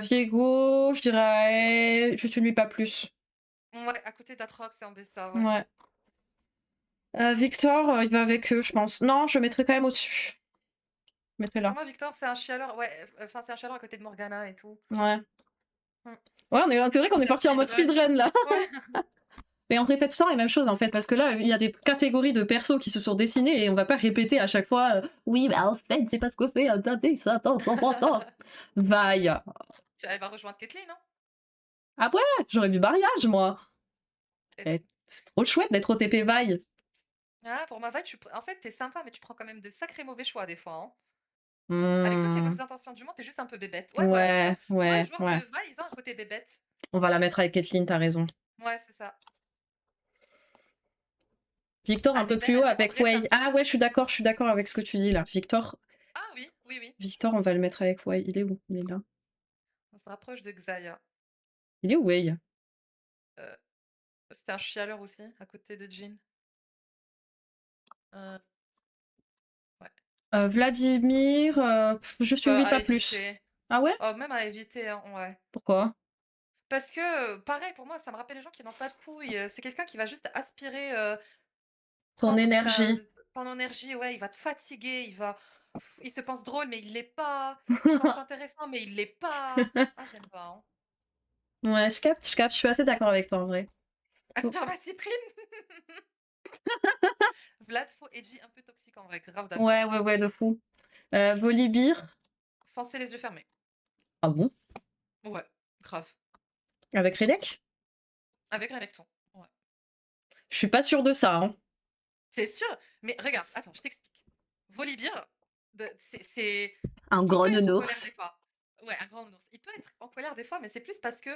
Viego, je dirais juste une nuit, pas plus.
Ouais, à côté d'Atrox et Ambessa, ouais.
Ouais. Victor, il va avec eux, je pense. Non, je le mettrai quand même au-dessus. Je le mettrai
Pour
là.
moi, Victor, c'est un chialeur. Ouais, enfin, c'est un chialeur à côté de Morgana et tout.
Ouais.
Mm.
Ouais, c'est vrai qu'on est
Hôpital
parti en mode
speedrun.
speedrun là.
Ouais.
Mais on répète tout le temps les mêmes choses en fait, parce que là, il y a des catégories de persos qui se sont dessinés et on va pas répéter à chaque fois oui, bah en fait, c'est pas ce qu'on fait, attendez, ça, attends, ça, attends. Vaille.
Elle va rejoindre Caitlyn, non?
Ah ouais, j'aurais vu mariage moi.
Et-
Eh, c'est trop chouette d'être OTP Vaille.
Ah, pour ma vague, en fait, t'es sympa, mais tu prends quand même de sacrés mauvais choix des fois, hein. Avec toutes les
Hmm,
bonnes intentions du monde, t'es juste un peu bébête. Ouais, voilà, c'est ça.
ouais,
Pour moi, les
ouais,
joueurs de
ouais.
Va, ils ont un côté bébête.
On va la mettre avec Kathleen, t'as raison.
Ouais, c'est ça.
Victor un
Ah,
peu
les
plus
mères,
haut
elles
avec
défendraient
Wei.
ça.
Ah ouais, je suis d'accord avec ce que tu dis là. Victor,
Ah oui, oui, oui.
Victor, on va le mettre avec Wei. Il est où? Il est là.
On se rapproche de Xayah.
Il est où Wei?
Euh, C'était un chialeur aussi, à côté de Jean. Euh, ouais.
Vladimir, juste une vie,
À
pas plus.
éviter.
Ah ouais?
Oh, même à éviter, hein, ouais.
Pourquoi?
Parce que, pareil, pour moi, ça me rappelle les gens qui n'ont pas de couilles. C'est quelqu'un qui va juste aspirer,
Ton
prendre
énergie.
ton énergie, ouais, il va te fatiguer, il se pense drôle, mais il l'est pas. Il se pense intéressant, mais il l'est pas. Ah, j'aime pas, hein.
Ouais, je capte, je suis assez d'accord avec toi en vrai. Oh.
Pharmacie prime. Vlad, faux, edgy, un peu toxique en vrai, grave d'accord.
Ouais, ouais, ouais, de fou. Volibear.
Foncez les yeux fermés.
Ah bon?
Ouais, grave.
Avec Redek?
Avec Renekton. Ouais.
Je suis pas sûre de ça, hein.
C'est sûr, mais regarde, attends, je t'explique. Volibear, c'est.
Un
Il
gros
peut être en colère des
nounours.
fois. Ouais, un grand ours. Il peut être en colère des fois, mais c'est plus parce que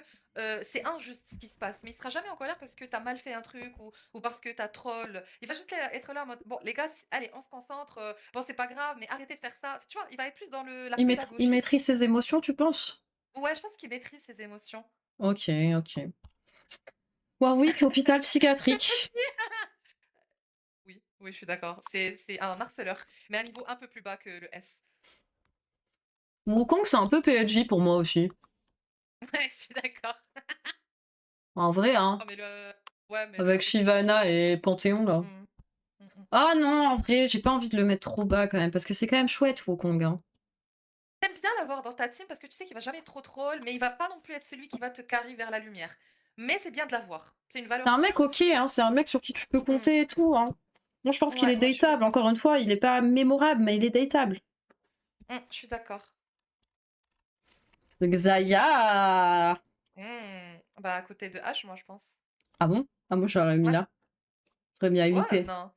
c'est injuste ce qui se passe. Mais il sera jamais en colère parce que t'as mal fait un truc ou parce que t'as troll. Il va juste être là en mode bon, les gars, allez, on se concentre. Bon, c'est pas grave, mais arrêtez de faire ça. Tu vois, il va être plus dans la
Il
pédagogie.
maîtrise ses émotions, tu penses?
Ouais, je pense qu'il maîtrise ses émotions.
Ok, ok. Warwick, hôpital
Pas de
psychiatrique.
souci. Oui, oui, je suis d'accord. C'est un harceleur, mais à un niveau un peu plus bas que le S.
Wukong, c'est un peu PNJ pour moi aussi.
Ouais, je suis d'accord.
En vrai, hein.
Oh, mais ouais, mais
Avec
l'autre, il est
Shyvana
trop.
et Panthéon, là.
Mm, mm, mm.
Ah non, en vrai, j'ai pas envie de le mettre trop bas quand même, parce que c'est quand même chouette, Wukong. Hein.
T'aimes bien l'avoir dans ta team parce que tu sais qu'il va jamais trop troll, mais il va pas non plus être celui qui va te carry vers la lumière. Mais c'est bien de l'avoir. C'est une
C'est
valeur
un mec
sûre.
ok, hein, c'est un mec sur qui tu peux
Mm.
compter et tout. Hein. Moi, je pense qu'il est
Ouais, je suis
dateable.
d'accord.
Encore une fois, il est pas mémorable, mais il est dateable.
Je suis d'accord.
Xayah.
Bah, à côté de H, moi, je pense.
Ah bon? Ah, moi, j'aurais mis
Ouais.
là. J'aurais mis à
Ouais,
éviter.
non.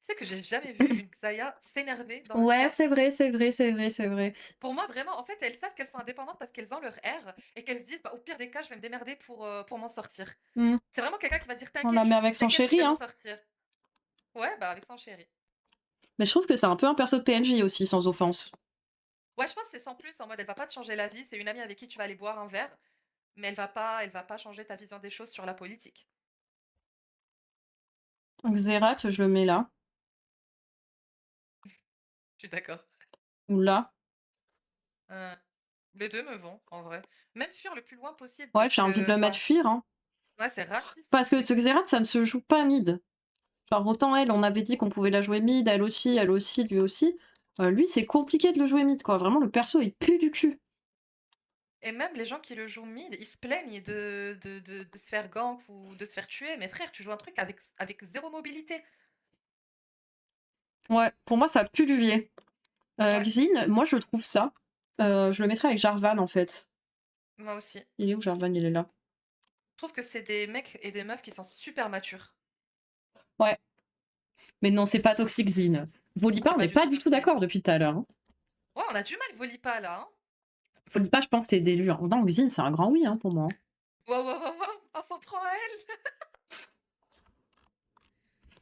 Tu sais que j'ai jamais vu une Xayah s'énerver dans le
Ouais,
chat?
c'est vrai, c'est vrai, c'est vrai, c'est vrai.
Pour moi, vraiment, en fait, elles savent qu'elles sont indépendantes parce qu'elles ont leur R et qu'elles se disent: «Bah, au pire des cas, je vais me démerder pour m'en sortir».
Mmh.
C'est vraiment quelqu'un qui va dire:
On
«T'inquiète,
la met avec son
t'inquiète, je
chéri,
vais m'en
hein.
sortir». Ouais, bah, avec son chéri.
Mais je trouve que c'est un peu un perso de PNJ aussi, sans offense.
Ouais, je pense que c'est sans plus, en mode elle va pas te changer la vie, c'est une amie avec qui tu vas aller boire un verre, mais elle va pas changer ta vision des choses sur la politique.
Xerath, je le mets là,
Je suis d'accord.
ou là.
Heu, les 2 me vont, en vrai. Même fuir le plus loin possible
Ouais,
parce
j'ai envie de
que
le mettre
enfin,
fuir, hein.
ouais, c'est raciste ce
Parce que
truc.
ce Xerath, ça ne se joue pas mid. Genre autant elle, on avait dit qu'on pouvait la jouer mid, elle aussi, lui aussi. Lui, c'est compliqué de le jouer mid, quoi. Vraiment, le perso, il pue du cul.
Et même les gens qui le jouent mid, ils se plaignent de se faire gank ou de se faire tuer. Mais frère, tu joues un truc avec 0 mobilité.
Ouais, pour moi, ça pue du vier.
Ouais,
Xin, moi, je trouve ça. Je le mettrais avec Jarvan, en fait.
moi aussi. Je
Il est où, Jarvan? Il est là.
trouve que c'est des mecs et des meufs qui sont super matures.
Ouais. Mais non, c'est pas toxique, Xin.
Non,
Volipa,
c'est
on
pas
n'est
du
pas
tout
du tout
toxique.
d'accord depuis tout à l'heure, hein.
Ouais, on a du mal Volipa là, hein.
Volipa, je pense, t'es d'élu, hein. Non, Xin, c'est un grand oui, hein, pour moi, hein.
Waouh, waouh, waouh, waouh, on s'en prend à elle.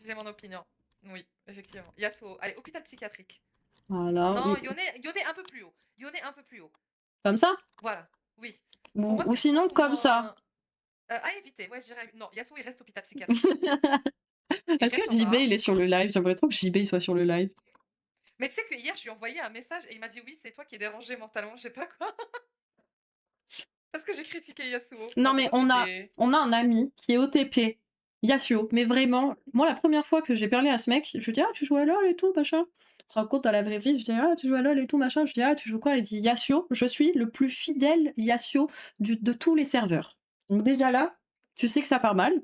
J'ai mon opinion. Oui, effectivement. Yasuo. Allez, hôpital psychiatrique.
Voilà.
Non, Yone un peu plus haut. Yone un peu plus haut.
Comme ça?
Voilà. Oui. Pour
Ou,
moi,
ou
c'est
sinon,
beaucoup
comme ça.
moins. À éviter. Ouais, je dirais. Non, Yasuo, il reste hôpital psychiatrique. Il
Est-ce que
reste en
JB,
bas.
il est sur le live? J'aimerais trop que JB soit sur le live.
Mais tu sais que hier, je lui ai envoyé un message et il m'a dit oui, c'est toi qui es dérangé mentalement, je sais pas quoi. Parce que j'ai critiqué Yasuo.
Non,
Bah, pour
mais
moi,
on a,
c'était.
on a un ami qui est OTP, Yasuo. Mais vraiment, moi, la première fois que j'ai parlé à ce mec, je lui dis: «Ah, tu joues à LoL et tout, machin». On se rend compte dans la vraie vie, je dis: «Ah, tu joues à LoL et tout, machin». Je dis: «Ah, tu joues quoi?» Il dit: «Yasuo, je suis le plus fidèle Yasuo de tous les serveurs». Donc déjà là, tu sais que ça part mal.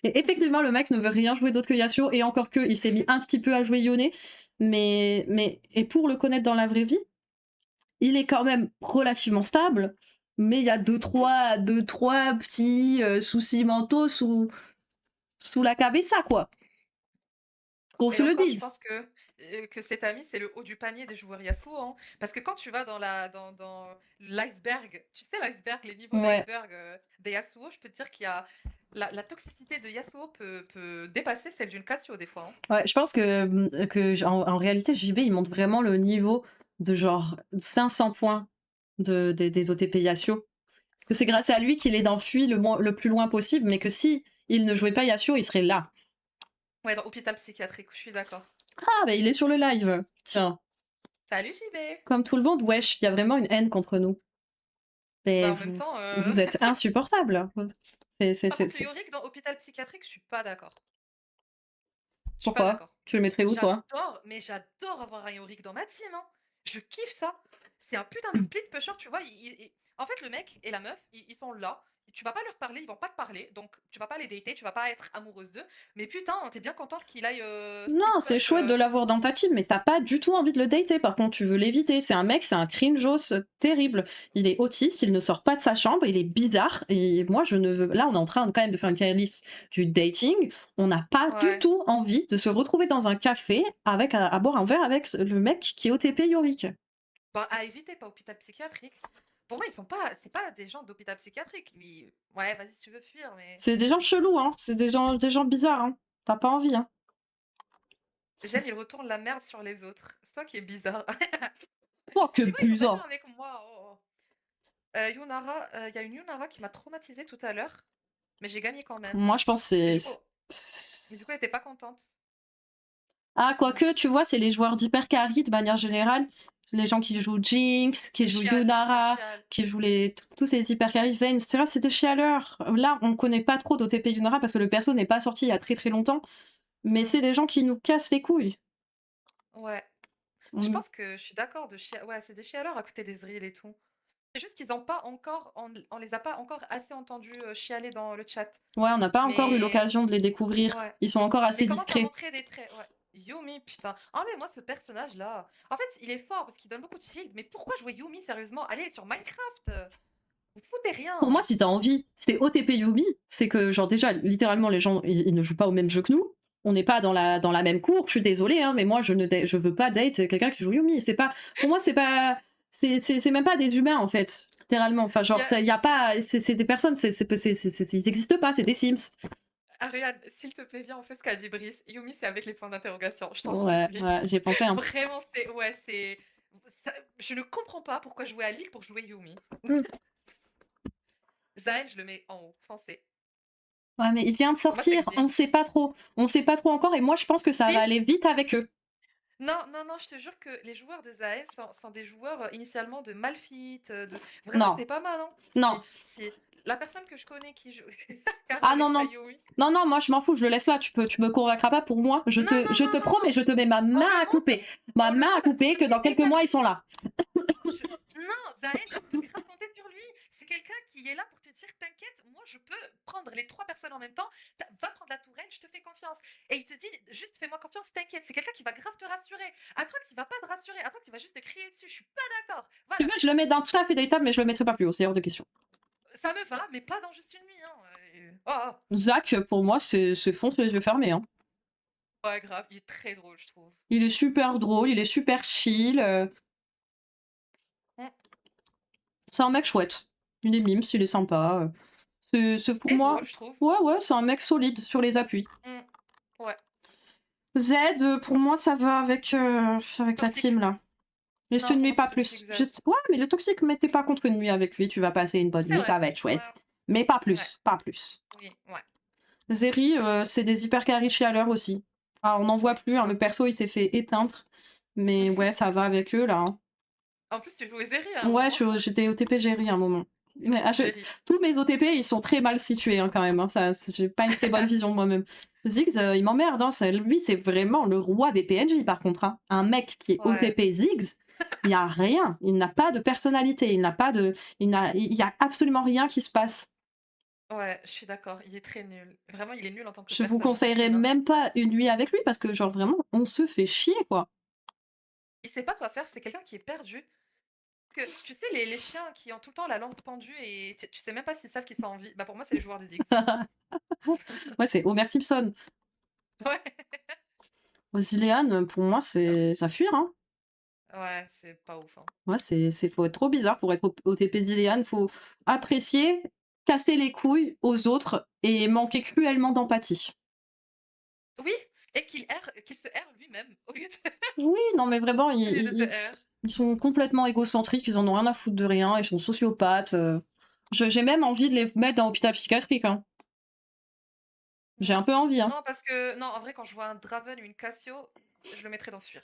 Et effectivement, le mec ne veut rien jouer d'autre que Yasuo, et encore que, il s'est mis un petit peu à jouer Yone. Et pour le connaître dans la vraie vie, il est quand même relativement stable, mais il y a deux, trois petits soucis mentaux sous la cabeza, quoi. Qu'on se
Et
le
encore, je
dise.
pense que cet ami, c'est le haut du panier des joueurs Yasuo, hein. Parce que quand tu vas dans l'iceberg, tu sais, l'iceberg, les niveaux
Ouais.
d'iceberg des Yasuo, je peux te dire qu'il y a. La toxicité de Yasuo peut dépasser celle d'une Cassio, des fois, hein.
Ouais, je pense que en réalité, JB, il montre vraiment le niveau de genre 500 points des OTP Yasuo. Que c'est grâce à lui qu'il est dans Fui le plus loin possible, mais que si il ne jouait pas Yasuo, il serait là.
Ouais, dans hôpital psychiatrique, je suis d'accord.
Ah, bah il est sur le live. Tiens,
Salut JB!
comme tout le monde, wesh, il y a vraiment une haine contre nous. Mais
Bah, en même
vous,
temps,
vous êtes insupportable.
par contre, le Yorick dans hôpital psychiatrique, je suis pas d'accord. Je suis pas
Pourquoi?
d'accord.
Tu le mettrais où, toi?
J'adore, mais j'adore avoir un Yorick dans ma team, hein. Je kiffe ça. C'est un putain de split pusher, tu vois. En fait, le mec et la meuf, ils sont là. Tu vas pas leur parler, ils vont pas te parler. Donc, tu vas pas les dater, tu vas pas être amoureuse d'eux. Mais putain, t'es bien contente qu'il aille
Non,
split
c'est
push.
chouette de l'avoir dans ta team, mais t'as pas du tout envie de le dater. Par contre, tu veux l'éviter. C'est un mec, c'est un cringeos terrible. Il est autiste, il ne sort pas de sa chambre, il est bizarre. Et moi, je ne veux. Là, on est en train quand même de faire une tier list du dating. On n'a pas du
Ouais.
tout envie de se retrouver dans un café avec à boire un verre avec le mec qui est OTP Yorick.
Bah, à éviter, pas hôpital psychiatrique. Pour moi, ils sont pas. C'est pas des gens d'hôpital psychiatrique. Ouais, vas-y si tu veux fuir, mais.
C'est des gens chelous, hein. C'est des gens bizarres, hein. T'as pas envie, hein.
J'aime, il retourne la merde sur les autres. C'est toi qui est bizarre.
Oh, que
Tu vois, ils sont d'accord
bizarre.
avec moi. Oh. Yunara, il y a une Yunara qui m'a traumatisée tout à l'heure, mais j'ai gagné quand même.
Moi, je pense que
Mais
c'est.
du coup, elle était pas contente.
Ah, quoique, tu vois, c'est les joueurs d'hyper carry de manière générale. C'est les gens qui jouent Jinx, qui
Ils
jouent
chialent, ils
Yunara,
chialent.
qui jouent tous ces hyper carry, Vayne, etc. C'est des chialeurs. Là, on connaît pas trop d'OTP Yunara parce que le perso n'est pas sorti il y a très très longtemps. Mais
Hmm,
c'est des gens qui nous cassent les couilles.
ouais. Je
On-
pense que je suis d'accord de chialer. Ouais, c'est des chialeurs à côté des Zriel et tout. C'est juste qu'ils ont pas encore, on les a pas encore assez entendus chialer dans le chat.
Ouais, on n'a pas encore eu
Mais
l'occasion de les découvrir.
ouais.
Ils sont encore
Mais
assez
ils commencent à
discrets.
montrer des traits. Ouais. Yumi, putain. Ah mais moi ce personnage là, en fait il est fort parce qu'il donne beaucoup de shield. Mais pourquoi jouer Yumi sérieusement? Allez sur Minecraft. Vous foutez
Pour moi,
rien.
si t'as envie, c'est OTP Yubi, c'est que, genre, déjà, littéralement, les gens, ils ne jouent pas au même jeu que nous. on n'est pas dans la même cour, je suis désolée, hein, mais moi je veux pas date quelqu'un qui joue Yumi. C'est pas, pour moi, c'est pas, c'est même pas des humains en fait, littéralement. Enfin,
Il y
genre,
a
il y a pas, c'est des personnes, ils existent pas, c'est des Sims.
Ariane, s'il te plaît, viens, on fait ce qu'a dit Brice. Yumi, c'est avec les points d'interrogation, je t'en
Ouais,
supplie.
ouais, j'ai pensé, hein.
Vraiment, c'est ouais, c'est ça je ne comprends pas pourquoi jouer à League pour jouer Yumi.
Mm.
Zayn, je le mets en haut, foncé.
Ouais, mais il vient de
Pour moi, ça
sortir,
existe.
on sait pas trop encore, et moi je pense que ça va
Si.
aller vite avec eux.
Non, non, non, je te jure que les joueurs de Zayn sont des joueurs, initialement de Malphite, de vraiment,
Non,
c'est pas mal, hein.
non.
Si, si. La personne que je connais qui joue
Ah
carrément
non,
avec sa
non.
Yumi.
Non, non, moi je m'en fous, je le laisse là, tu me convaincras pas pour moi.
Non, non,
Je
non,
te
non,
promets,
non.
je te mets ma
On
main
le
à
monte,
couper. Ma
on le
main à
monte à
couper
toute
que dans quelques mois ils sont là.
Je non, Zayn, tu peux grave compter sur lui. C'est quelqu'un qui est là pour te dire: «T'inquiète, moi je peux prendre les 3 personnes en même temps. Tu va prendre la tourelle, je te fais confiance» et il te dit: «Juste fais-moi confiance, t'inquiète». C'est quelqu'un qui va grave te rassurer. Atrox, il va pas te rassurer. Atrox, il va juste te crier dessus. Je suis pas d'accord.
Tu veux,
Voilà,
je le mets dans tout à fait d'étape, mais je le mettrai pas plus haut, c'est hors de question.
ça me va, mais pas dans Juste une nuit, hein, oh, oh.
Zach, pour moi, c'est fonce les yeux fermés, hein.
Ouais, grave, il est très drôle, je trouve.
Il est super drôle, il est super chill,
Mmh
c'est un mec chouette. Il est mimes, il est sympa, c'est pour
et
moi,
drôle, je trouve.
ouais, ouais, c'est un mec solide sur les appuis.
Mmh. Ouais.
Z, pour moi, ça va avec la team,
Toxique.
là. Juste
Non,
une
pour
nuit,
moi,
pas
c'est
plus.
toxique, Zed.
Juste, ouais, mais le toxique, mettez pas contre une nuit avec lui, tu vas passer une bonne
C'est
nuit,
vrai.
ça va être
Ouais,
chouette. Mais pas
ouais.
plus, pas plus.
Oui, ouais.
Zeri, c'est des hyper carry chialers aussi. Alors, on n'en voit plus, hein,
Ouais.
le perso, il s'est fait éteindre. Mais ouais, ça va avec eux, là, hein.
En plus, tu jouais Zeri à un
Ouais,
moment.
j'étais OTP Géry à un moment. Mais
Géry.
tous mes OTP, ils sont très mal situés, hein, quand même, hein. J'ai pas une très bonne vision moi-même. Ziggs, il m'emmerde, hein. Lui, c'est vraiment le roi des PNJ, par contre, hein. Un mec qui est
Ouais.
OTP Ziggs, il y a rien. Il n'a pas de personnalité. Il y a absolument rien qui se passe.
Ouais, je suis d'accord, il est très nul. Vraiment, il est nul en tant que
Je vous
personne, c'est
conseillerais
humain.
même pas une nuit avec lui parce que, genre, vraiment, on se fait chier, quoi.
Il sait pas quoi faire, c'est quelqu'un qui est perdu. Parce que tu sais, les chiens qui ont tout le temps la langue pendue et tu sais même pas s'ils savent qu'ils sont en vie. Bah pour moi, c'est les joueurs de Ziggs.
Ouais, c'est Homer Simpson.
Ouais.
Zilean, pour moi, c'est ça fuir, hein.
Ouais, c'est pas ouf, hein.
Ouais, faut être trop bizarre pour être OTP Zilean. Faut apprécier, casser les couilles aux autres et manquer cruellement d'empathie.
Oui, et qu'il se erre lui-même au lieu de,
Oui, non, mais vraiment,
au lieu de te erre.
ils sont complètement égocentriques, ils en ont rien à foutre de rien, ils sont sociopathes. J'ai même envie de les mettre dans l'hôpital psychiatrique, hein. J'ai
Non.
un peu envie, hein.
Non, parce que, non, en vrai, quand je vois un Draven ou une Cassio, je le mettrais dans Fuir.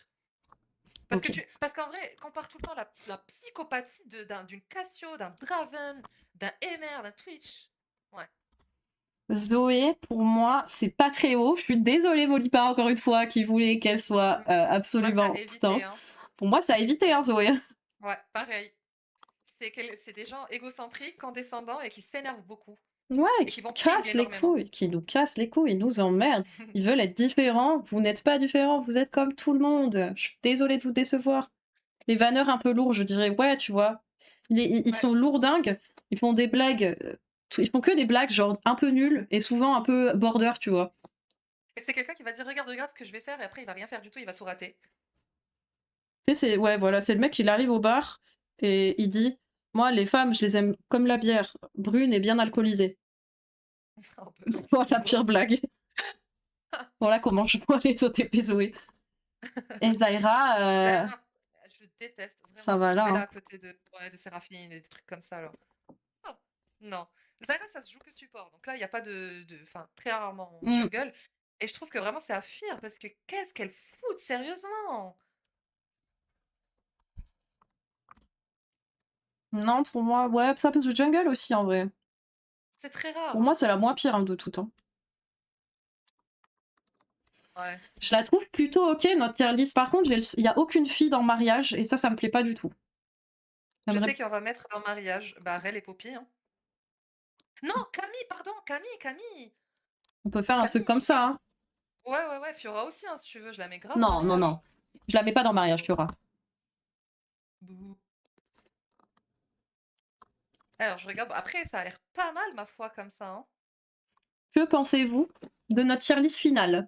Ok.
Parce qu'en vrai, compare tout le temps la psychopathie d'une Cassio, d'un Draven, d'un MR, d'un Twitch. Ouais.
Zoé, pour moi, c'est pas très haut. Je suis désolée, Volipa, encore une fois, qui voulait qu'elle soit
Moi, ça a
absolument
évité,
putain.
hein.
Pour moi, ça a évité, hein, Zoé.
Ouais, pareil. C'est des gens égocentriques, condescendants et qui s'énervent beaucoup.
Ouais,
Et qui
qui
vont ping
cassent les
énormément.
couilles, qui nous cassent les couilles, ils nous emmerdent. Ils veulent être différents. Vous n'êtes pas différents, vous êtes comme tout le monde. Je suis désolée de vous décevoir. Les vanneurs un peu lourds, je dirais, ouais, tu vois. Ils
Ouais.
sont lourdingues, ils font des blagues. Ils font que des blagues, genre un peu nulles et souvent un peu border, tu vois.
Et c'est quelqu'un qui va dire regarde, regarde ce que je vais faire et après il va rien faire du tout, il va tout rater.
Tu sais, ouais, voilà, c'est le mec, il arrive au bar et il dit moi, les femmes, je les aime comme la bière, brune et bien alcoolisée.
Un peu.
Voilà la pire blague. Voilà comment je vois les autres épisodes. Et Zaira,
Zaira, je déteste,
ça
vraiment.
va là,
Mets-la
hein.
à côté ouais, de Séraphine et des trucs comme ça alors. Oh, non. Zaira, ça se joue que support. Donc là, il n'y a pas enfin, très rarement en
Mm.
jungle. Et je trouve que vraiment c'est à fuir parce que qu'est-ce qu'elle fout, sérieusement?
Non, pour moi, ouais, ça peut se jungle aussi en vrai.
C'est très rare,
Pour moi,
hein.
c'est la moins pire, hein, de toutes, hein.
Ouais.
Je la trouve plutôt ok, notre tier list. Par contre, il y a aucune fille dans le mariage et ça me plaît pas du tout.
Je
J'aimerais-
sais qu'on va mettre dans mariage, bah, Rel et Poppy, hein. Non, Camille, pardon, Camille.
On peut faire un truc comme
Camille.
ça, hein.
Ouais, ouais, ouais, Fiora aussi, hein, si tu veux, je la mets grave en
Non, non,
mariage.
non. Je la mets pas dans le mariage, tu auras.
Bouh. Alors, je regarde. Après, ça a l'air pas mal, ma foi, comme ça, hein.
Que pensez-vous de notre tier list finale?